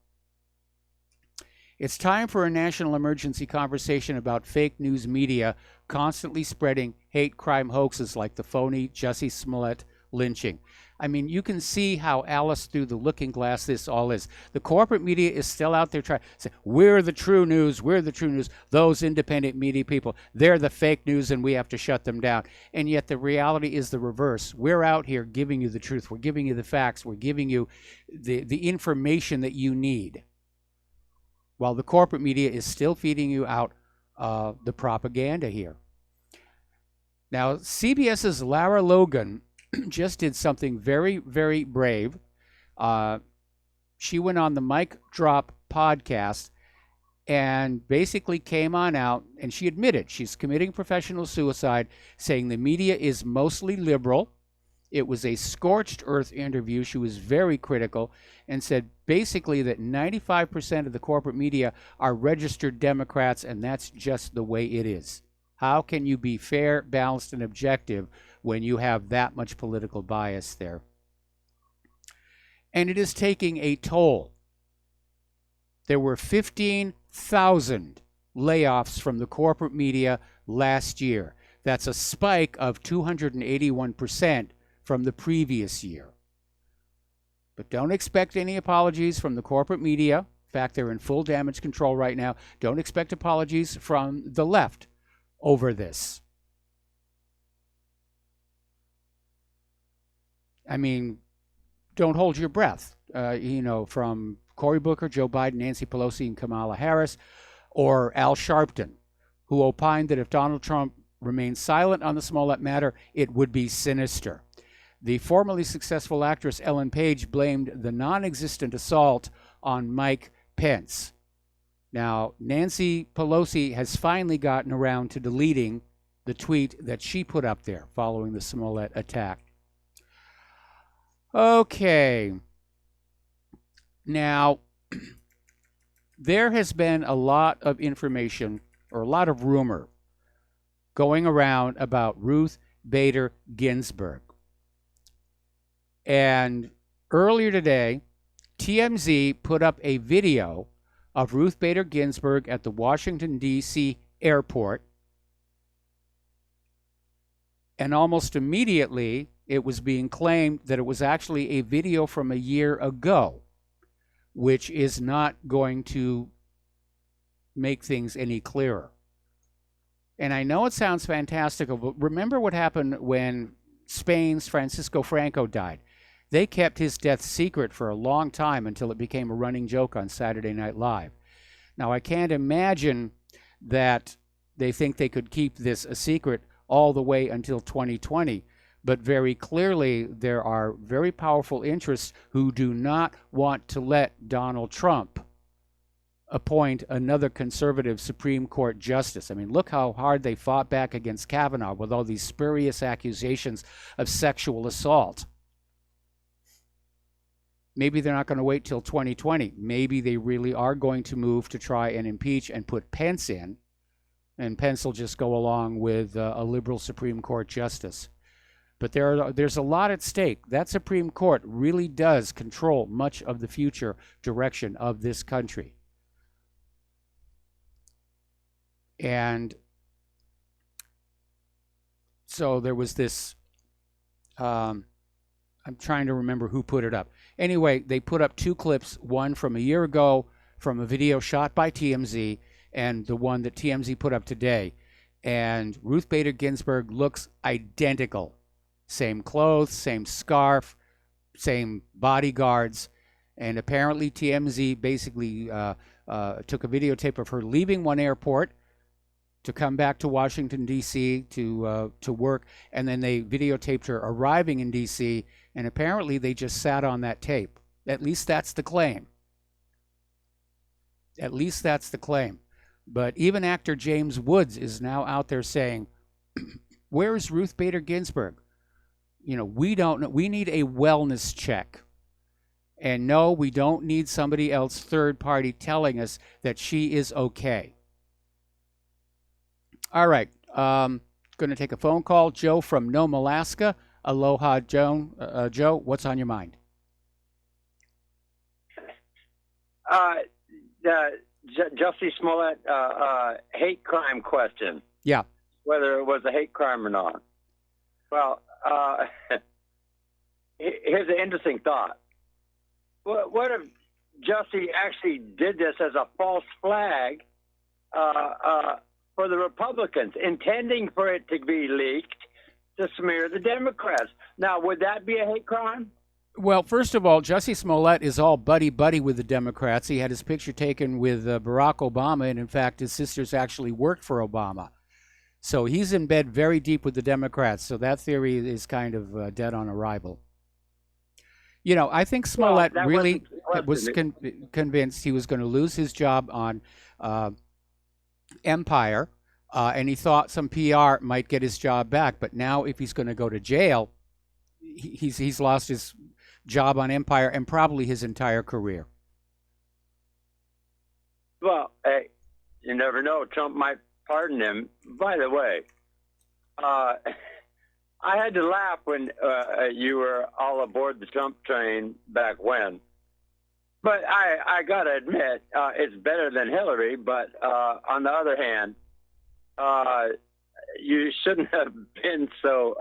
it's time for a national emergency conversation about fake news media constantly spreading hate crime hoaxes like the phony Jussie Smollett lynching. I mean, you can see how Alice through the looking glass this all is. The corporate media is still out there trying to say, we're the true news, we're the true news. Those independent media people, they're the fake news and we have to shut them down. And yet the reality is the reverse. We're out here giving you the truth. We're giving you the facts. We're giving you the information that you need. While the corporate media is still feeding you out the propaganda here. Now, CBS's Lara Logan just did something very, very brave. She went on the Mic Drop podcast and basically came on out, and she admitted she's committing professional suicide, saying the media is mostly liberal. It was a scorched earth interview. She was very critical and said basically that 95% of the corporate media are registered Democrats, and that's just the way it is. How can you be fair, balanced, and objective when you have that much political bias there? And it is taking a toll. There were 15,000 layoffs from the corporate media last year. That's a spike of 281% from the previous year. But don't expect any apologies from the corporate media. In fact, they're in full damage control right now. Don't expect apologies from the left over this. I mean, don't hold your breath, from Cory Booker, Joe Biden, Nancy Pelosi, and Kamala Harris, or Al Sharpton, who opined that if Donald Trump remained silent on the Smollett matter, it would be sinister. The formerly successful actress Ellen Page blamed the non-existent assault on Mike Pence. Now, Nancy Pelosi has finally gotten around to deleting the tweet that she put up there following the Smollett attack. Okay. Now, there has been a lot of information or a lot of rumor going around about Ruth Bader Ginsburg. And earlier today, TMZ put up a video of Ruth Bader Ginsburg at the Washington, D.C. airport. And almost immediately, it was being claimed that it was actually a video from a year ago, which is not going to make things any clearer. And I know it sounds fantastical, but remember what happened when Spain's Francisco Franco died. They kept his death secret for a long time until it became a running joke on Saturday Night Live. Now, I can't imagine that they think they could keep this a secret all the way until 2020. But very clearly, there are very powerful interests who do not want to let Donald Trump appoint another conservative Supreme Court justice. I mean, look how hard they fought back against Kavanaugh with all these spurious accusations of sexual assault. Maybe they're not going to wait till 2020. Maybe they really are going to move to try and impeach and put Pence in, and Pence will just go along with a liberal Supreme Court justice. But there's a lot at stake. That Supreme Court really does control much of the future direction of this country. And so there was this, I'm trying to remember who put it up. Anyway, they put up two clips, one from a year ago from a video shot by TMZ and the one that TMZ put up today. And Ruth Bader Ginsburg looks identical. Same clothes, same scarf, same bodyguards. And apparently TMZ basically took a videotape of her leaving one airport to come back to Washington, D.C. to work, and then they videotaped her arriving in D.C., and apparently they just sat on that tape. At least that's the claim. At least that's the claim. But even actor James Woods is now out there saying, where is Ruth Bader Ginsburg? You know, we don't know. We need a wellness check. And no, we don't need somebody else, third party, telling us that she is okay. All right, going to take a phone call. Joe from Nome, Alaska. Aloha, Joe. Joe, what's on your mind? Jussie Smollett, hate crime question. Yeah. Whether it was a hate crime or not. Well, here's an interesting thought. What if Jussie actually did this as a false flag for the Republicans, intending for it to be leaked to smear the Democrats? Now, would that be a hate crime? Well, first of all, Jussie Smollett is all buddy-buddy with the Democrats. He had his picture taken with Barack Obama, and in fact, his sisters actually worked for Obama. So he's in bed very deep with the Democrats. So that theory is kind of dead on arrival. You know, I think Smollett really was convinced he was going to lose his job on Empire, and he thought some PR might get his job back. But now, if he's going to go to jail, he's lost his job on Empire and probably his entire career. Well, hey, you never know. Trump might pardon him. By the way, I had to laugh when you were all aboard the Trump train back when. But I got to admit, it's better than Hillary. But on the other hand, you shouldn't have been so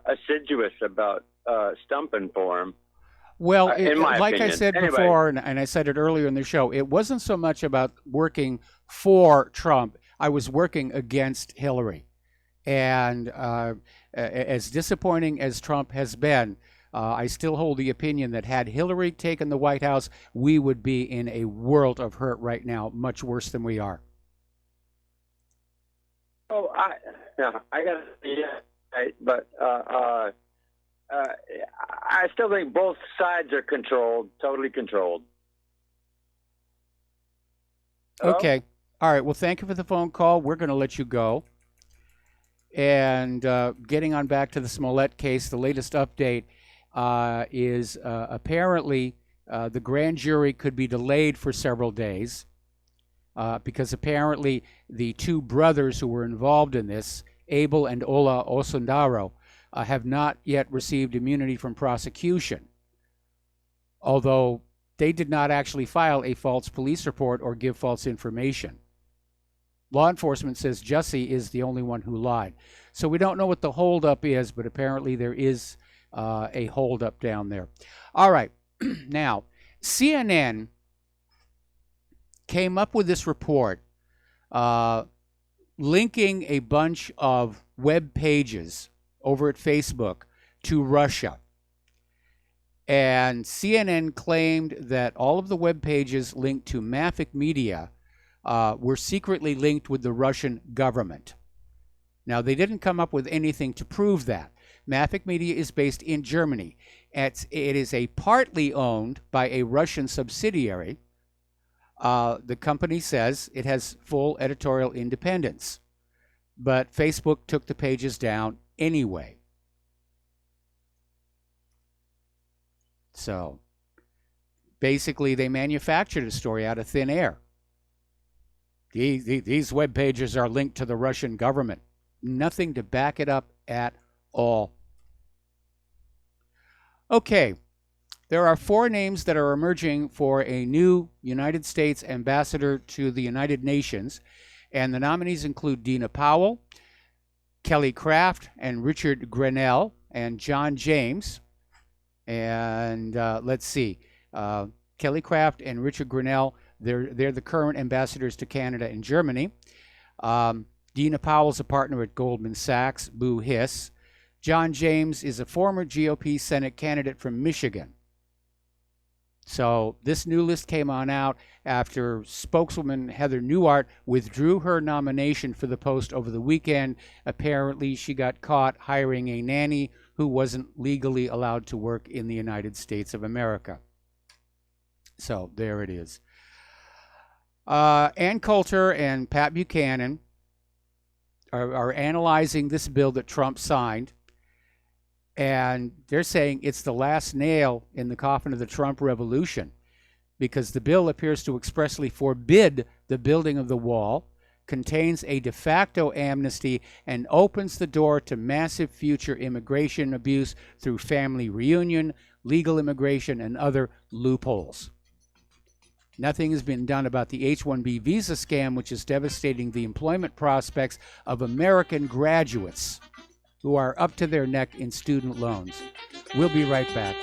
assiduous about stumping for him. Well, like I said before, and I said it earlier in the show, it wasn't so much about working for Trump. I was working against Hillary. And as disappointing as Trump has been, I still hold the opinion that had Hillary taken the White House, we would be in a world of hurt right now, much worse than we are. Oh, I got to say, but I still think both sides are controlled, totally controlled. Hello? Okay. All right. Well, thank you for the phone call. We're going to let you go. And getting on back to the Smollett case, the latest update is apparently the grand jury could be delayed for several days because apparently the two brothers who were involved in this, Abel and Ola Osundaro, have not yet received immunity from prosecution, although they did not actually file a false police report or give false information. Law enforcement says Jussie is the only one who lied. So we don't know what the holdup is, but apparently there is a holdup down there. All right. Now, CNN came up with this report linking a bunch of web pages over at Facebook to Russia. And CNN claimed that all of the web pages linked to Mafic Media were secretly linked with the Russian government. Now, they didn't come up with anything to prove that. Mafic Media is based in Germany. It is partly owned by a Russian subsidiary. The company says it has full editorial independence, but Facebook took the pages down anyway. So basically, they manufactured a story out of thin air. These web pages are linked to the Russian government. Nothing to back it up at all. Okay, there are 4 names that are emerging for a new United States ambassador to the United Nations, and the nominees include Dina Powell, Kelly Craft, and Richard Grenell, and John James. And let's see, Kelly Craft and Richard Grenell, they're the current ambassadors to Canada and Germany. Dina Powell's a partner at Goldman Sachs, Boo Hiss. John James is a former GOP Senate candidate from Michigan. So this new list came on out after spokeswoman Heather Nauert withdrew her nomination for the post over the weekend. Apparently, she got caught hiring a nanny who wasn't legally allowed to work in the United States of America. So there it is. Ann Coulter and Pat Buchanan are analyzing this bill that Trump signed, and they're saying it's the last nail in the coffin of the Trump revolution, because the bill appears to expressly forbid the building of the wall, contains a de facto amnesty, and opens the door to massive future immigration abuse through family reunion, legal immigration, and other loopholes. Nothing has been done about the H-1B visa scam, which is devastating the employment prospects of American graduates who are up to their neck in student loans. We'll be right back.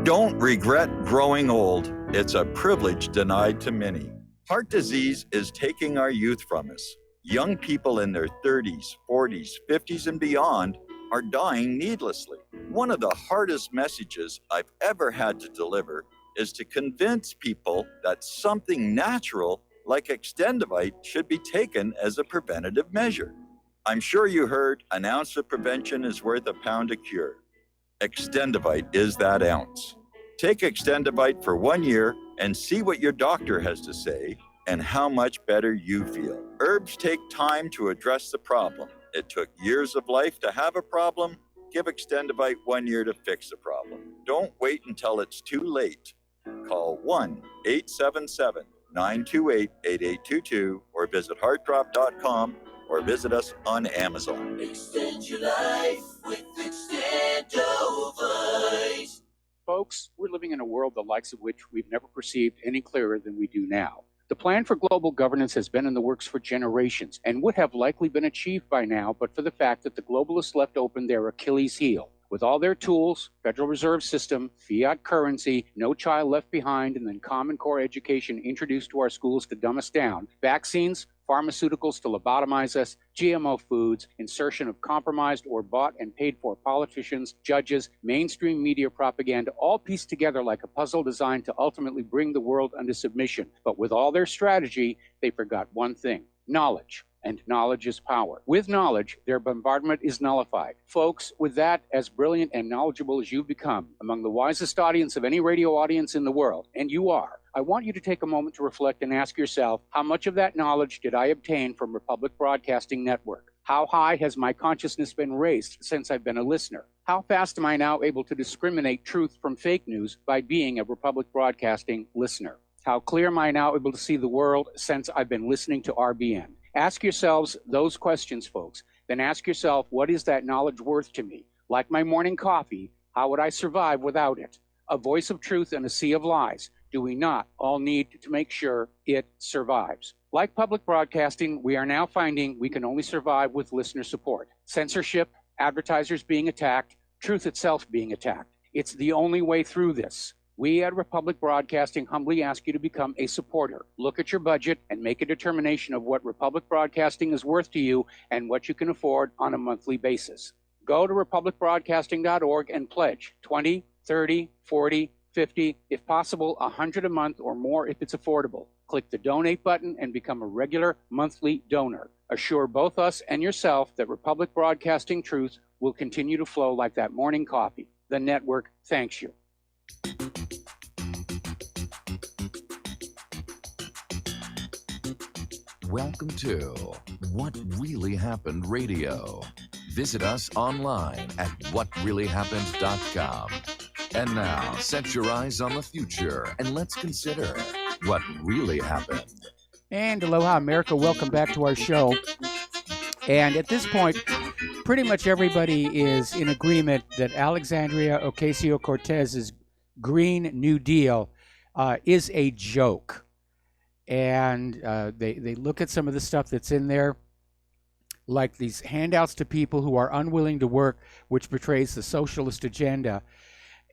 Don't regret growing old. It's a privilege denied to many. Heart disease is taking our youth from us. Young people in their 30s, 40s, 50s, and beyond are dying needlessly. One of the hardest messages I've ever had to deliver is to convince people that something natural like Extendivite should be taken as a preventative measure. I'm sure you heard an ounce of prevention is worth a pound of cure. Extendivite is that ounce. Take Extendivite for 1 year and see what your doctor has to say and how much better you feel. Herbs take time to address the problem. It took years of life to have a problem. Give Extendivite 1 year to fix the problem. Don't wait until it's too late. Call 1-877-928-8822 or visit heartdrop.com or visit us on Amazon. Extend your life with Extendovite. Folks, we're living in a world the likes of which we've never perceived any clearer than we do now. The plan for global governance has been in the works for generations and would have likely been achieved by now, but for the fact that the globalists left open their Achilles heel. With all their tools, Federal Reserve System, fiat currency, no child left behind, and then Common Core education introduced to our schools to dumb us down, vaccines, pharmaceuticals to lobotomize us, GMO foods, insertion of compromised or bought and paid for politicians, judges, mainstream media propaganda, all pieced together like a puzzle designed to ultimately bring the world under submission. But with all their strategy, they forgot one thing: knowledge. And knowledge is power. With knowledge, their bombardment is nullified. Folks, with that, as brilliant and knowledgeable as you've become, among the wisest audience of any radio audience in the world, and you are, I want you to take a moment to reflect and ask yourself, how much of that knowledge did I obtain from Republic Broadcasting Network? How high has my consciousness been raised since I've been a listener? How fast am I now able to discriminate truth from fake news by being a Republic Broadcasting listener? How clear am I now able to see the world since I've been listening to RBN? Ask yourselves those questions, folks. Then ask yourself, what is that knowledge worth to me? Like my morning coffee, how would I survive without it? A voice of truth in a sea of lies. Do we not all need to make sure it survives? Like public broadcasting, we are now finding we can only survive with listener support. Censorship, advertisers being attacked, truth itself being attacked. It's the only way through this. We at Republic Broadcasting humbly ask you to become a supporter. Look at your budget and make a determination of what Republic Broadcasting is worth to you and what you can afford on a monthly basis. Go to republicbroadcasting.org and pledge 20, 30, 40, 50, if possible, 100 a month or more if it's affordable. Click the donate button and become a regular monthly donor. Assure both us and yourself that Republic Broadcasting truth will continue to flow like that morning coffee. The network thanks you. Welcome to What Really Happened Radio. Visit us online at whatreallyhappened.com. And now, set your eyes on the future and let's consider what really happened. And aloha, America. Welcome back to our show. And at this point, pretty much everybody is in agreement that Alexandria Ocasio-Cortez's Green New Deal is a joke. And they look at some of the stuff that's in there, like these handouts to people who are unwilling to work, which betrays the socialist agenda.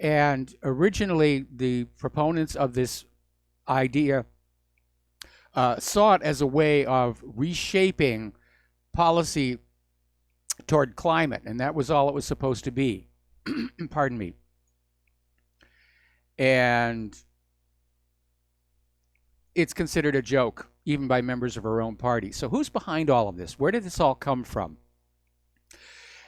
And originally, the proponents of this idea saw it as a way of reshaping policy toward climate, and that was all it was supposed to be. Pardon me. And it's considered a joke, even by members of her own party. So who's behind all of this? Where did this all come from?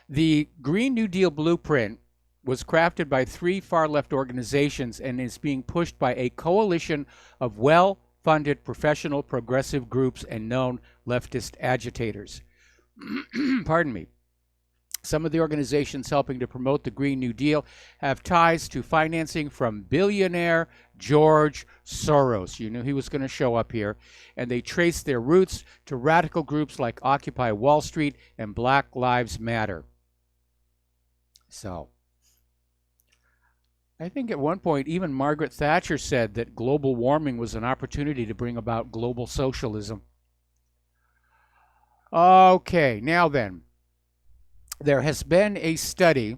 The Green New Deal blueprint was crafted by 3 far-left organizations and is being pushed by a coalition of well-funded professional progressive groups and known leftist agitators. Pardon me. Some of the organizations helping to promote the Green New Deal have ties to financing from billionaire George Soros. You knew he was going to show up here. And they trace their roots to radical groups like Occupy Wall Street and Black Lives Matter. So, I think at one point even Margaret Thatcher said that global warming was an opportunity to bring about global socialism. Okay, now then. There has been a study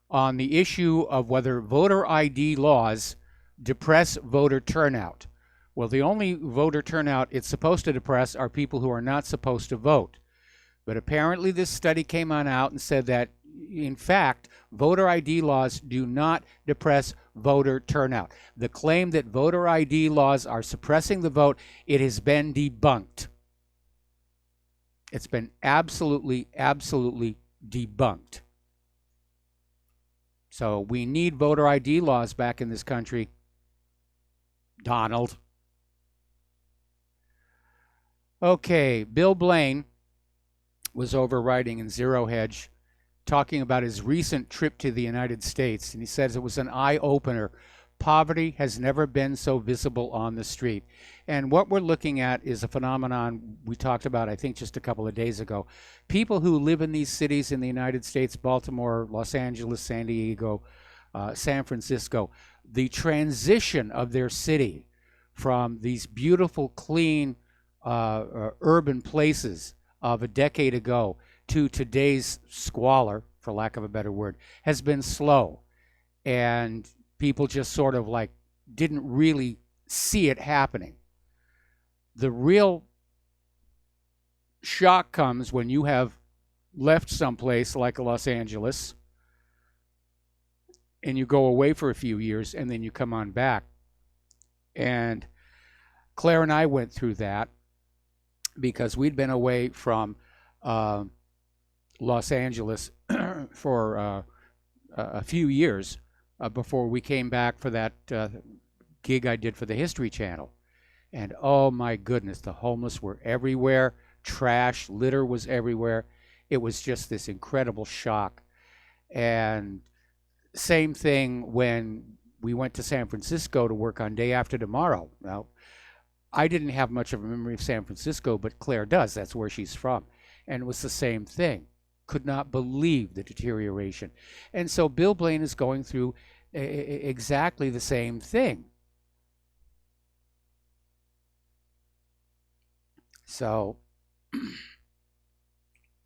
on the issue of whether voter ID laws depress voter turnout. Well, the only voter turnout it's supposed to depress are people who are not supposed to vote. But apparently this study came on out and said that, in fact, voter ID laws do not depress voter turnout. The claim that voter ID laws are suppressing the vote, it has been debunked. It's been absolutely debunked. So we need voter ID laws back in this country, Donald. Okay, Bill Blaine was over writing in Zero Hedge, talking about his recent trip to the United States, and he says it was an eye-opener. Poverty has never been so visible on the street. And what we're looking at is a phenomenon we talked about, I think, just a couple of days ago. People who live in these cities in the United States, Baltimore, Los Angeles, San Diego, San Francisco, the transition of their city from these beautiful, clean, urban places of a decade ago to today's squalor, for lack of a better word, has been slow. And people just sort of like didn't really see it happening. The real shock comes when you have left someplace like Los Angeles and you go away for a few years and then you come on back. And Claire and I went through that because we'd been away from Los Angeles for a few years before we came back for that gig I did for the History Channel. And oh my goodness, the homeless were everywhere. Trash, litter was everywhere. It was just this incredible shock. And same thing when we went to San Francisco to work on Day After Tomorrow. Now, I didn't have much of a memory of San Francisco, but Claire does. That's where she's from. And it was the same thing. Could not believe the deterioration. And so Bill Blaine is going through exactly the same thing. So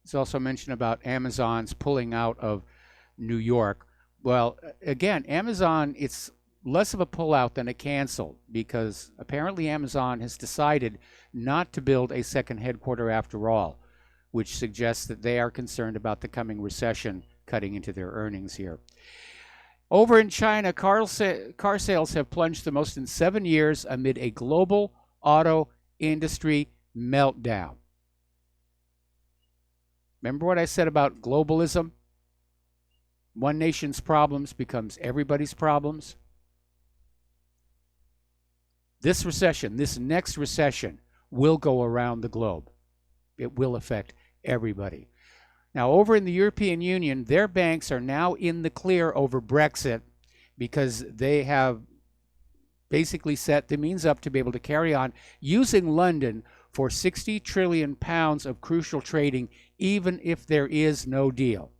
it's also mentioned about Amazon's pulling out of New York. Well, again, Amazon, it's less of a pullout than a cancel, because apparently Amazon has decided not to build a second headquarter after all, which suggests that they are concerned about the coming recession cutting into their earnings here. Over in China, car sales have plunged the most in 7 years amid a global auto industry meltdown. Remember what I said about globalism? One nation's problems becomes everybody's problems. This recession, this next recession, will go around the globe. It will affect everybody. Now, over in the European Union, their banks are now in the clear over Brexit because they have basically set the means up to be able to carry on using London for 60 trillion pounds of crucial trading, even if there is no deal.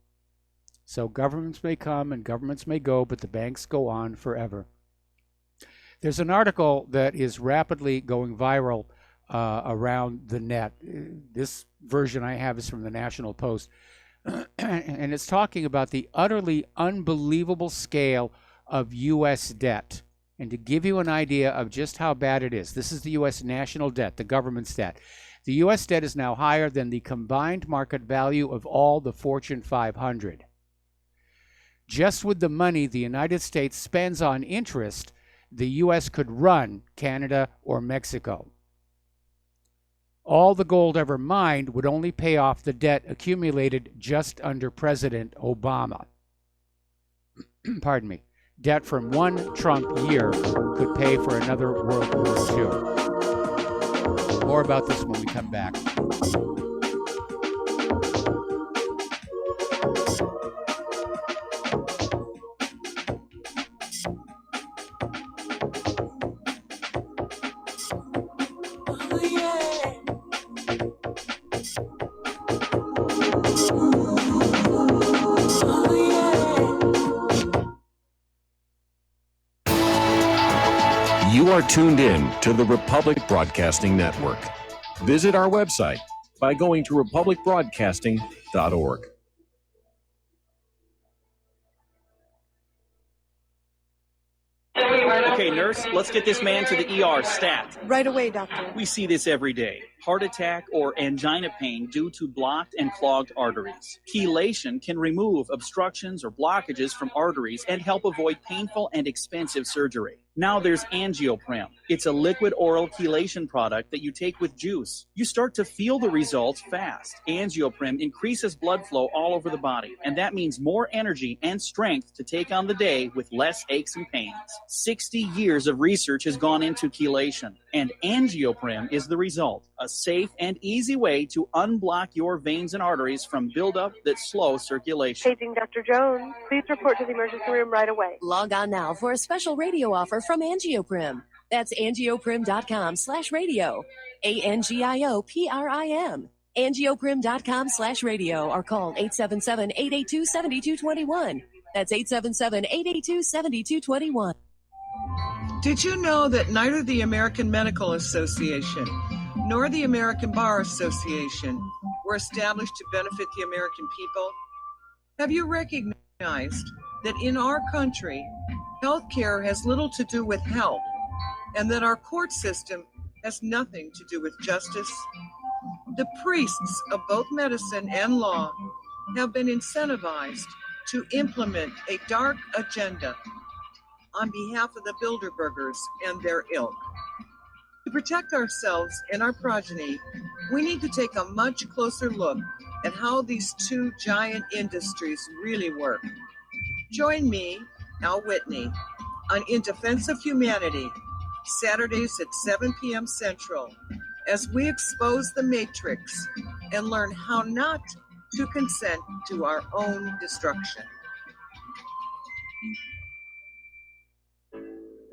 So governments may come and governments may go, but the banks go on forever. There's an article that is rapidly going viral around the net. This version I have is from the National Post. And it's talking about the utterly unbelievable scale of U.S. debt. And to give you an idea of just how bad it is, this is the U.S. national debt, the government's debt. The U.S. debt is now higher than the combined market value of all the Fortune 500. Just with the money the United States spends on interest, the U.S. could run Canada or Mexico. All the gold ever mined would only pay off the debt accumulated just under President Obama. Pardon me. Debt from one Trump year could pay for another World War II. More about this when we come back. You are tuned in to the Republic Broadcasting Network. Visit our website by going to republicbroadcasting.org. Okay, nurse, let's get this man to the ER stat. Right away, doctor. We see this every day. Heart attack or angina pain due to blocked and clogged arteries. Chelation can remove obstructions or blockages from arteries and help avoid painful and expensive surgery. Now there's Angioprim. It's a liquid oral chelation product that you take with juice. You start to feel the results fast. Angioprim increases blood flow all over the body, and that means more energy and strength to take on the day with less aches and pains. 60 years of research has gone into chelation, and Angioprim is the result. A safe and easy way to unblock your veins and arteries from buildup that slow circulation. Paging Dr. Jones. Please report to the emergency room right away. Log on now for a special radio offer from Angioprim. That's angioprim.com/radio. ANGIOPRIM. Angioprim.com/radio or call 877-882-7221. That's 877-882-7221. Did you know that neither the American Medical Association nor the American Bar Association were established to benefit the American people? Have you recognized that in our country, healthcare has little to do with health, and that our court system has nothing to do with justice? The priests of both medicine and law have been incentivized to implement a dark agenda on behalf of the Bilderbergers and their ilk. To protect ourselves and our progeny, we need to take a much closer look at how these two giant industries really work. Join me, Al Whitney, on In Defense of Humanity Saturdays at 7 p.m. Central, as we expose the matrix and learn how not to consent to our own destruction.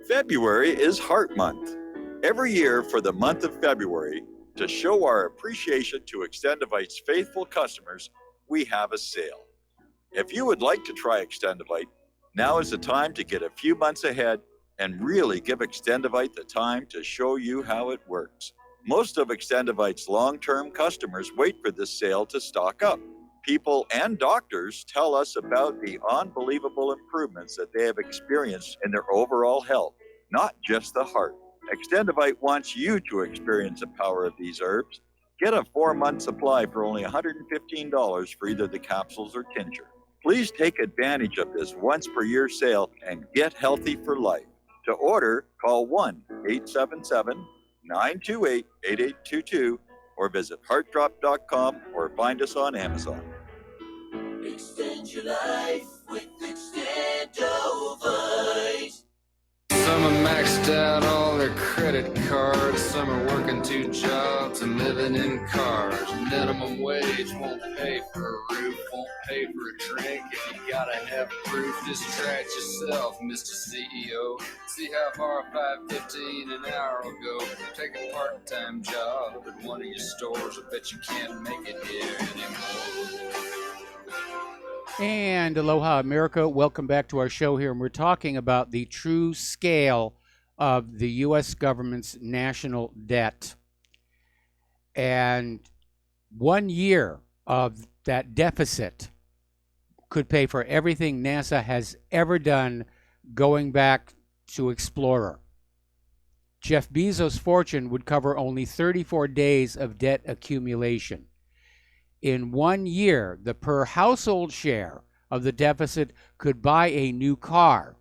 February is Heart Month. Every year for the month of February, to show our appreciation to Extendivite's faithful customers, we have a sale. If you would like to try Extendivite, now is the time to get a few months ahead and really give Extendivite the time to show you how it works. Most of Extendivite's long-term customers wait for this sale to stock up. People and doctors tell us about the unbelievable improvements that they have experienced in their overall health, not just the heart. Extendivite wants you to experience the power of these herbs. Get a 4-month supply for only $115 for either the capsules or tincture. Please take advantage of this once per year sale and get healthy for life. To order, call 1-877-928-8822 or visit heartdrop.com or find us on Amazon. Extend your life with Extendovite. Some are maxed out all their credit cards. Some are working 2 jobs and living in cars. Minimum wage won't pay for a roof, won't pay for a drink. If you gotta have proof, distract yourself, Mr. CEO. See how far $5.15 an hour will go. Take a part-time job at one of your stores. I bet you can't make it here anymore. And aloha, America. Welcome back to our show here. And we're talking about the true scale of the U.S. government's national debt. And 1 year of that deficit could pay for everything NASA has ever done going back to Explorer. Jeff Bezos' fortune would cover only 34 days of debt accumulation. In 1 year, the per household share of the deficit could buy a new car.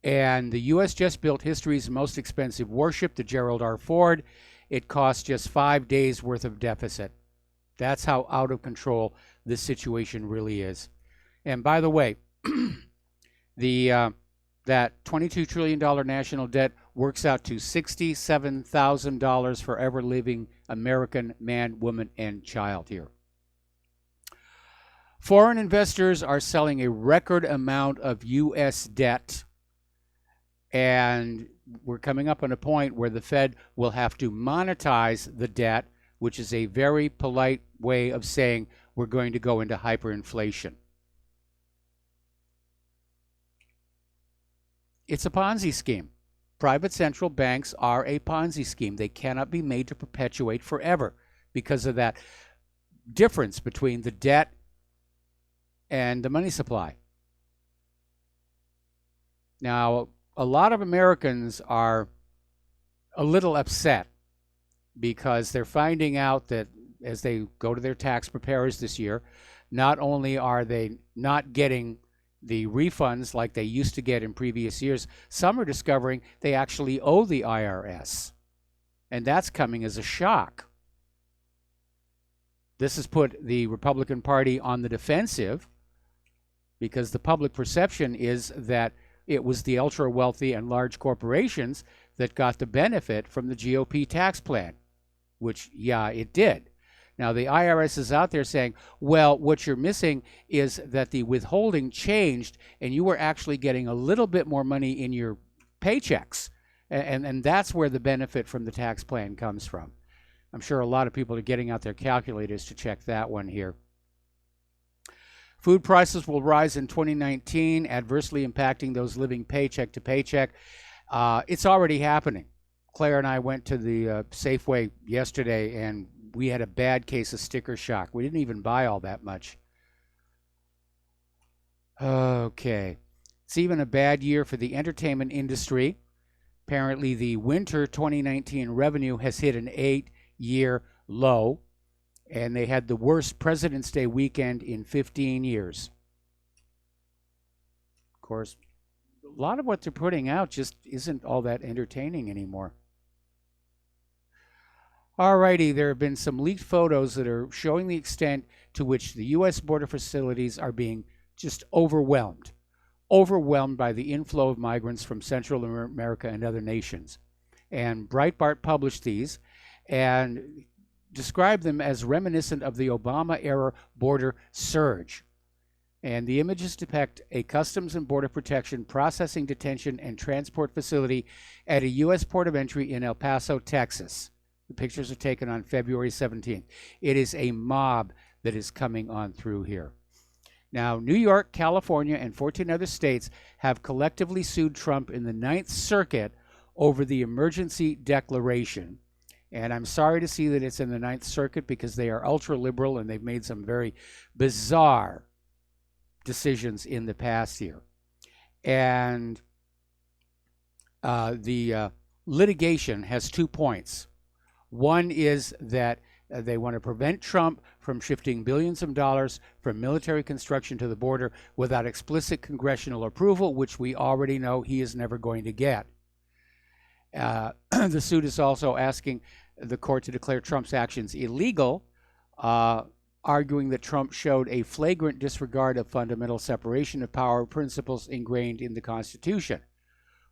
And the U.S. just built history's most expensive warship, the Gerald R. Ford. It cost just 5 days' worth of deficit. That's how out of control this situation really is. And by the way, that $22 trillion national debt works out to $67,000 for every living American man, woman, and child here. Foreign investors are selling a record amount of U.S. debt, and we're coming up on a point where the Fed will have to monetize the debt, which is a very polite way of saying we're going to go into hyperinflation. It's a Ponzi scheme. Private central banks are a Ponzi scheme. They cannot be made to perpetuate forever because of that difference between the debt and the money supply. Now, a lot of Americans are a little upset because they're finding out that as they go to their tax preparers this year, not only are they not getting the refunds like they used to get in previous years, some are discovering they actually owe the IRS. And that's coming as a shock. This has put the Republican Party on the defensive because the public perception is that it was the ultra-wealthy and large corporations that got the benefit from the GOP tax plan, which, yeah, it did. Now, the IRS is out there saying, well, what you're missing is that the withholding changed and you were actually getting a little bit more money in your paychecks. And that's where the benefit from the tax plan comes from. I'm sure a lot of people are getting out their calculators to check that one here. Food prices will rise in 2019, adversely impacting those living paycheck to paycheck. It's already happening. Claire and I went to the Safeway yesterday, and we had a bad case of sticker shock. We didn't even buy all that much. Okay. It's even a bad year for the entertainment industry. Apparently, the winter 2019 revenue has hit an 8-year low, and they had the worst President's Day weekend in 15 years. Of course, a lot of what they're putting out just isn't all that entertaining anymore. Alrighty, there have been some leaked photos that are showing the extent to which the U.S. border facilities are being just overwhelmed overwhelmed by the inflow of migrants from Central America and other nations. And Breitbart published these and described them as reminiscent of the Obama-era border surge. And the images depict a Customs and Border Protection processing, detention, and transport facility at a U.S. port of entry in El Paso, Texas. The pictures are taken on February 17th. It is a mob that is coming on through here. Now, New York, California, and 14 other states have collectively sued Trump in the Ninth Circuit over the emergency declaration. And I'm sorry to see that it's in the Ninth Circuit because they are ultra-liberal and they've made some very bizarre decisions in the past year. And the litigation has 2 points. One is that they want to prevent Trump from shifting billions of dollars from military construction to the border without explicit congressional approval, which we already know he is never going to get. The suit is also asking the court to declare Trump's actions illegal, arguing that Trump showed a flagrant disregard of fundamental separation of power principles ingrained in the Constitution.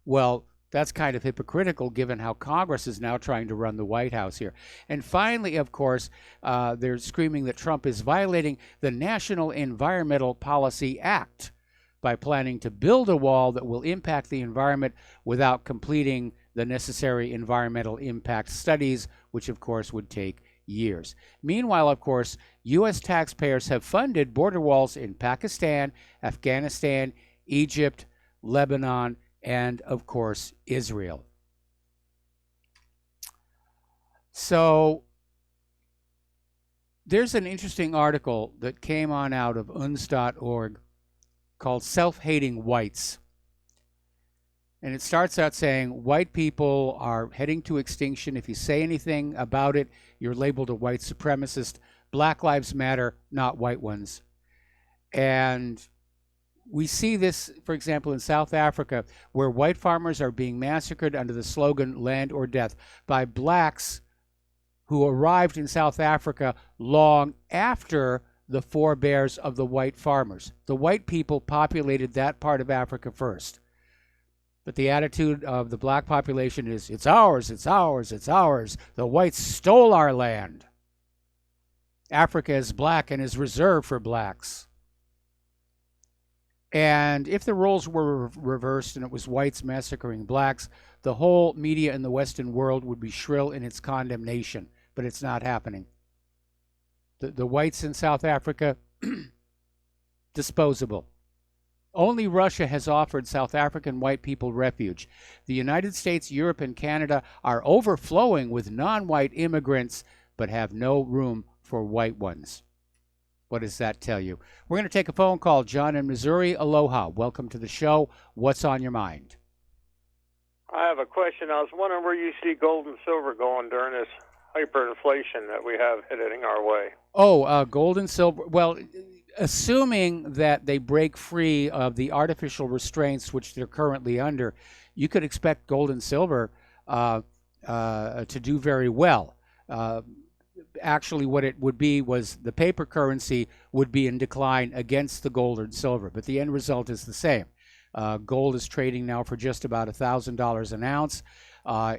Well, that's kind of hypocritical given how Congress is now trying to run the White House here. And finally, of course, they're screaming that Trump is violating the National Environmental Policy Act by planning to build a wall that will impact the environment without completing the necessary environmental impact studies, which of course would take years. Meanwhile, of course, U.S. taxpayers have funded border walls in Pakistan, Afghanistan, Egypt, Lebanon, and of course, Israel. So there's an interesting article that came on out of uns.org called Self-Hating Whites. And it starts out saying, white people are heading to extinction. If you say anything about it, you're labeled a white supremacist. Black lives matter, not white ones. And we see this, for example, in South Africa, where white farmers are being massacred under the slogan, land or death, by blacks who arrived in South Africa long after the forebears of the white farmers. The white people populated that part of Africa first. But the attitude of the black population is, it's ours, it's ours, it's ours. The whites stole our land. Africa is black and is reserved for blacks. And if the roles were reversed and it was whites massacring blacks, the whole media in the Western world would be shrill in its condemnation. But it's not happening. The whites in South Africa, disposable. Only Russia has offered South African white people refuge. The United States, Europe, and Canada are overflowing with non-white immigrants, but have no room for white ones. What does that tell you? We're going to take a phone call. John in Missouri, aloha. Welcome to the show. What's on your mind? I have a question. I was wondering where you see gold and silver going during this hyperinflation that we have heading our way. Oh, gold and silver. Well, assuming that they break free of the artificial restraints which they're currently under, you could expect gold and silver to do very well. Actually, what it would be was the paper currency would be in decline against the gold and silver, but the end result is the same. Gold is trading now for just about $1,000 an ounce.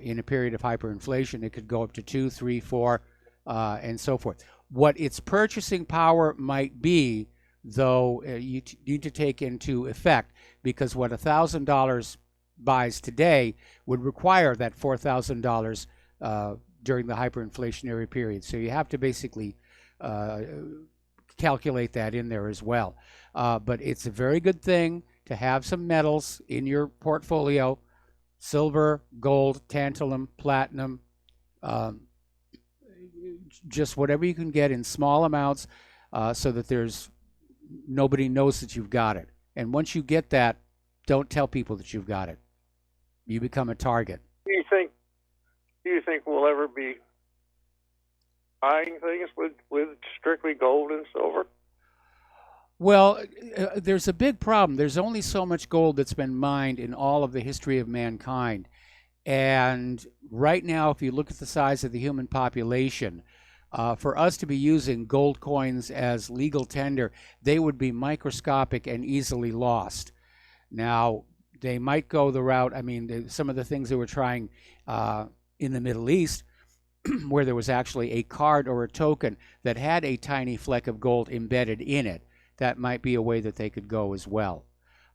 In a period of hyperinflation, it could go up to 2, 3, 4, and so forth. What its purchasing power might be, though, you need to take into effect, because what $1,000 buys today would require that $4,000 during the hyperinflationary period. So you have to basically calculate that in there as well. But it's a very good thing to have some metals in your portfolio: silver, gold, tantalum, platinum, just whatever you can get in small amounts, so that nobody knows that you've got it. And once you get that, don't tell people that you've got it. You become a target. Do you think we'll ever be buying things with strictly gold and silver? Well, there's a big problem. There's only so much gold that's been mined in all of the history of mankind. And right now, if you look at the size of the human population, for us to be using gold coins as legal tender, they would be microscopic and easily lost. Now, they might go the route, I mean, some of the things they were trying in the Middle East, where there was actually a card or a token that had a tiny fleck of gold embedded in it, that might be a way that they could go as well.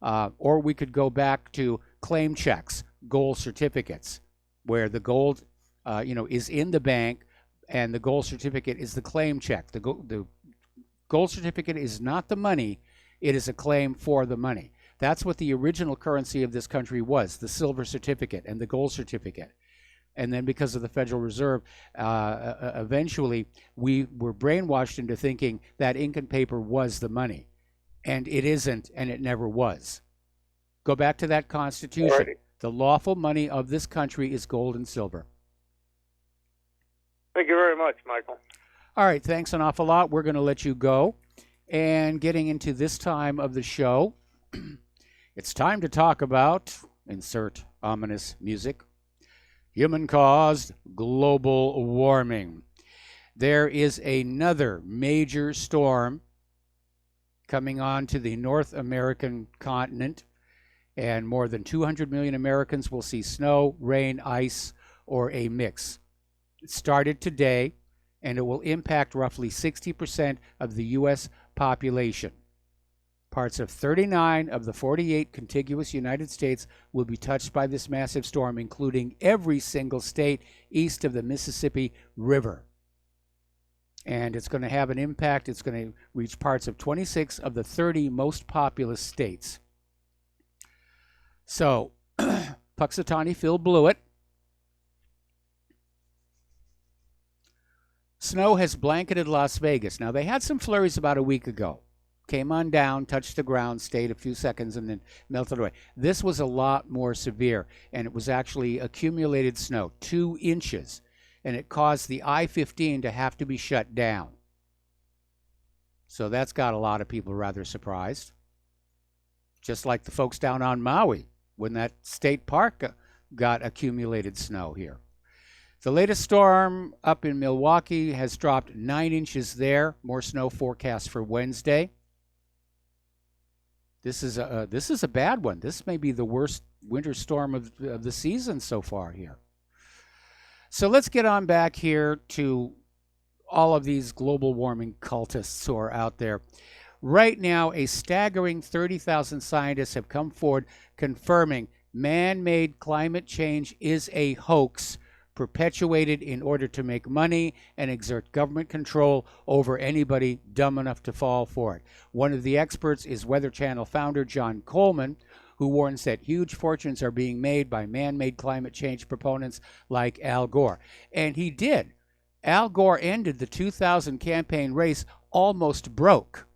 Or we could go back to claim checks, gold certificates, where the gold is in the bank and the gold certificate is the claim check. The gold certificate is not the money, it is a claim for the money. That's what the original currency of this country was, the silver certificate and the gold certificate. And then because of the Federal Reserve, eventually we were brainwashed into thinking that ink and paper was the money. And it isn't, and it never was. Go back to that Constitution. Alrighty. The lawful money of this country is gold and silver. Thank you very much, Michael. All right, thanks an awful lot. We're going to let you go. And getting into this time of the show, it's time to talk about, insert ominous music, human-caused global warming. There is another major storm coming on to the North American continent, and more than 200 million Americans will see snow, rain, ice, or a mix. It started today, and it will impact roughly 60% of the U.S. population. Parts of 39 of the 48 contiguous United States will be touched by this massive storm, including every single state east of the Mississippi River. And it's going to have an impact. It's going to reach parts of 26 of the 30 most populous states. So, Puxatawny Phil blew it. Snow has blanketed Las Vegas. Now, they had some flurries about a week ago. Came on down, touched the ground, stayed a few seconds, and then melted away. This was a lot more severe, and it was actually accumulated snow, 2 inches, and it caused the I-15 to have to be shut down. So that's got a lot of people rather surprised. Just like the folks down on Maui, when that state park got accumulated snow here. The latest storm up in Milwaukee has dropped 9 inches there. More snow forecast for Wednesday. This is a bad one. This may be the worst winter storm of the season so far here. So let's get on back here to all of these global warming cultists who are out there. Right now, a staggering 30,000 scientists have come forward confirming man-made climate change is a hoax perpetuated in order to make money and exert government control over anybody dumb enough to fall for it. One of the experts is Weather Channel founder John Coleman, who warns that huge fortunes are being made by man-made climate change proponents like Al Gore. And he did. Al Gore ended the 2000 campaign race almost broke.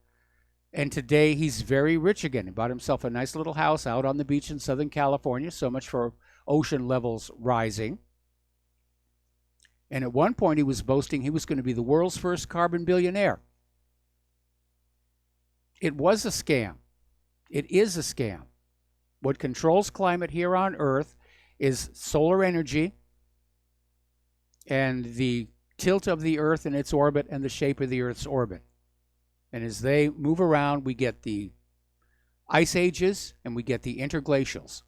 And today he's very rich again. He bought himself a nice little house out on the beach in Southern California. So much for ocean levels rising. And at one point he was boasting he was going to be the world's first carbon billionaire. It was a scam. It is a scam. What controls climate here on Earth is solar energy and the tilt of the Earth in its orbit and the shape of the Earth's orbit. And as they move around, we get the ice ages and we get the interglacials.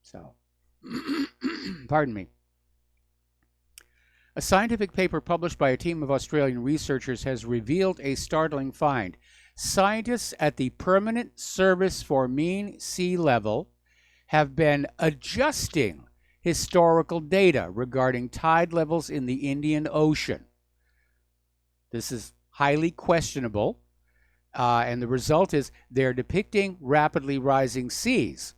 So, pardon me. A scientific paper published by a team of Australian researchers has revealed a startling find. Scientists at the Permanent Service for Mean Sea Level have been adjusting historical data regarding tide levels in the Indian Ocean. This is highly questionable, and the result is they're depicting rapidly rising seas.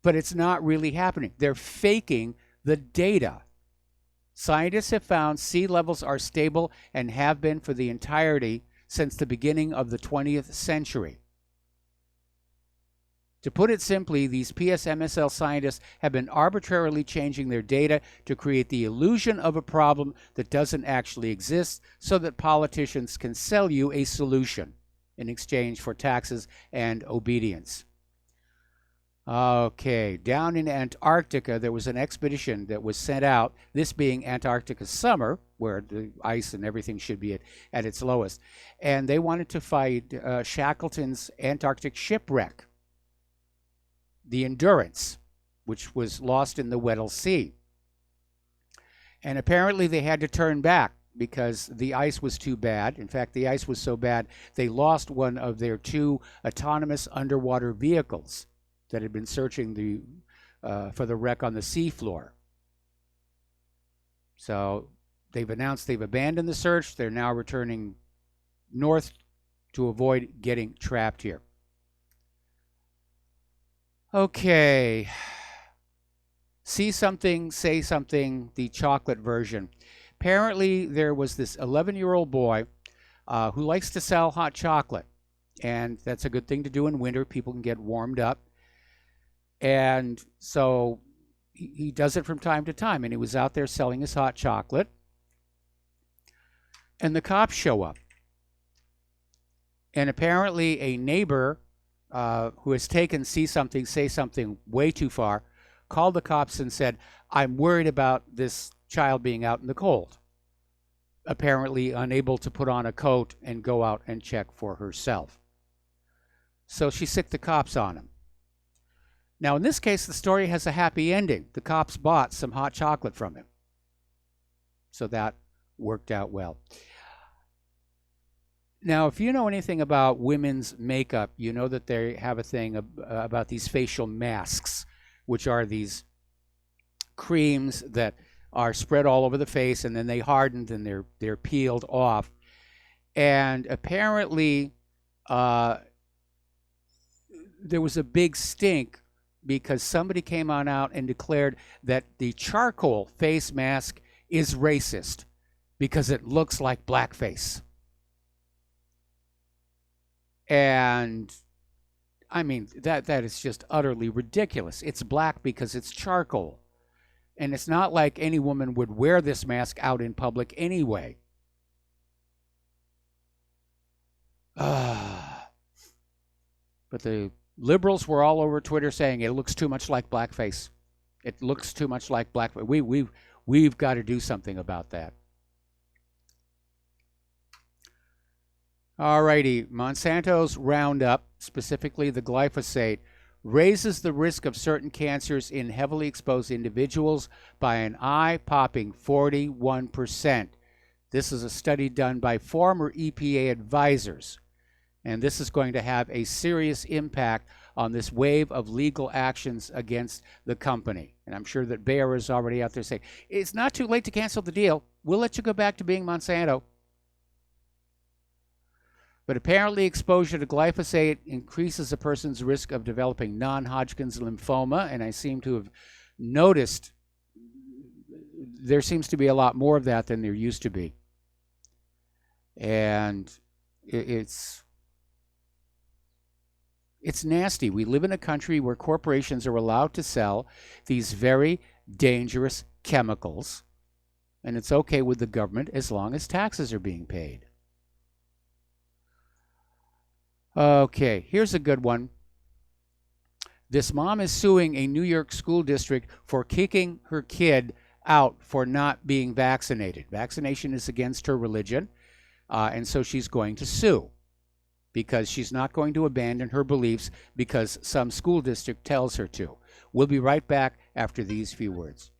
But it's not really happening. They're faking the data. Scientists have found sea levels are stable and have been for the entirety since the beginning of the 20th century. To put it simply, these PSMSL scientists have been arbitrarily changing their data to create the illusion of a problem that doesn't actually exist so that politicians can sell you a solution in exchange for taxes and obedience. Okay, down in Antarctica, there was an expedition that was sent out, this being Antarctica summer, where the ice and everything should be at its lowest. And they wanted to fight Shackleton's Antarctic shipwreck, the Endurance, which was lost in the Weddell Sea. And apparently they had to turn back because the ice was too bad. In fact, the ice was so bad, they lost one of their 2 autonomous underwater vehicles that had been searching for the wreck on the seafloor. So they've announced they've abandoned the search. They're now returning north to avoid getting trapped here. Okay. See Something, Say Something, the chocolate version. Apparently, there was this 11-year-old boy who likes to sell hot chocolate. And that's a good thing to do in winter. People can get warmed up. And so he does it from time to time. And he was out there selling his hot chocolate. And the cops show up. And apparently a neighbor who has taken See Something, Say Something way too far called the cops and said, I'm worried about this child being out in the cold. Apparently unable to put on a coat and go out and check for herself. So she sicked the cops on him. Now, in this case, the story has a happy ending. The cops bought some hot chocolate from him. So that worked out well. Now, if you know anything about women's makeup, you know that they have a thing about these facial masks, which are these creams that are spread all over the face, and then they hardened and they're peeled off. And apparently, there was a big stink because somebody came on out and declared that the charcoal face mask is racist because it looks like blackface. And I mean, that is just utterly ridiculous. It's black because it's charcoal. And it's not like any woman would wear this mask out in public anyway. But the liberals were all over Twitter saying it looks too much like blackface. It looks too much like blackface. We've got to do something about that. Alrighty, Monsanto's Roundup, specifically the glyphosate, raises the risk of certain cancers in heavily exposed individuals by an eye-popping 41%. This is a study done by former EPA advisors, and this is going to have a serious impact on this wave of legal actions against the company. And I'm sure that Bayer is already out there saying, it's not too late to cancel the deal. We'll let you go back to being Monsanto. But apparently exposure to glyphosate increases a person's risk of developing non-Hodgkin's lymphoma, and I seem to have noticed there seems to be a lot more of that than there used to be. And it's nasty. We live in a country where corporations are allowed to sell these very dangerous chemicals, and it's okay with the government as long as taxes are being paid. Okay, here's a good one. This mom is suing a New York school district for kicking her kid out for not being vaccinated. Vaccination is against her religion, and so she's going to sue because she's not going to abandon her beliefs because some school district tells her to. We'll be right back after these few words.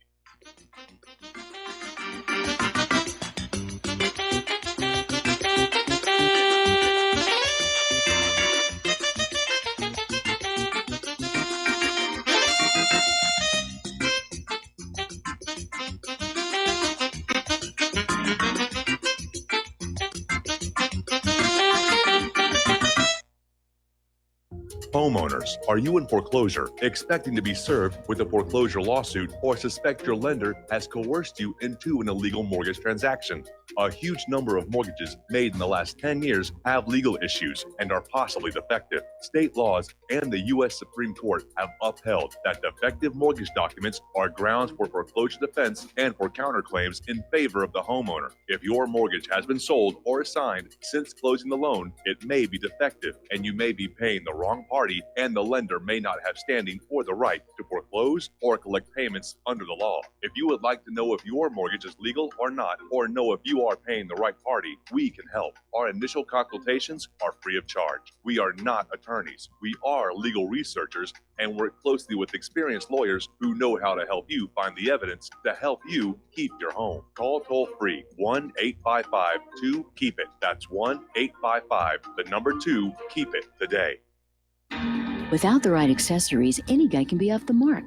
Homeowners, are you in foreclosure, expecting to be served with a foreclosure lawsuit, or suspect your lender has coerced you into an illegal mortgage transaction? A huge number of mortgages made in the last 10 years have legal issues and are possibly defective. State laws and the U.S. Supreme Court have upheld that defective mortgage documents are grounds for foreclosure defense and for counterclaims in favor of the homeowner. If your mortgage has been sold or assigned since closing the loan, it may be defective and you may be paying the wrong party party and the lender may not have standing or the right to foreclose or collect payments under the law. If you would like to know if your mortgage is legal or not, or know if you are paying the right party, we can help. Our initial consultations are free of charge. We are not attorneys. We are legal researchers and work closely with experienced lawyers who know how to help you find the evidence to help you keep your home. Call toll free 1-855-2-KEEP-IT. That's 1-855-2-KEEP-IT today. Without the right accessories, any guy can be off the mark.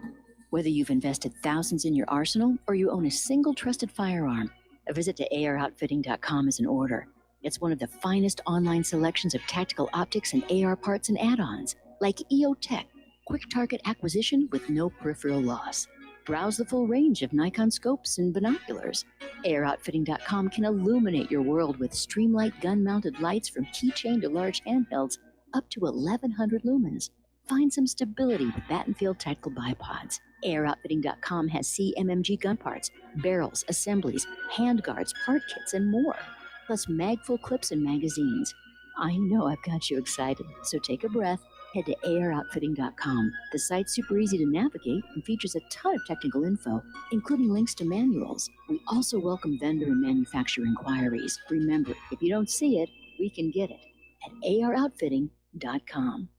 Whether you've invested thousands in your arsenal or you own a single trusted firearm, a visit to AROutfitting.com is in order. It's one of the finest online selections of tactical optics and AR parts and add-ons, like EOTech, quick target acquisition with no peripheral loss. Browse the full range of Nikon scopes and binoculars. AROutfitting.com can illuminate your world with Streamlight gun-mounted lights from keychain to large handhelds up to 1,100 lumens. Find some stability with Battenfield tactical bipods. AirOutfitting.com has CMMG gun parts, barrels, assemblies, handguards, part kits, and more. Plus mag-full clips and magazines. I know I've got you excited, so take a breath. Head to AirOutfitting.com. The site's super easy to navigate and features a ton of technical info, including links to manuals. We also welcome vendor and manufacturer inquiries. Remember, if you don't see it, we can get it at AirOutfitting.com.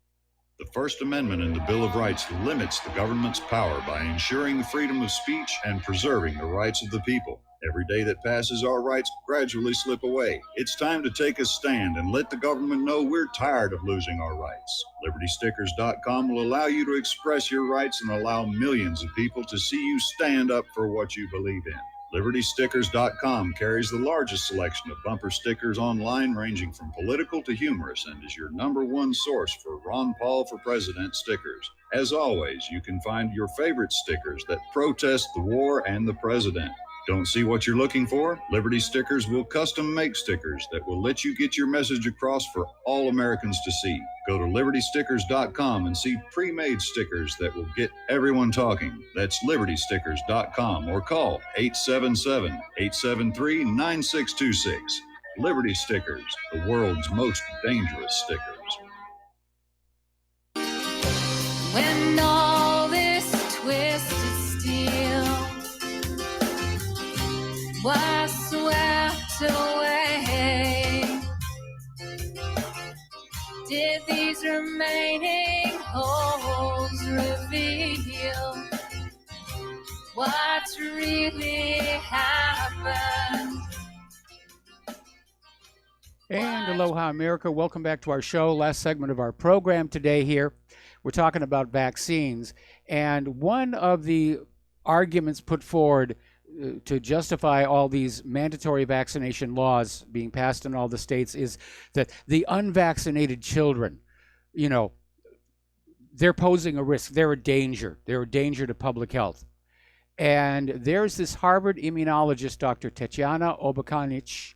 The First Amendment in the Bill of Rights limits the government's power by ensuring the freedom of speech and preserving the rights of the people. Every day that passes, our rights gradually slip away. It's time to take a stand and let the government know we're tired of losing our rights. LibertyStickers.com will allow you to express your rights and allow millions of people to see you stand up for what you believe in. LibertyStickers.com carries the largest selection of bumper stickers online, ranging from political to humorous, and is your #1 source for Ron Paul for President stickers. As always, you can find your favorite stickers that protest the war and the president. Don't see what you're looking for? Liberty Stickers will custom make stickers that will let you get your message across for all Americans to see. Go to LibertyStickers.com and see pre-made stickers that will get everyone talking. That's LibertyStickers.com or call 877-873-9626. Liberty Stickers, the world's most dangerous stickers. When all this twisted steel was swept away, did these remaining holes reveal what's really happened? And aloha, America. Welcome back to our show. Last segment of our program today here. We're talking about vaccines. And one of the arguments put forward to justify all these mandatory vaccination laws being passed in all the states is that the unvaccinated children, you know, they're posing a risk. They're a danger. They're a danger to public health. And there's this Harvard immunologist, Dr. Tatiana Obakanich,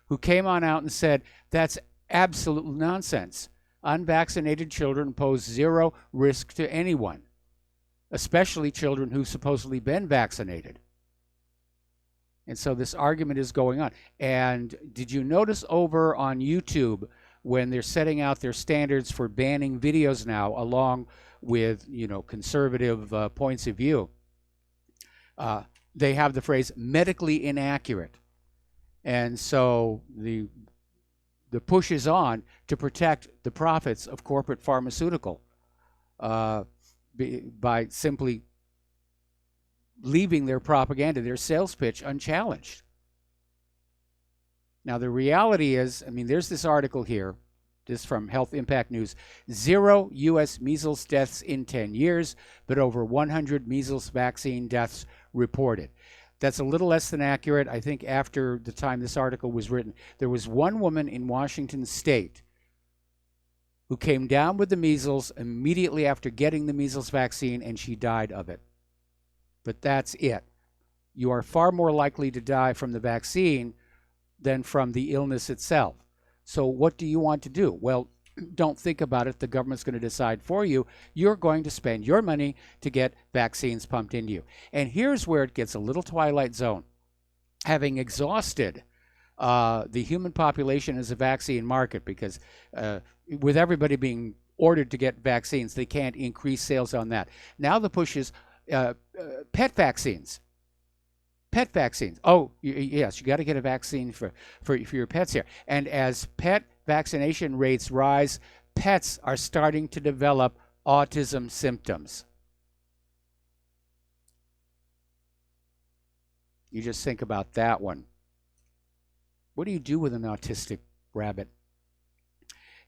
who came on out and said, that's absolute nonsense. Unvaccinated children pose zero risk to anyone, especially children who've supposedly been vaccinated. And so this argument is going on. And did you notice over on YouTube when they're setting out their standards for banning videos now, along with, you know, conservative points of view, they have the phrase medically inaccurate. And so the push is on to protect the profits of corporate pharmaceutical by simply leaving their propaganda, their sales pitch, unchallenged. Now, the reality is, I mean, there's this article here, this from Health Impact News, 0 U.S. measles deaths in 10 years, but over 100 measles vaccine deaths reported. That's a little less than accurate. I think after the time this article was written, there was one woman in Washington State who came down with the measles immediately after getting the measles vaccine, and she died of it. But that's it. You are far more likely to die from the vaccine than from the illness itself. So what do you want to do? Well, don't think about it. The government's going to decide for you. You're going to spend your money to get vaccines pumped into you. And here's where it gets a little Twilight Zone. Having exhausted the human population as a vaccine market, because with everybody being ordered to get vaccines. They can't increase sales on that. Now the push is pet vaccines. Pet vaccines. Oh, yes, you got to get a vaccine for your pets here. And as pet vaccination rates rise, pets are starting to develop autism symptoms. You just think about that one. What do you do with an autistic rabbit?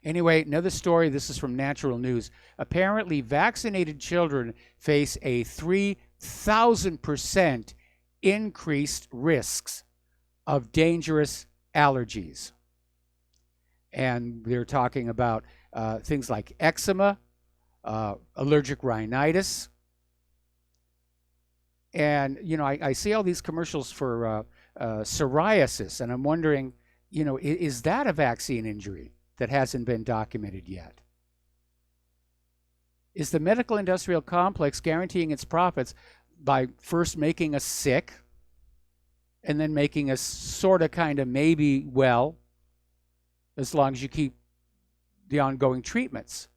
Anyway, another story. This is from Natural News. Apparently, vaccinated children face a 3,000% increased risks of dangerous allergies. And they're talking about things like eczema, allergic rhinitis. And, you know, I see all these commercials for psoriasis, and I'm wondering, you know, is that a vaccine injury that hasn't been documented yet? Is the medical industrial complex guaranteeing its profits by first making us sick and then making us sort of kind of maybe well, as long as you keep the ongoing treatments?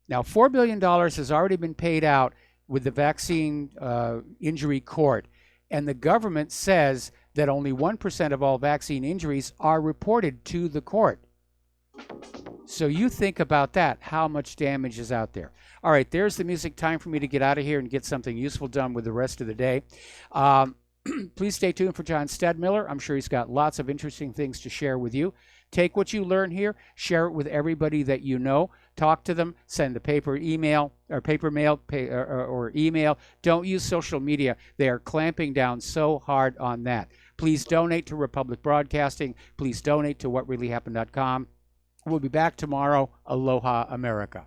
Now, $4 billion has already been paid out with the vaccine injury court, and the government says that only 1% of all vaccine injuries are reported to the court. So you think about that, how much damage is out there. All right, there's the music. Time for me to get out of here and get something useful done with the rest of the day. Please stay tuned for John Stedmiller. I'm sure he's got lots of interesting things to share with you. Take what you learn here, share it with everybody that you know. Talk to them, send a paper email or paper mail or email. Don't use social media. They are clamping down so hard on that. Please donate to Republic Broadcasting. Please donate to whatreallyhappened.com. We'll be back tomorrow. Aloha, America.